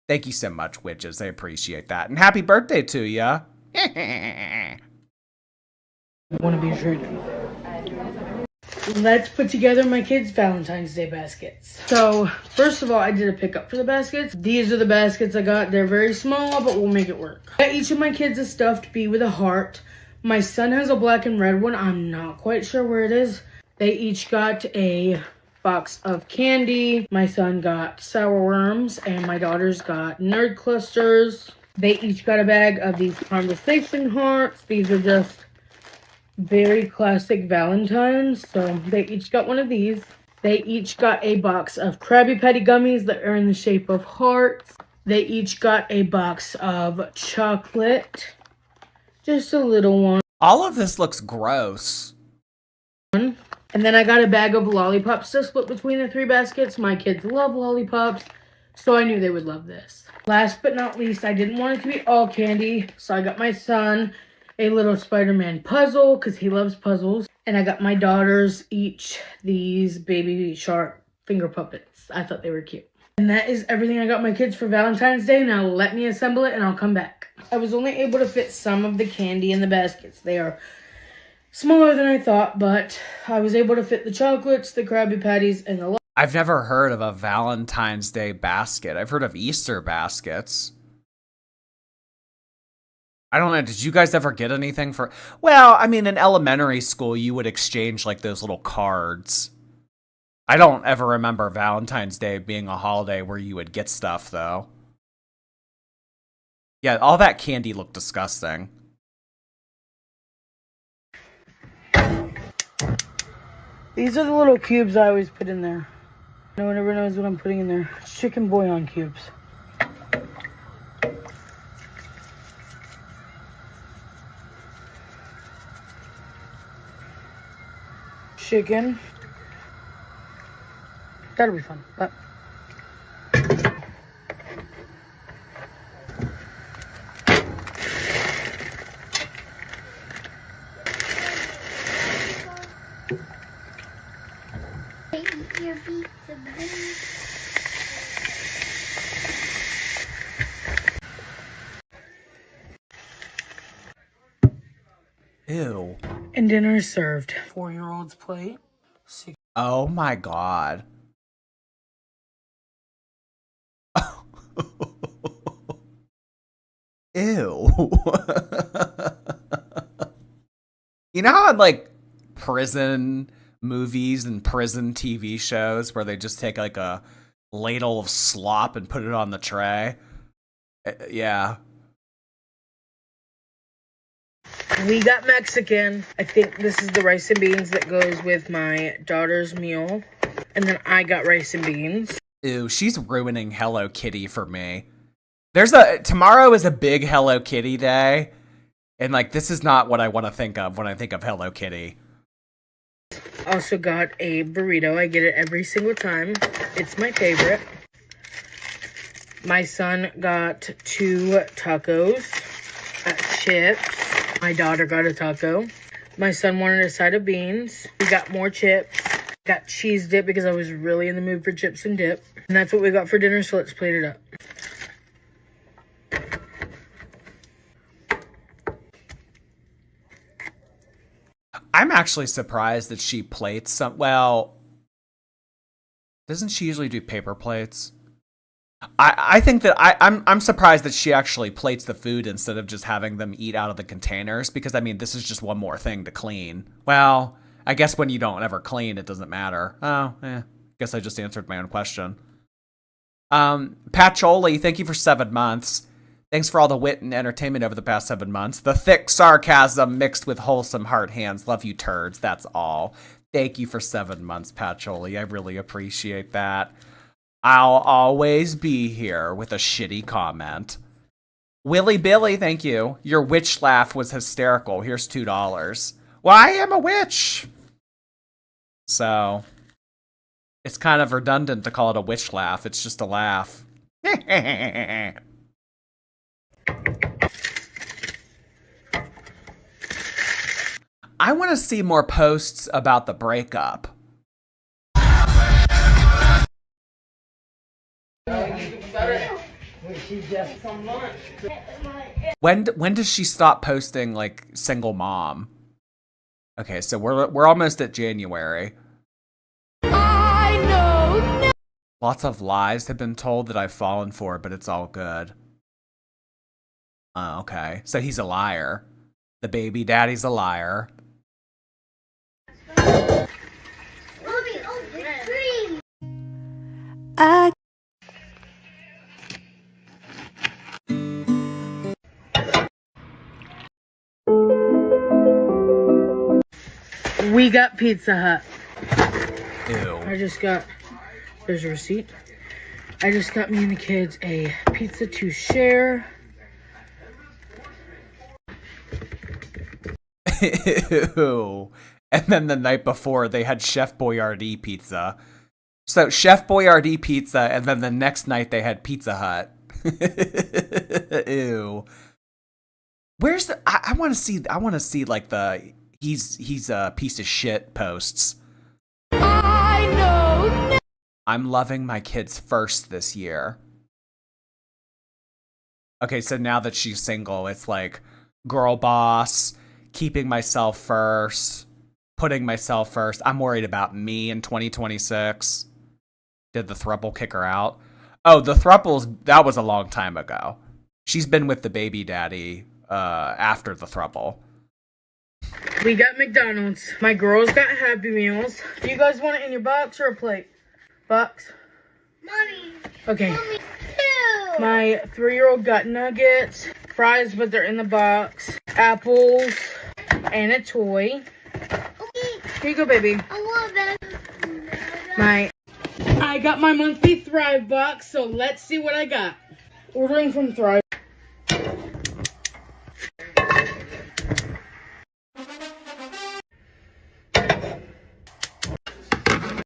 Thank you so much, witches. I appreciate that. And happy birthday to ya. Want to be treated. Let's put together my kids' Valentine's Day baskets. So, first of all, I did a pickup for the baskets. These are the baskets I got. They're very small, but we'll make it work. I got each of my kids a stuffed bee with a heart. My son has a black and red one. I'm not quite sure where it is. They each got a box of candy. My son got sour worms, and my daughters got nerd clusters. They each got a bag of these conversation hearts. These are just very classic Valentine's, so they each got one of these. They each got a box of Krabby Patty gummies that are in the shape of hearts. They each got a box of chocolate, just a little one. All of this looks gross. And then I got a bag of lollipops to split between the 3 baskets. My kids love lollipops, so I knew they would love this. Last but not least, I didn't want it to be all candy, so I got my son a little Spider-Man puzzle because he loves puzzles. And I got my daughters each these baby shark finger puppets. I thought they were cute. And that is everything I got my kids for Valentine's Day. Now let me assemble it and I'll come back. I was only able to fit some of the candy in the baskets. They are smaller than I thought, but I was able to fit the chocolates, the Krabby Patties, and the... I've never heard of a Valentine's Day basket. I've heard of Easter baskets. I don't know, did you guys ever get anything for... Well, I mean, in elementary school, you would exchange, like, those little cards. I don't ever remember Valentine's Day being a holiday where you would get stuff, though. Yeah, all that candy looked disgusting. These are the little cubes I always put in there. No one ever knows what I'm putting in there. It's chicken bouillon cubes. Chicken. That'll be fun. But Ew. and dinner is served. 4-year-old's plate. Oh my god. Ew. You know how in, like, prison movies and prison TV shows where they just take, like, a ladle of slop and put it on the tray? Yeah. We got Mexican. I think this is the rice and beans that goes with my daughter's meal. And then I got rice and beans. Ew, she's ruining Hello Kitty for me. Tomorrow is a big Hello Kitty day. And, like, this is not what I want to think of when I think of Hello Kitty. Also got a burrito. I get it every single time. It's my favorite. My son got 2 tacos, chips. My daughter got a taco. My son wanted a side of beans. We got more chips. Got cheese dip because I was really in the mood for chips and dip. And that's what we got for dinner, so let's plate it up. I'm actually surprised that she plates some... Well, doesn't she usually do paper plates? I think that I'm surprised that she actually plates the food instead of just having them eat out of the containers, because, I mean, this is just one more thing to clean. Well, I guess when you don't ever clean, it doesn't matter. Oh, guess I just answered my own question. Patcholi, thank you for 7 months. Thanks for all the wit and entertainment over the past 7 months. The thick sarcasm mixed with wholesome heart hands. Love you, turds. That's all. Thank you for 7 months, Patcholi. I really appreciate that. I'll always be here with a shitty comment. Willy Billy, thank you. Your witch laugh was hysterical. Here's $2. Well, I am a witch. So, it's kind of redundant to call it a witch laugh. It's just a laugh. I want to see more posts about the breakup. When does she stop posting, like, single mom? Okay, so we're almost at January. I know. Lots of lies have been told that I've fallen for, but it's all good. Oh, okay. So he's a liar. The baby daddy's a liar. Mommy, oh, the tree! I We got Pizza Hut. Ew. There's a receipt. I just got me and the kids a pizza to share. Ew. And then the night before, they had Chef Boyardee pizza. So Chef Boyardee pizza, and then the next night they had Pizza Hut. Ew. Where's the? I want to see. I want to see like the he's a piece of shit posts. know. I'm loving my kids first this year. Okay, so now that she's single, it's like girl boss, keeping myself first, putting myself first. I'm worried about me in 2026. Did the throuple kick her out? Oh, the thruples, that was a long time ago. She's been with the baby daddy after the throuple. We got McDonald's. My girls got Happy Meals. Do you guys want it in your box or a plate? Box? Mommy. Okay. Mommy, too. My 3-year-old got nuggets, fries, but they're in the box, apples, and a toy. Okay. Here you go, baby. I want that. I got my monthly Thrive box, so let's see what I got. Ordering from Thrive.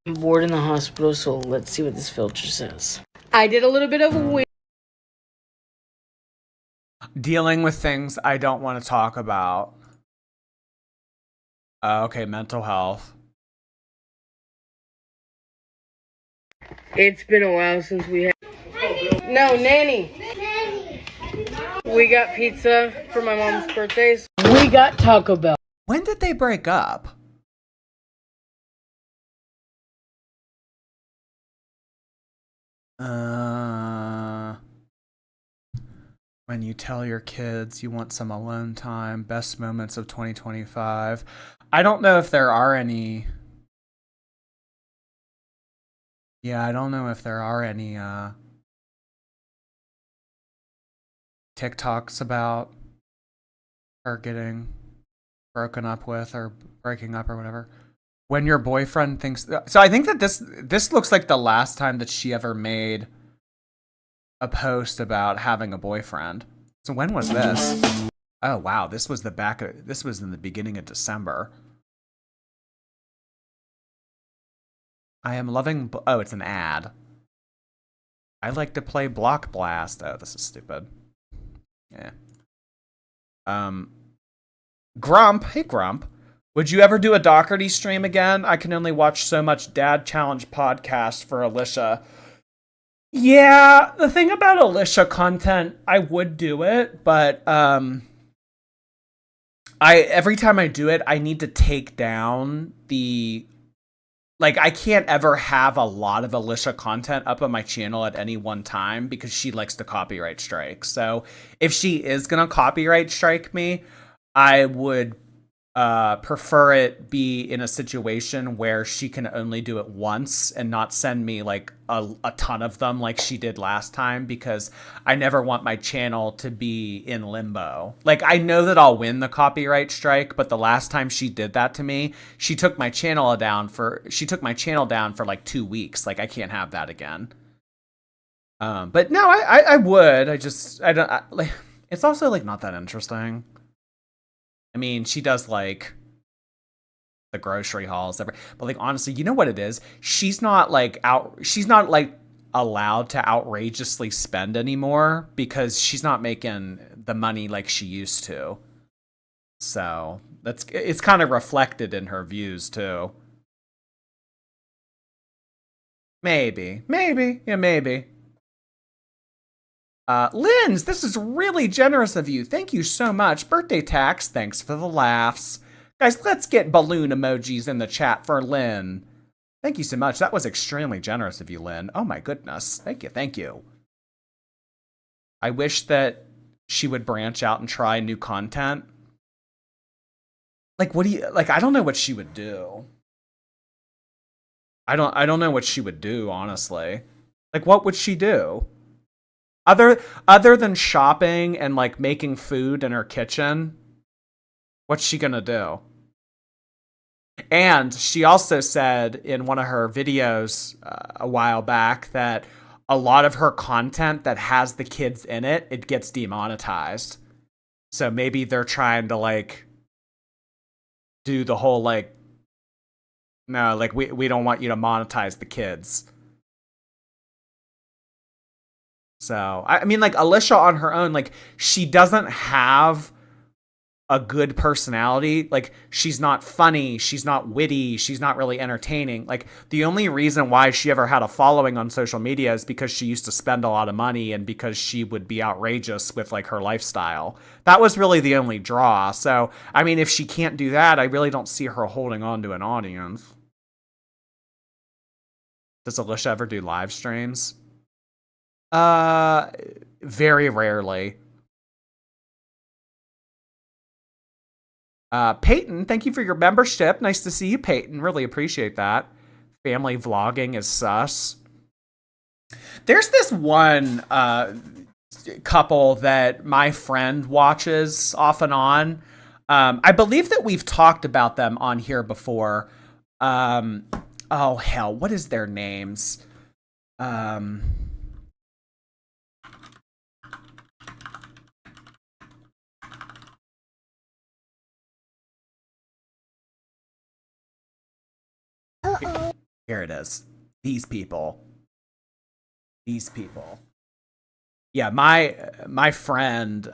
I'm bored in the hospital, so let's see what this filter says. I did a little bit of a Dealing with things I don't want to talk about. Okay, mental health. It's been a while since we had... No, Nanny. We got pizza for my mom's birthdays. We got Taco Bell. When did they break up? When you tell your kids you want some alone time, best moments of 2025. I don't know if there are any. Yeah, I don't know if there are any TikToks about her getting broken up with or breaking up or whatever. When your boyfriend thinks so, I think that this looks like the last time that she ever made a post about having a boyfriend. So when was this? Oh wow, this was in the beginning of December. I am loving. Oh, it's an ad. I like to play Block Blast. Oh, this is stupid. Yeah. Grump. Hey, Grump. Would you ever do a Doherty stream again? I can only watch so much Dad Challenge podcast for Alicia. Yeah, the thing about Alicia content, I would do it, but every time I do it, I need to take down the... Like, I can't ever have a lot of Alicia content up on my channel at any one time because she likes to copyright strike. So if she is going to copyright strike me, I would prefer it be in a situation where she can only do it once and not send me like a ton of them like she did last time, because I never want my channel to be in limbo. Like, I know that I'll win the copyright strike, but the last time she did that to me, she took my channel down for like 2 weeks. Like, I can't have that again. But no, I would. Like, it's also like not that interesting. I mean, she does like the grocery hauls, but like honestly, you know what it is? She's not like allowed to outrageously spend anymore because she's not making the money like she used to. So it's kind of reflected in her views too. Maybe. Yeah, maybe. Linz, this is really generous of you. Thank you so much. Birthday tax, thanks for the laughs. Guys, let's get balloon emojis in the chat for Lynn. Thank you so much. That was extremely generous of you, Lynn. Oh my goodness. Thank you. I wish that she would branch out and try new content. Like, I don't know what she would do. I don't know what she would do, honestly. Like, what would she do? Other than shopping and, like, making food in her kitchen, what's she gonna do? And she also said in one of her videos a while back that a lot of her content that has the kids in it, it gets demonetized. So maybe they're trying to, like, do the whole, like, no, like, we don't want you to monetize the kids. So, I mean, like, Alicia on her own, like, she doesn't have a good personality. Like, she's not funny, she's not witty, she's not really entertaining. Like, the only reason why she ever had a following on social media is because she used to spend a lot of money and because she would be outrageous with, like, her lifestyle. That was really the only draw. So, I mean, if she can't do that, I really don't see her holding on to an audience. Does Alicia ever do live streams? Very rarely. Peyton, thank you for your membership. Nice to see you, Peyton. Really appreciate that. Family vlogging is sus. There's this one couple that my friend watches off and on. I believe that we've talked about them on here before. Oh, hell, what is their names? Here it is. These people. Yeah, my friend,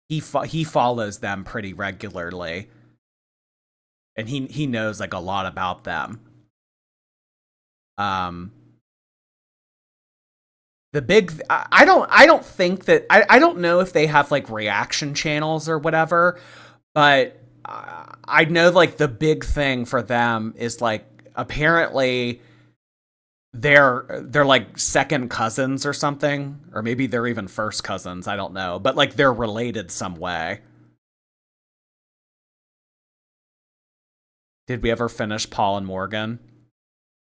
he follows them pretty regularly, and he knows, like, a lot about them. The big, I don't think that, I don't know if they have, like, reaction channels or whatever, but I know, like, the big thing for them is, like, apparently they're like second cousins or something, or maybe they're even first cousins, I don't know, but, like, they're related some way. Did we ever finish Paul and Morgan?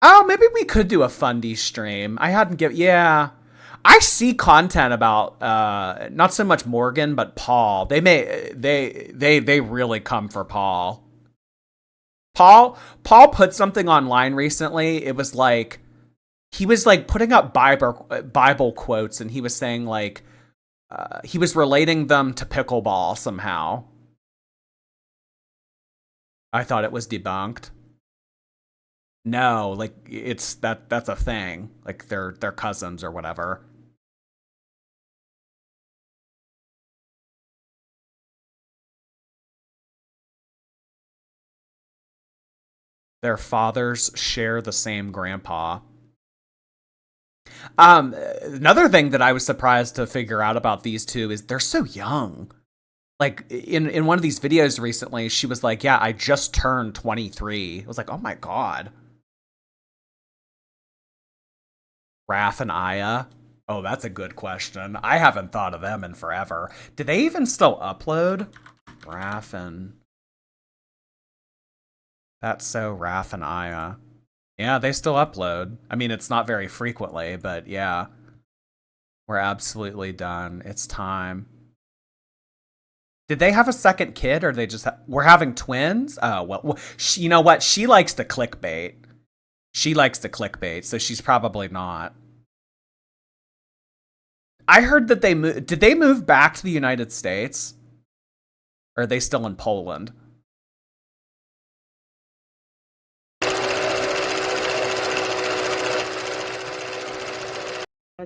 Oh, maybe we could do a Fundy stream. I hadn't yeah. I see content about not so much Morgan, but Paul. They really come for Paul. Paul put something online recently. It was like, he was, like, putting up Bible quotes, and he was saying, like, he was relating them to pickleball somehow. I thought it was debunked. No, like, it's that's a thing. Like, they're cousins or whatever. Their fathers share the same grandpa. Another thing that I was surprised to figure out about these two is they're so young. Like, in one of these videos recently, she was like, yeah, I just turned 23. I was like, oh my god. Raph and Aya? Oh, that's a good question. I haven't thought of them in forever. Do they even still upload? Raph and... That's so Raph and Aya. Yeah, they still upload. I mean, it's not very frequently, but yeah. We're absolutely done. It's time. Did they have a second kid, or they just... We're having twins? Oh, well, you know what? She likes to clickbait. So she's probably not. I heard that did they move back to the United States? Or are they still in Poland?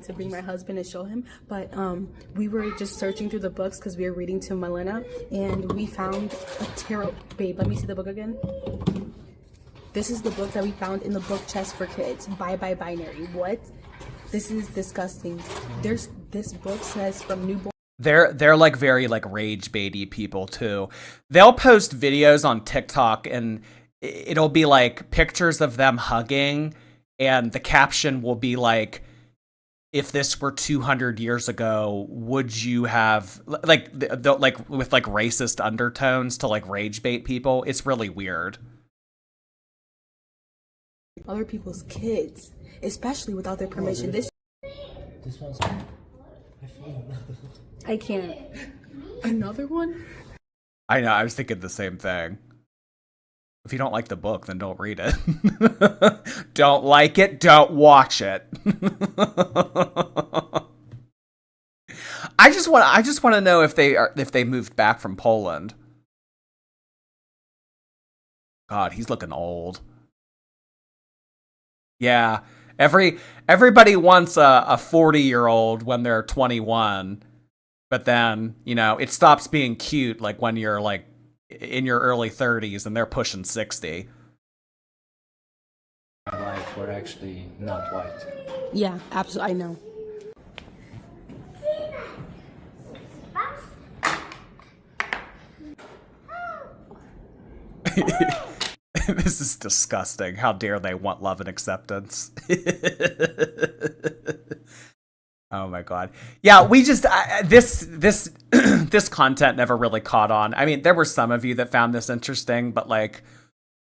To bring my husband and show him, but we were just searching through the books because we were reading to Melina, and we found a tarot. Babe, let me see the book again. This is the book that we found in the book chest for kids. Bye Bye Binary. What? This is disgusting. This book says from newborn. They're like very, like, rage baity people too. They'll post videos on TikTok and it'll be like pictures of them hugging, and the caption will be like, if this were 200 years ago, would you have, like, like, with, like, racist undertones to, like, rage bait people? It's really weird. other people's kids, especially without their permission. This one's. I can't. Another one? I know, I was thinking the same thing. If you don't like the book, then don't read it. Don't like it, don't watch it. I just want to know if they moved back from Poland. God, he's looking old. Yeah, everybody wants a 40-year-old when they're 21, but then, you know, it stops being cute like when you're like in your early 30s and they're pushing 60. My life were actually not white. Yeah, absolutely. I know. This is disgusting. How dare they want love and acceptance? Oh my god. Yeah, we just this content never really caught on. I mean, there were some of you that found this interesting, but like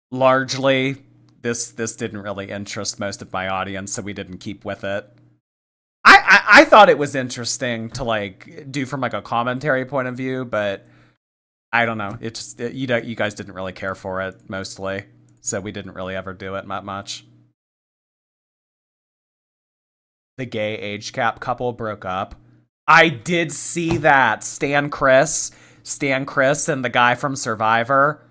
largely this didn't really interest most of my audience, so we didn't keep with it. I thought it was interesting to like do from like a commentary point of view, but I don't know. You guys didn't really care for it mostly, so we didn't really ever do it that much. The gay age cap couple broke up. I did see that. Stan Chris and the guy from Survivor.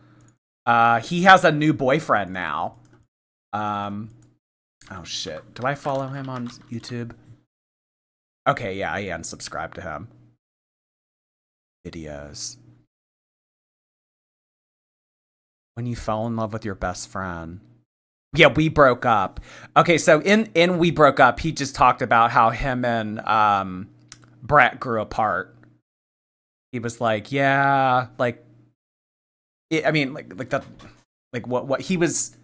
He has a new boyfriend now. Oh shit. Do I follow him on YouTube? Okay, yeah, I unsubscribed to him. Videos. When you fell in love with your best friend. Yeah, we broke up. Okay, so in We Broke Up, he just talked about how him and Brett grew apart. He was like, yeah, like, I mean, like that, like what he was.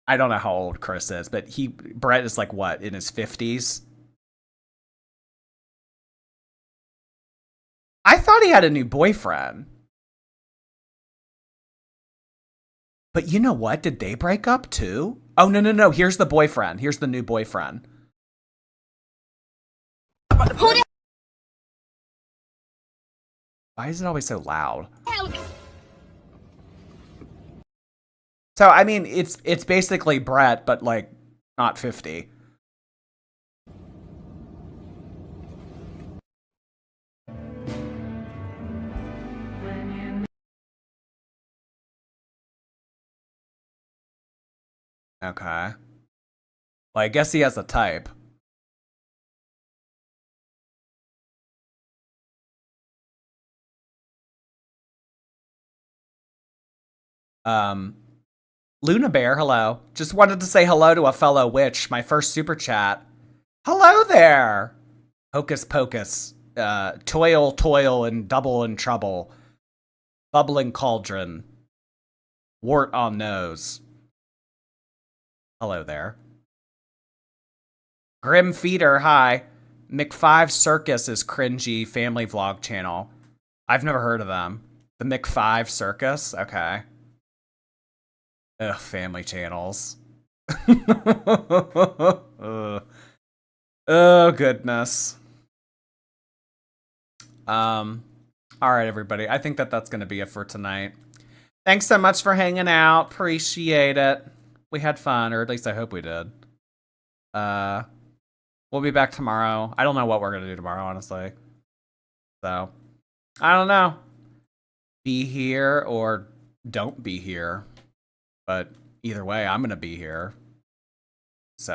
I don't know how old Chris is, but Brett is like what, in his 50s? I thought he had a new boyfriend. But you know what? Did they break up too? Oh, no. Here's the boyfriend. Here's the new boyfriend. Why is it always so loud? So, I mean, it's basically Brett, but like not 50. Okay. Well, I guess he has a type. Luna Bear, hello. Just wanted to say hello to a fellow witch. My first super chat. Hello there. Hocus pocus. Toil, and double in trouble. Bubbling cauldron. Wart on nose. Hello there. Grim Feeder, hi. Mc5 Circus is cringy family vlog channel. I've never heard of them. The Mc5 Circus? Okay. Ugh, family channels. Ugh. Oh, goodness. Alright, everybody. I think that's going to be it for tonight. Thanks so much for hanging out. Appreciate it. We had fun, or at least I hope we did. We'll be back tomorrow. I don't know what we're going to do tomorrow, honestly. So, I don't know. Be here or don't be here. But either way, I'm going to be here. So.